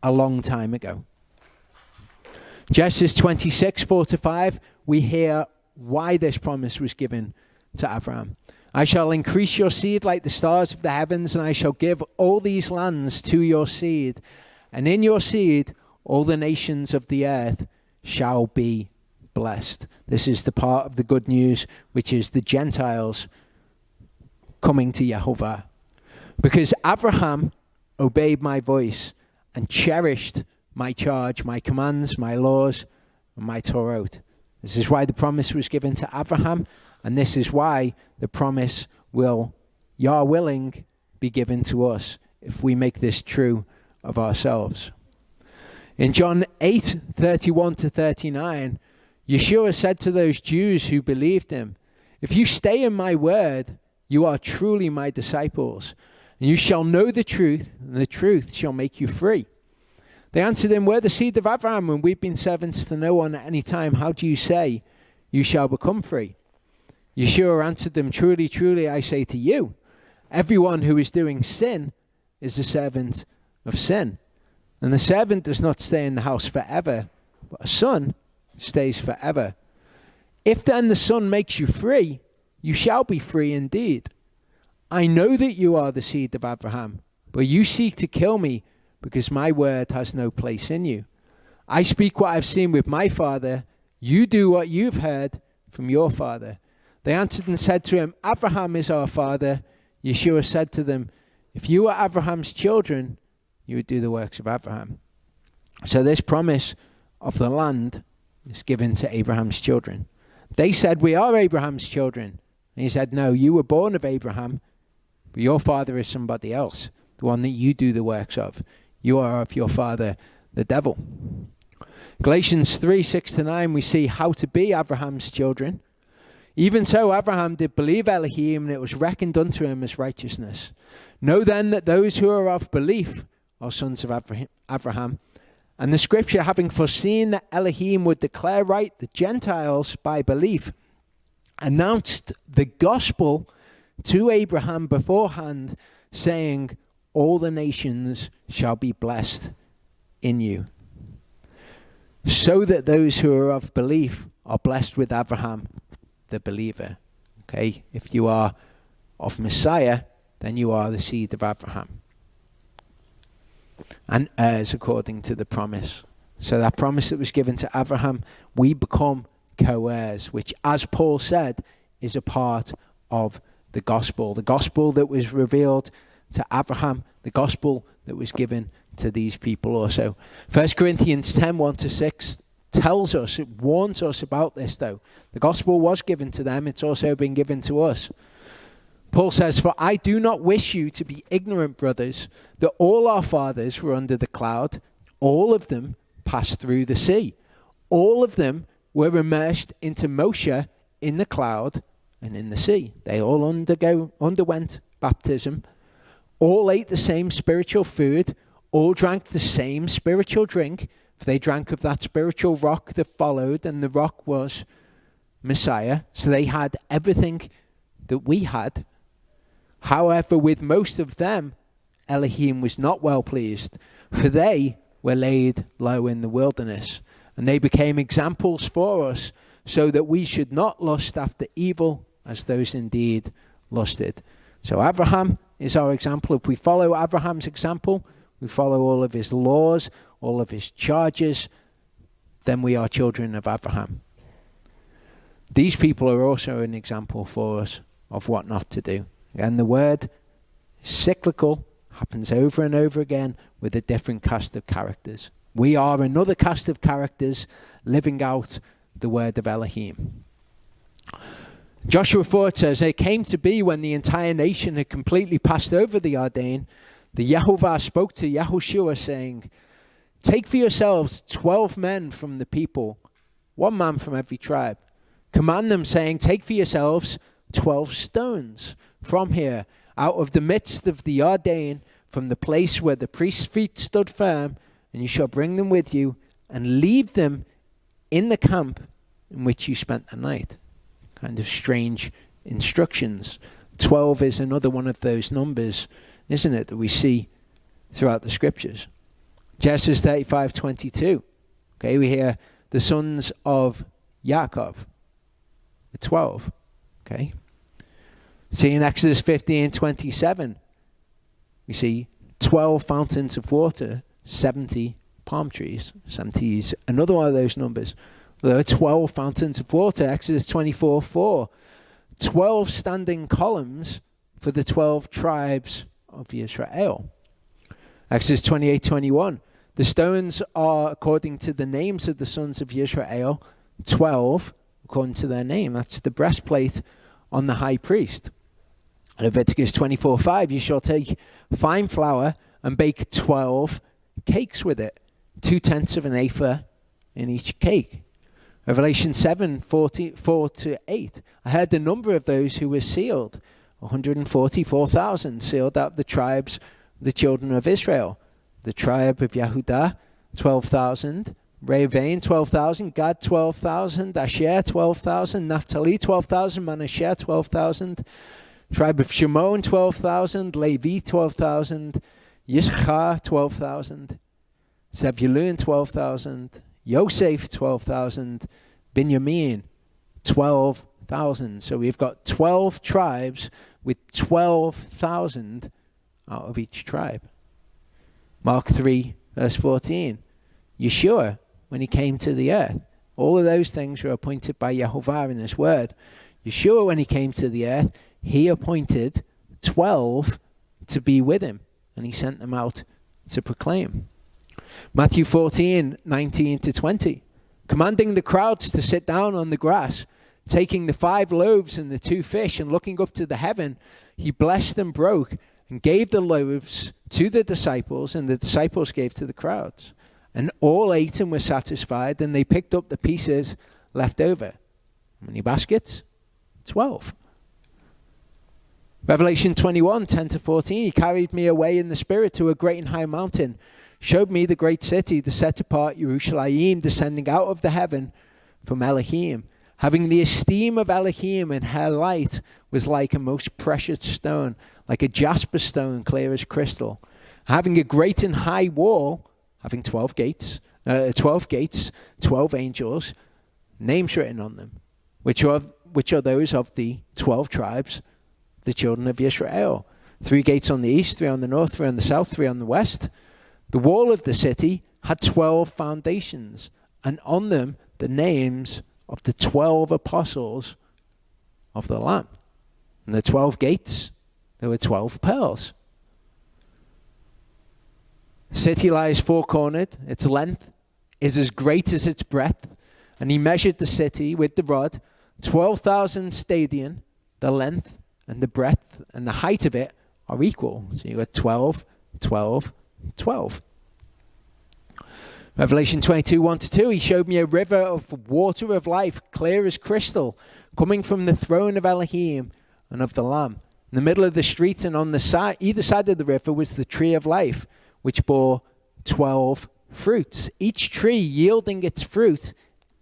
a long time ago. Genesis 26, 4-5, we hear why this promise was given to Abraham. I shall increase your seed like the stars of the heavens, and I shall give all these lands to your seed. And in your seed, all the nations of the earth shall be blessed. This is the part of the good news, which is the Gentiles coming to Yehovah. Because Abraham obeyed my voice and cherished my charge, my commands, my laws, and my Torah. This is why the promise was given to Abraham, and this is why the promise will, Yah willing, be given to us if we make this true of ourselves. In John 8, 31-39, Yeshua said to those Jews who believed him, if you stay in my word, you are truly my disciples, and you shall know the truth, and the truth shall make you free. They answered him, we're the seed of Abraham, and we've been servants to no one at any time. How do you say you shall become free? Yeshua answered them, truly, truly, I say to you, everyone who is doing sin is a servant of sin. And the servant does not stay in the house forever, but a son stays forever. If then the Son makes you free, you shall be free indeed. I know that you are the seed of Abraham, but you seek to kill me because my word has no place in you. I speak what I've seen with my father. You do what you've heard from your father. They answered and said to him, Abraham is our father. Yeshua said to them, if you were Abraham's children, you would do the works of Abraham. So this promise of the land is given to Abraham's children. They said, we are Abraham's children. And he said, no, you were born of Abraham, but your father is somebody else, the one that you do the works of. You are of your father, the devil. Galatians 3, 6-9, we see how to be Abraham's children. Even so, Abraham did believe Elohim, and it was reckoned unto him as righteousness. Know then that those who are of belief are sons of Abraham. And the scripture, having foreseen that Elohim would declare right the Gentiles by belief, announced the gospel to Abraham beforehand, saying, all the nations shall be blessed in you. So that those who are of belief are blessed with Abraham, the believer. Okay, if you are of Messiah, then you are the seed of Abraham, and heirs according to the promise. So that promise that was given to Abraham, we become co-heirs, which, as Paul said, is a part of the gospel that was revealed to Abraham, the gospel that was given to these people also. 1 Corinthians 10, 1-6 tells us, it warns us about this though. The gospel was given to them, it's also been given to us. Paul says, for I do not wish you to be ignorant, brothers, that all our fathers were under the cloud. All of them passed through the sea. All of them were immersed into Moshe in the cloud and in the sea. They all underwent baptism. All ate the same spiritual food. All drank the same spiritual drink. For they drank of that spiritual rock that followed, and the rock was Messiah. So they had everything that we had. However, with most of them, Elohim was not well pleased, for they were laid low in the wilderness. And they became examples for us, so that we should not lust after evil, as those indeed lusted. So Abraham is our example. If we follow Abraham's example, we follow all of his laws, all of his charges, then we are children of Abraham. These people are also an example for us of what not to do. And the word cyclical happens over and over again with a different cast of characters. We are another cast of characters living out the word of Elohim. Joshua 4 says, it came to be when the entire nation had completely passed over the Jordan, the Yehovah spoke to Yahushua saying, take for yourselves 12 men from the people, one man from every tribe. Command them, saying, take for yourselves 12 stones from here, out of the midst of the Ardain, from the place where the priest's feet stood firm, and you shall bring them with you, and leave them in the camp in which you spent the night. Kind of strange instructions. 12 is another one of those numbers, isn't it, that we see throughout the scriptures. Genesis 35:22. Okay, we hear the sons of Yaakov, the 12. Okay. See in Exodus 15:27, we see 12 fountains of water, 70 palm trees. 70 is another one of those numbers. There are 12 fountains of water. Exodus 24:4. 12 standing columns for the 12 tribes of Israel. Exodus 28:21. The stones are according to the names of the sons of Israel, 12 according to their name. That's the breastplate on the high priest. Leviticus 24:5. You shall take fine flour and bake 12 cakes with it, 2/10 of an ephah in each cake. Revelation 7:4-8. I heard the number of those who were sealed, 144,000, sealed out of the tribes of the children of Israel. The tribe of Yehudah, 12,000. Reuven, 12,000. Gad, 12,000. Asher, 12,000. Naphtali, 12,000. Manasseh, 12,000. Tribe of Shimon, 12,000. Levi, 12,000. Yisachar, 12,000. Zebulun, 12,000. Yosef, 12,000. Binyamin, 12,000. So we've got 12 tribes with 12,000 out of each tribe. Mark 3:14. Yeshua, when he came to the earth, all of those things were appointed by Yehovah in his word. Yeshua, when he came to the earth, he appointed 12 to be with him, and he sent them out to proclaim. Matthew 14:19-20. Commanding the crowds to sit down on the grass, taking the 5 loaves and the 2 fish, and looking up to the heaven, he blessed and broke, and gave the loaves to the disciples, and the disciples gave to the crowds. And all ate and were satisfied, and they picked up the pieces left over. How many baskets? 12. Revelation 21:10-14. He carried me away in the spirit to a great and high mountain, showed me the great city, the set apart Jerusalem, descending out of the heaven from Elohim, having the esteem of Elohim, and her light was like a most precious stone, like a jasper stone, clear as crystal, having a great and high wall, having 12 gates, 12 angels, names written on them, which are those of the 12 tribes, the children of Israel. 3 gates on the east, 3 on the north, 3 on the south, 3 on the west. The wall of the city had 12 foundations, and on them the names of the 12 apostles of the Lamb. And the 12 gates, there were 12 pearls. The city lies 4-cornered. Its length is as great as its breadth. And he measured the city with the rod, 12,000 stadion. The length and the breadth and the height of it are equal. So you got 12, 12, 12. Revelation 22:1-2. He showed me a river of water of life, clear as crystal, coming from the throne of Elohim and of the Lamb. In the middle of the street and on the side, either side of the river, was the tree of life, which bore 12 fruits, each tree yielding its fruit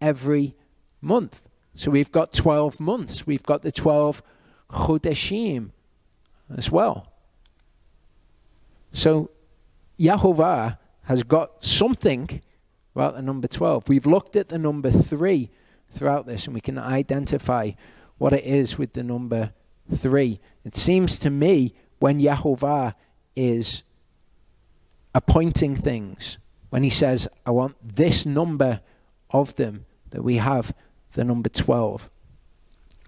every month. So we've got 12 months. We've got the 12 Chodeshim as well. So Yehovah has got something about the number 12. We've looked at the number 3 throughout this, and we can identify what it is with the number 3. It seems to me when Yehovah is appointing things, when he says, I want this number of them, that we have the number 12.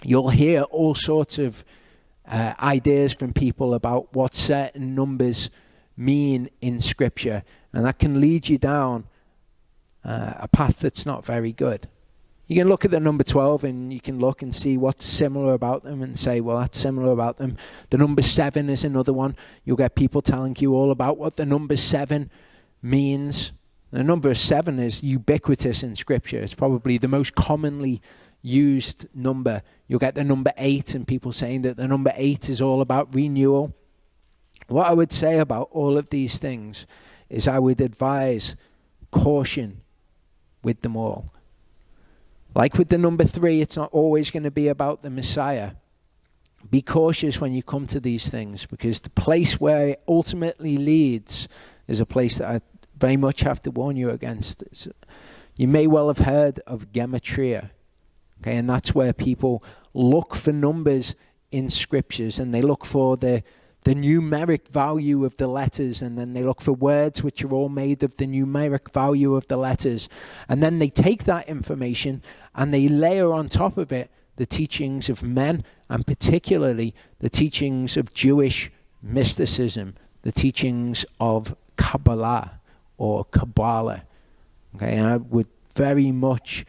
You'll hear all sorts of ideas from people about what certain numbers mean in Scripture, and that can lead you down a path that's not very good. You can look at the number 12 and you can look and see what's similar about them and say, well, that's similar about them. The number 7 is another one. You'll get people telling you all about what the number 7 means. The number 7 is ubiquitous in Scripture. It's probably the most commonly used number. You'll get the number 8 and people saying that the number 8 is all about renewal. What I would say about all of these things is I would advise caution with them all. Like with the number 3, it's not always going to be about the Messiah. Be cautious when you come to these things, because the place where it ultimately leads is a place that I very much have to warn you against. You may well have heard of gematria, okay, and that's where people look for numbers in scriptures, and they look for the numeric value of the letters, and then they look for words which are all made of the numeric value of the letters, and then they take that information and they layer on top of it the teachings of men, and particularly the teachings of Jewish mysticism, the teachings of Kabbalah or Kabbalah. Okay, and I would very much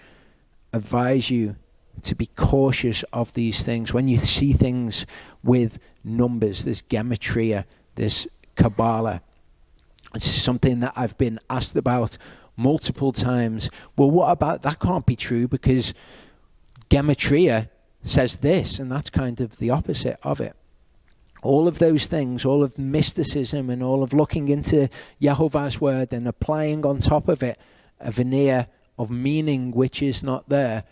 advise you to be cautious of these things. When you see things with numbers, this gematria, this Kabbalah, it's something that I've been asked about multiple times. Well, what about that? Can't be true, because gematria says this, and that's kind of the opposite of it. All of those things, all of mysticism and all of looking into Yehovah's word and applying on top of it a veneer of meaning which is not there,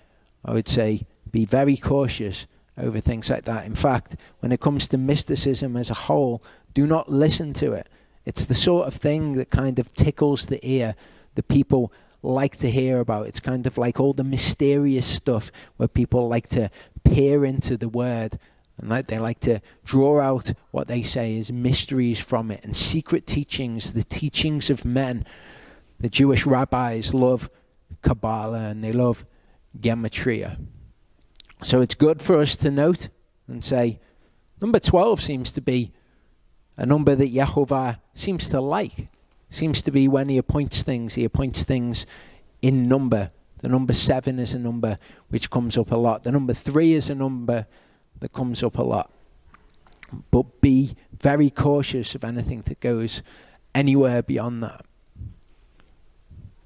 I would say be very cautious over things like that. In fact, when it comes to mysticism as a whole, do not listen to it. It's the sort of thing that kind of tickles the ear that people like to hear about. It's kind of like all the mysterious stuff where people like to peer into the word, and they like to draw out what they say is mysteries from it and secret teachings, the teachings of men. The Jewish rabbis love Kabbalah and they love gematria. So it's good for us to note and say, number 12 seems to be a number that Yehovah seems to like. Seems to be when he appoints things in number. The number 7 is a number which comes up a lot. The number 3 is a number that comes up a lot. But be very cautious of anything that goes anywhere beyond that.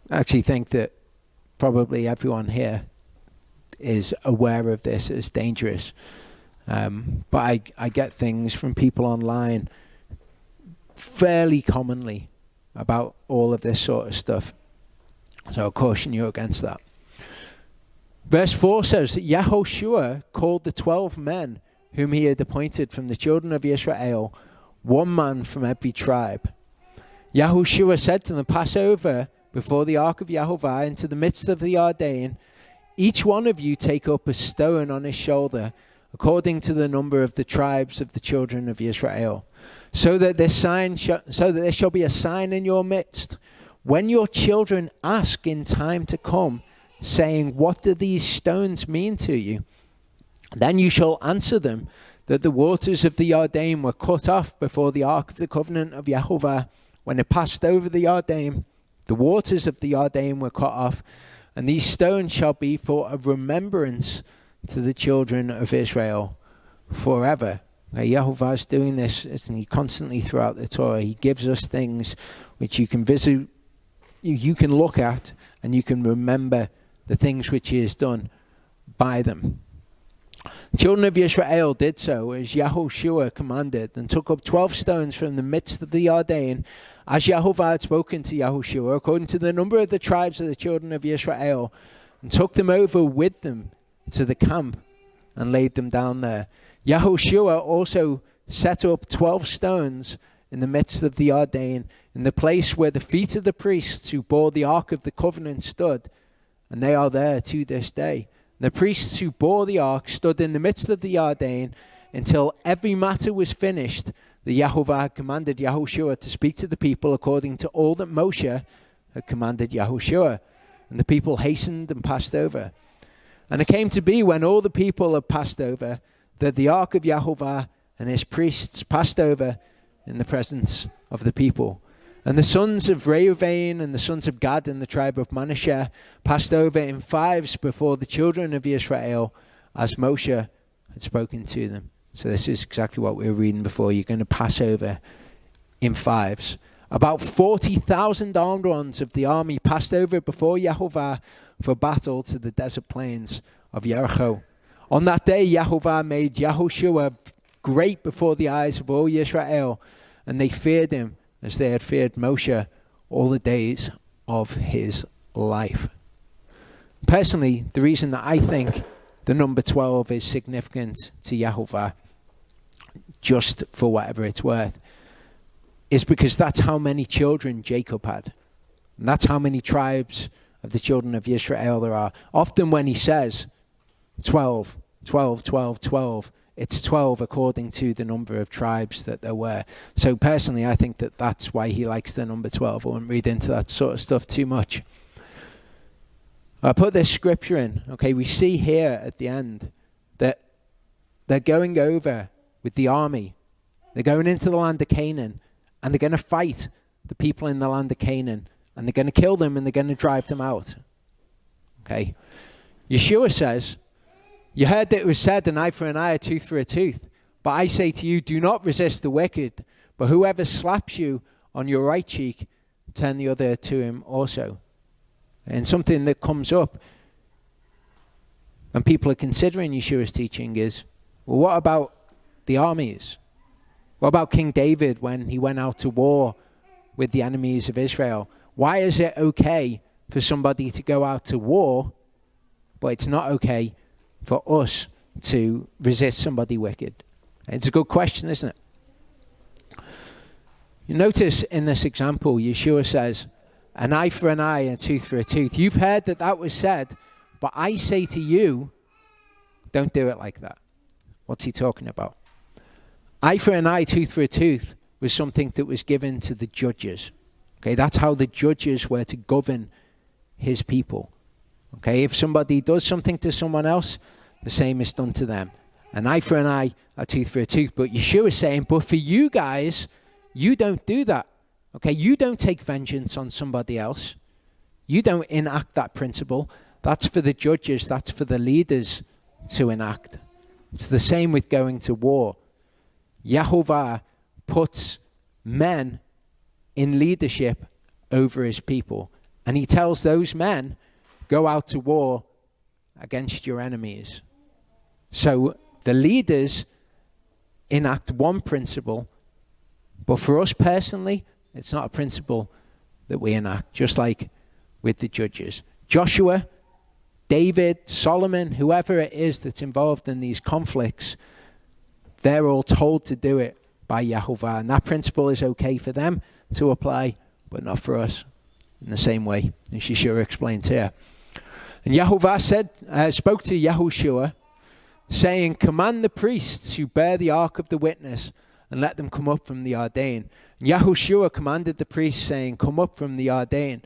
I actually think that probably everyone here is aware of this as dangerous. But I get things from people online fairly commonly about all of this sort of stuff. So I'll caution you against that. Verse 4 says that Yahushua called the 12 men whom he had appointed from the children of Israel, one man from every tribe. Yahushua said to them, pass over before the ark of Yehovah into the midst of the Ardein. Each one of you take up a stone on his shoulder, according to the number of the tribes of the children of Israel, so that there shall be a sign in your midst. When your children ask in time to come, saying, what do these stones mean to you? Then you shall answer them that the waters of the Ardein were cut off before the ark of the covenant of Yehovah. When it passed over the Ardein, the waters of the Ardein were cut off, and these stones shall be for a remembrance to the children of Israel forever. Now, Yehovah is doing this, isn't he, constantly throughout the Torah. He gives us things which you can visit, you can look at, and you can remember the things which he has done by them. The children of Israel did so as Yahushua commanded, and took up 12 stones from the midst of the Ardein, as Yehovah had spoken to Yahushua, according to the number of the tribes of the children of Israel, and took them over with them to the camp and laid them down there. Yahushua also set up 12 stones in the midst of the Ardein, in the place where the feet of the priests who bore the ark of the covenant stood, and they are there to this day. The priests who bore the ark stood in the midst of the Ardein until every matter was finished. The Yehovah had commanded Yahushua to speak to the people according to all that Moshe had commanded Yahushua. And the people hastened and passed over. And it came to be, when all the people had passed over, that the ark of Yehovah and his priests passed over in the presence of the people. And the sons of Reuven and the sons of Gad and the tribe of Manasseh passed over in 5s before the children of Israel, as Moshe had spoken to them. So this is exactly what we were reading before. You're going to pass over in 5s. About 40,000 armed ones of the army passed over before Yehovah for battle to the desert plains of Jericho. On that day, Yahovah made Yahushua great before the eyes of all Israel, and they feared him as they had feared Moshe all the days of his life. Personally, the reason that I think the number 12 is significant to Yahovah, just for whatever it's worth, is because that's how many children Jacob had. And that's how many tribes of the children of Israel there are. Often when he says 12, 12, 12, 12, it's 12 according to the number of tribes that there were. So personally, I think that that's why he likes the number 12. I won't read into that sort of stuff too much. I put this scripture in. Okay, we see here at the end that they're going over with the army. They're going into the land of Canaan, and they're going to fight the people in the land of Canaan, and they're going to kill them, and they're going to drive them out. Okay, Yeshua says, you heard that it was said, an eye for an eye, a tooth for a tooth. But I say to you, do not resist the wicked, but whoever slaps you on your right cheek, turn the other to him also. And something that comes up when people are considering Yeshua's teaching is, well, what about the armies? What about King David when he went out to war with the enemies of Israel? Why is it okay for somebody to go out to war, but it's not okay for us to resist somebody wicked? It's a good question, isn't it? You notice in this example, Yeshua says, an eye for an eye, a tooth for a tooth. You've heard that that was said, but I say to you, don't do it like that. What's he talking about? Eye for an eye, tooth for a tooth was something that was given to the judges. Okay, that's how the judges were to govern his people. Okay, if somebody does something to someone else, the same is done to them. An eye for an eye, a tooth for a tooth. But Yeshua is saying, but for you guys, you don't do that. Okay, you don't take vengeance on somebody else. You don't enact that principle. That's for the judges, that's for the leaders to enact. It's the same with going to war. Yahovah puts men in leadership over his people. And he tells those men, go out to war against your enemies. So the leaders enact one principle, but for us personally, it's not a principle that we enact, just like with the judges. Joshua, David, Solomon, whoever it is that's involved in these conflicts, they're all told to do it by Yahovah. And that principle is okay for them to apply, but not for us in the same way, as Yeshua explains here. And Yahovah spoke to Yahushua, saying, command the priests who bear the ark of the witness, and let them come up from the Ardain. And Yahushua commanded the priests, saying, come up from the Ardain.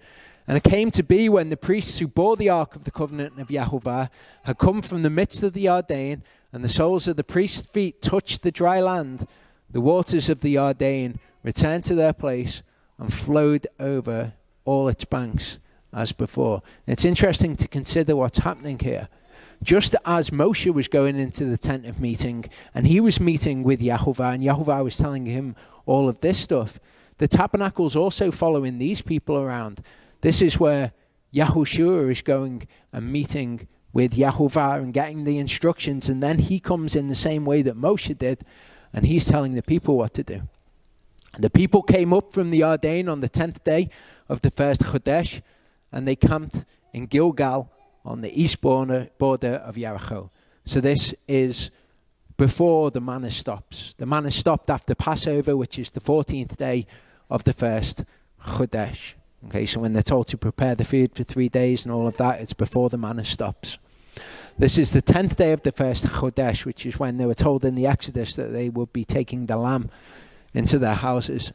And it came to be when the priests who bore the ark of the covenant of Yahovah had come from the midst of the Ardain, and the soles of the priests' feet touched the dry land, the waters of the Ardain returned to their place and flowed over all its banks as before. And it's interesting to consider what's happening here. Just as Moshe was going into the tent of meeting, and he was meeting with Yahovah, and Yahovah was telling him all of this stuff, the tabernacle's also following these people around. This is where Yahushua is going and meeting with Yahovah and getting the instructions, and then he comes in the same way that Moshe did, and he's telling the people what to do. The people came up from the Ardain on the 10th day of the first Chodesh, and they camped in Gilgal on the east border of Jericho. So this is before the manna stops. The manna stopped after Passover, which is the 14th day of the first Chodesh. Okay, so when they're told to prepare the food for 3 days and all of that, it's before the manna stops. This is the 10th day of the first Chodesh, which is when they were told in the Exodus that they would be taking the lamb into their houses.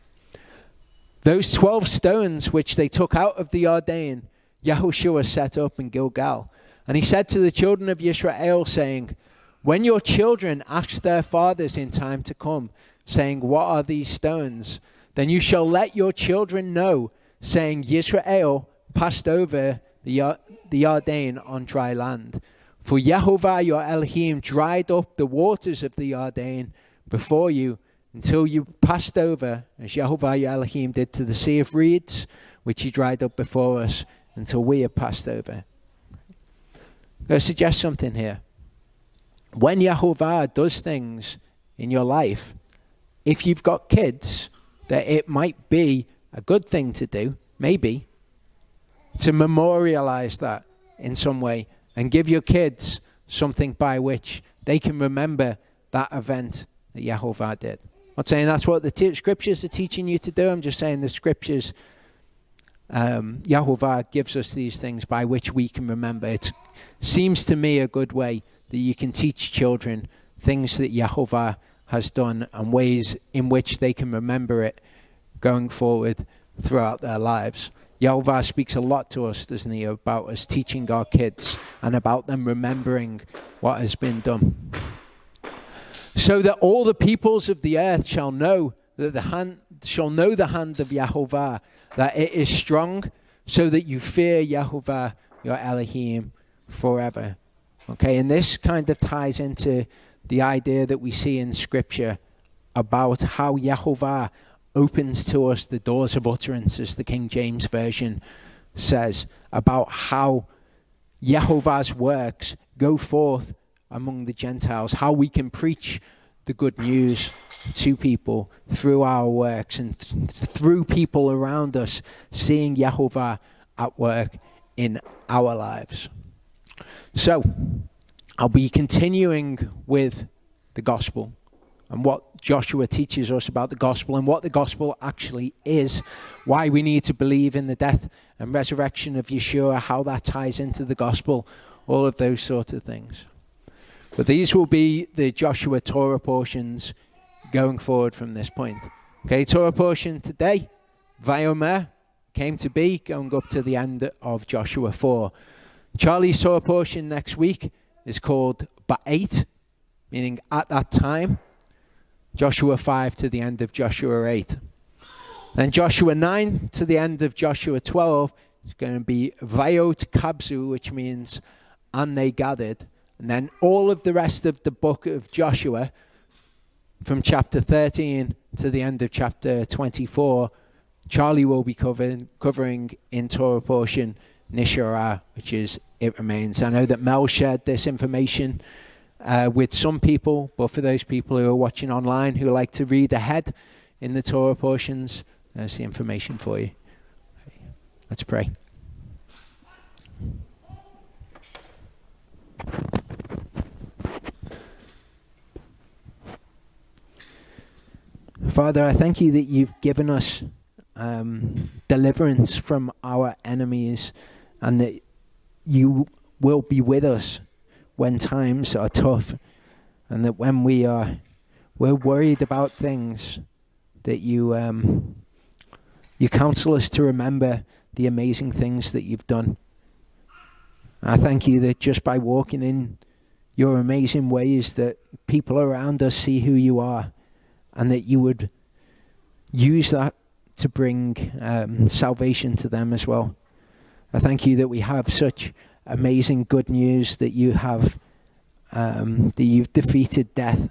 Those 12 stones which they took out of the Ardain, Yahushua set up in Gilgal. And he said to the children of Israel, saying, when your children ask their fathers in time to come, saying, what are these stones? Then you shall let your children know, saying, Yisrael passed over the Ardain on dry land. For Yahovah your Elohim dried up the waters of the Ardain before you until you passed over, as Yahovah your Elohim did to the Sea of Reeds, which he dried up before us, until we have passed over. I'll suggest something here. When Yahovah does things in your life, if you've got kids, that it might be a good thing to do, maybe, to memorialize that in some way and give your kids something by which they can remember that event that Yahovah did. I'm not saying that's what the scriptures are teaching you to do. I'm just saying the scriptures, Yahovah gives us these things by which we can remember. It seems to me a good way that you can teach children things that Yahovah has done and ways in which they can remember it going forward throughout their lives. Yahovah speaks a lot to us, doesn't he, about us teaching our kids and about them remembering what has been done. So that all the peoples of the earth shall know that the hand of Yahovah, that it is strong, so that you fear Yahovah your Elohim forever. Okay, and this kind of ties into the idea that we see in Scripture about how Yahovah opens to us the doors of utterance, as the King James Version says, about how Yahovah's works go forth among the Gentiles, how we can preach the good news to people through our works and through people around us seeing Yahovah at work in our lives. So, I'll be continuing with the gospel and what Joshua teaches us about the gospel and what the gospel actually is, why we need to believe in the death and resurrection of Yeshua, how that ties into the gospel, all of those sorts of things. But these will be the Joshua Torah portions going forward from this point. Okay, Torah portion today, Vayomer, came to be, going up to the end of Joshua 4. Charlie's Torah portion next week is called Ba'et, meaning at that time. Joshua 5 to the end of Joshua 8. Then Joshua 9 to the end of Joshua 12 is going to be Vayot Kabzu, which means and they gathered. And then all of the rest of the book of Joshua, from chapter 13 to the end of chapter 24, Charlie will be covering in Torah portion Nishara, which is It Remains. I know that Mel shared this information with some people, but for those people who are watching online who like to read ahead in the Torah portions, there's the information for you. Let's pray. Father, I thank you that you've given us deliverance from our enemies, and that you will be with us when times are tough, and that when we're worried about things, that you counsel us to remember the amazing things that you've done. I thank you that just by walking in your amazing ways, that people around us see who you are, and that you would use that to bring salvation to them as well. I thank you that we have such amazing good news that you have, that you've defeated death.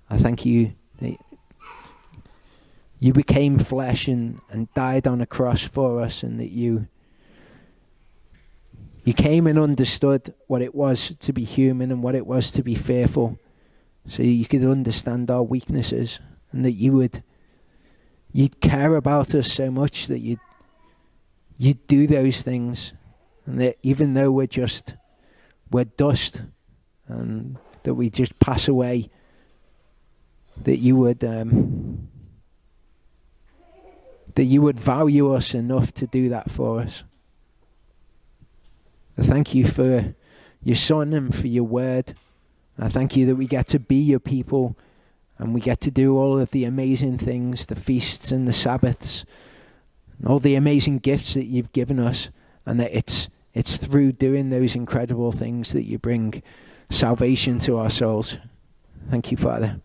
I thank you that you became flesh and died on a cross for us, and that you came and understood what it was to be human and what it was to be fearful, so you could understand our weaknesses, and that you'd care about us so much that you'd do those things, and that even though we're dust, and that we just pass away, that you would value us enough to do that for us. I thank you for your Son and for your word. I thank you that we get to be your people, and we get to do all of the amazing things, the feasts and the Sabbaths, and all the amazing gifts that you've given us, and that it's through doing those incredible things that you bring salvation to our souls. Thank you, Father.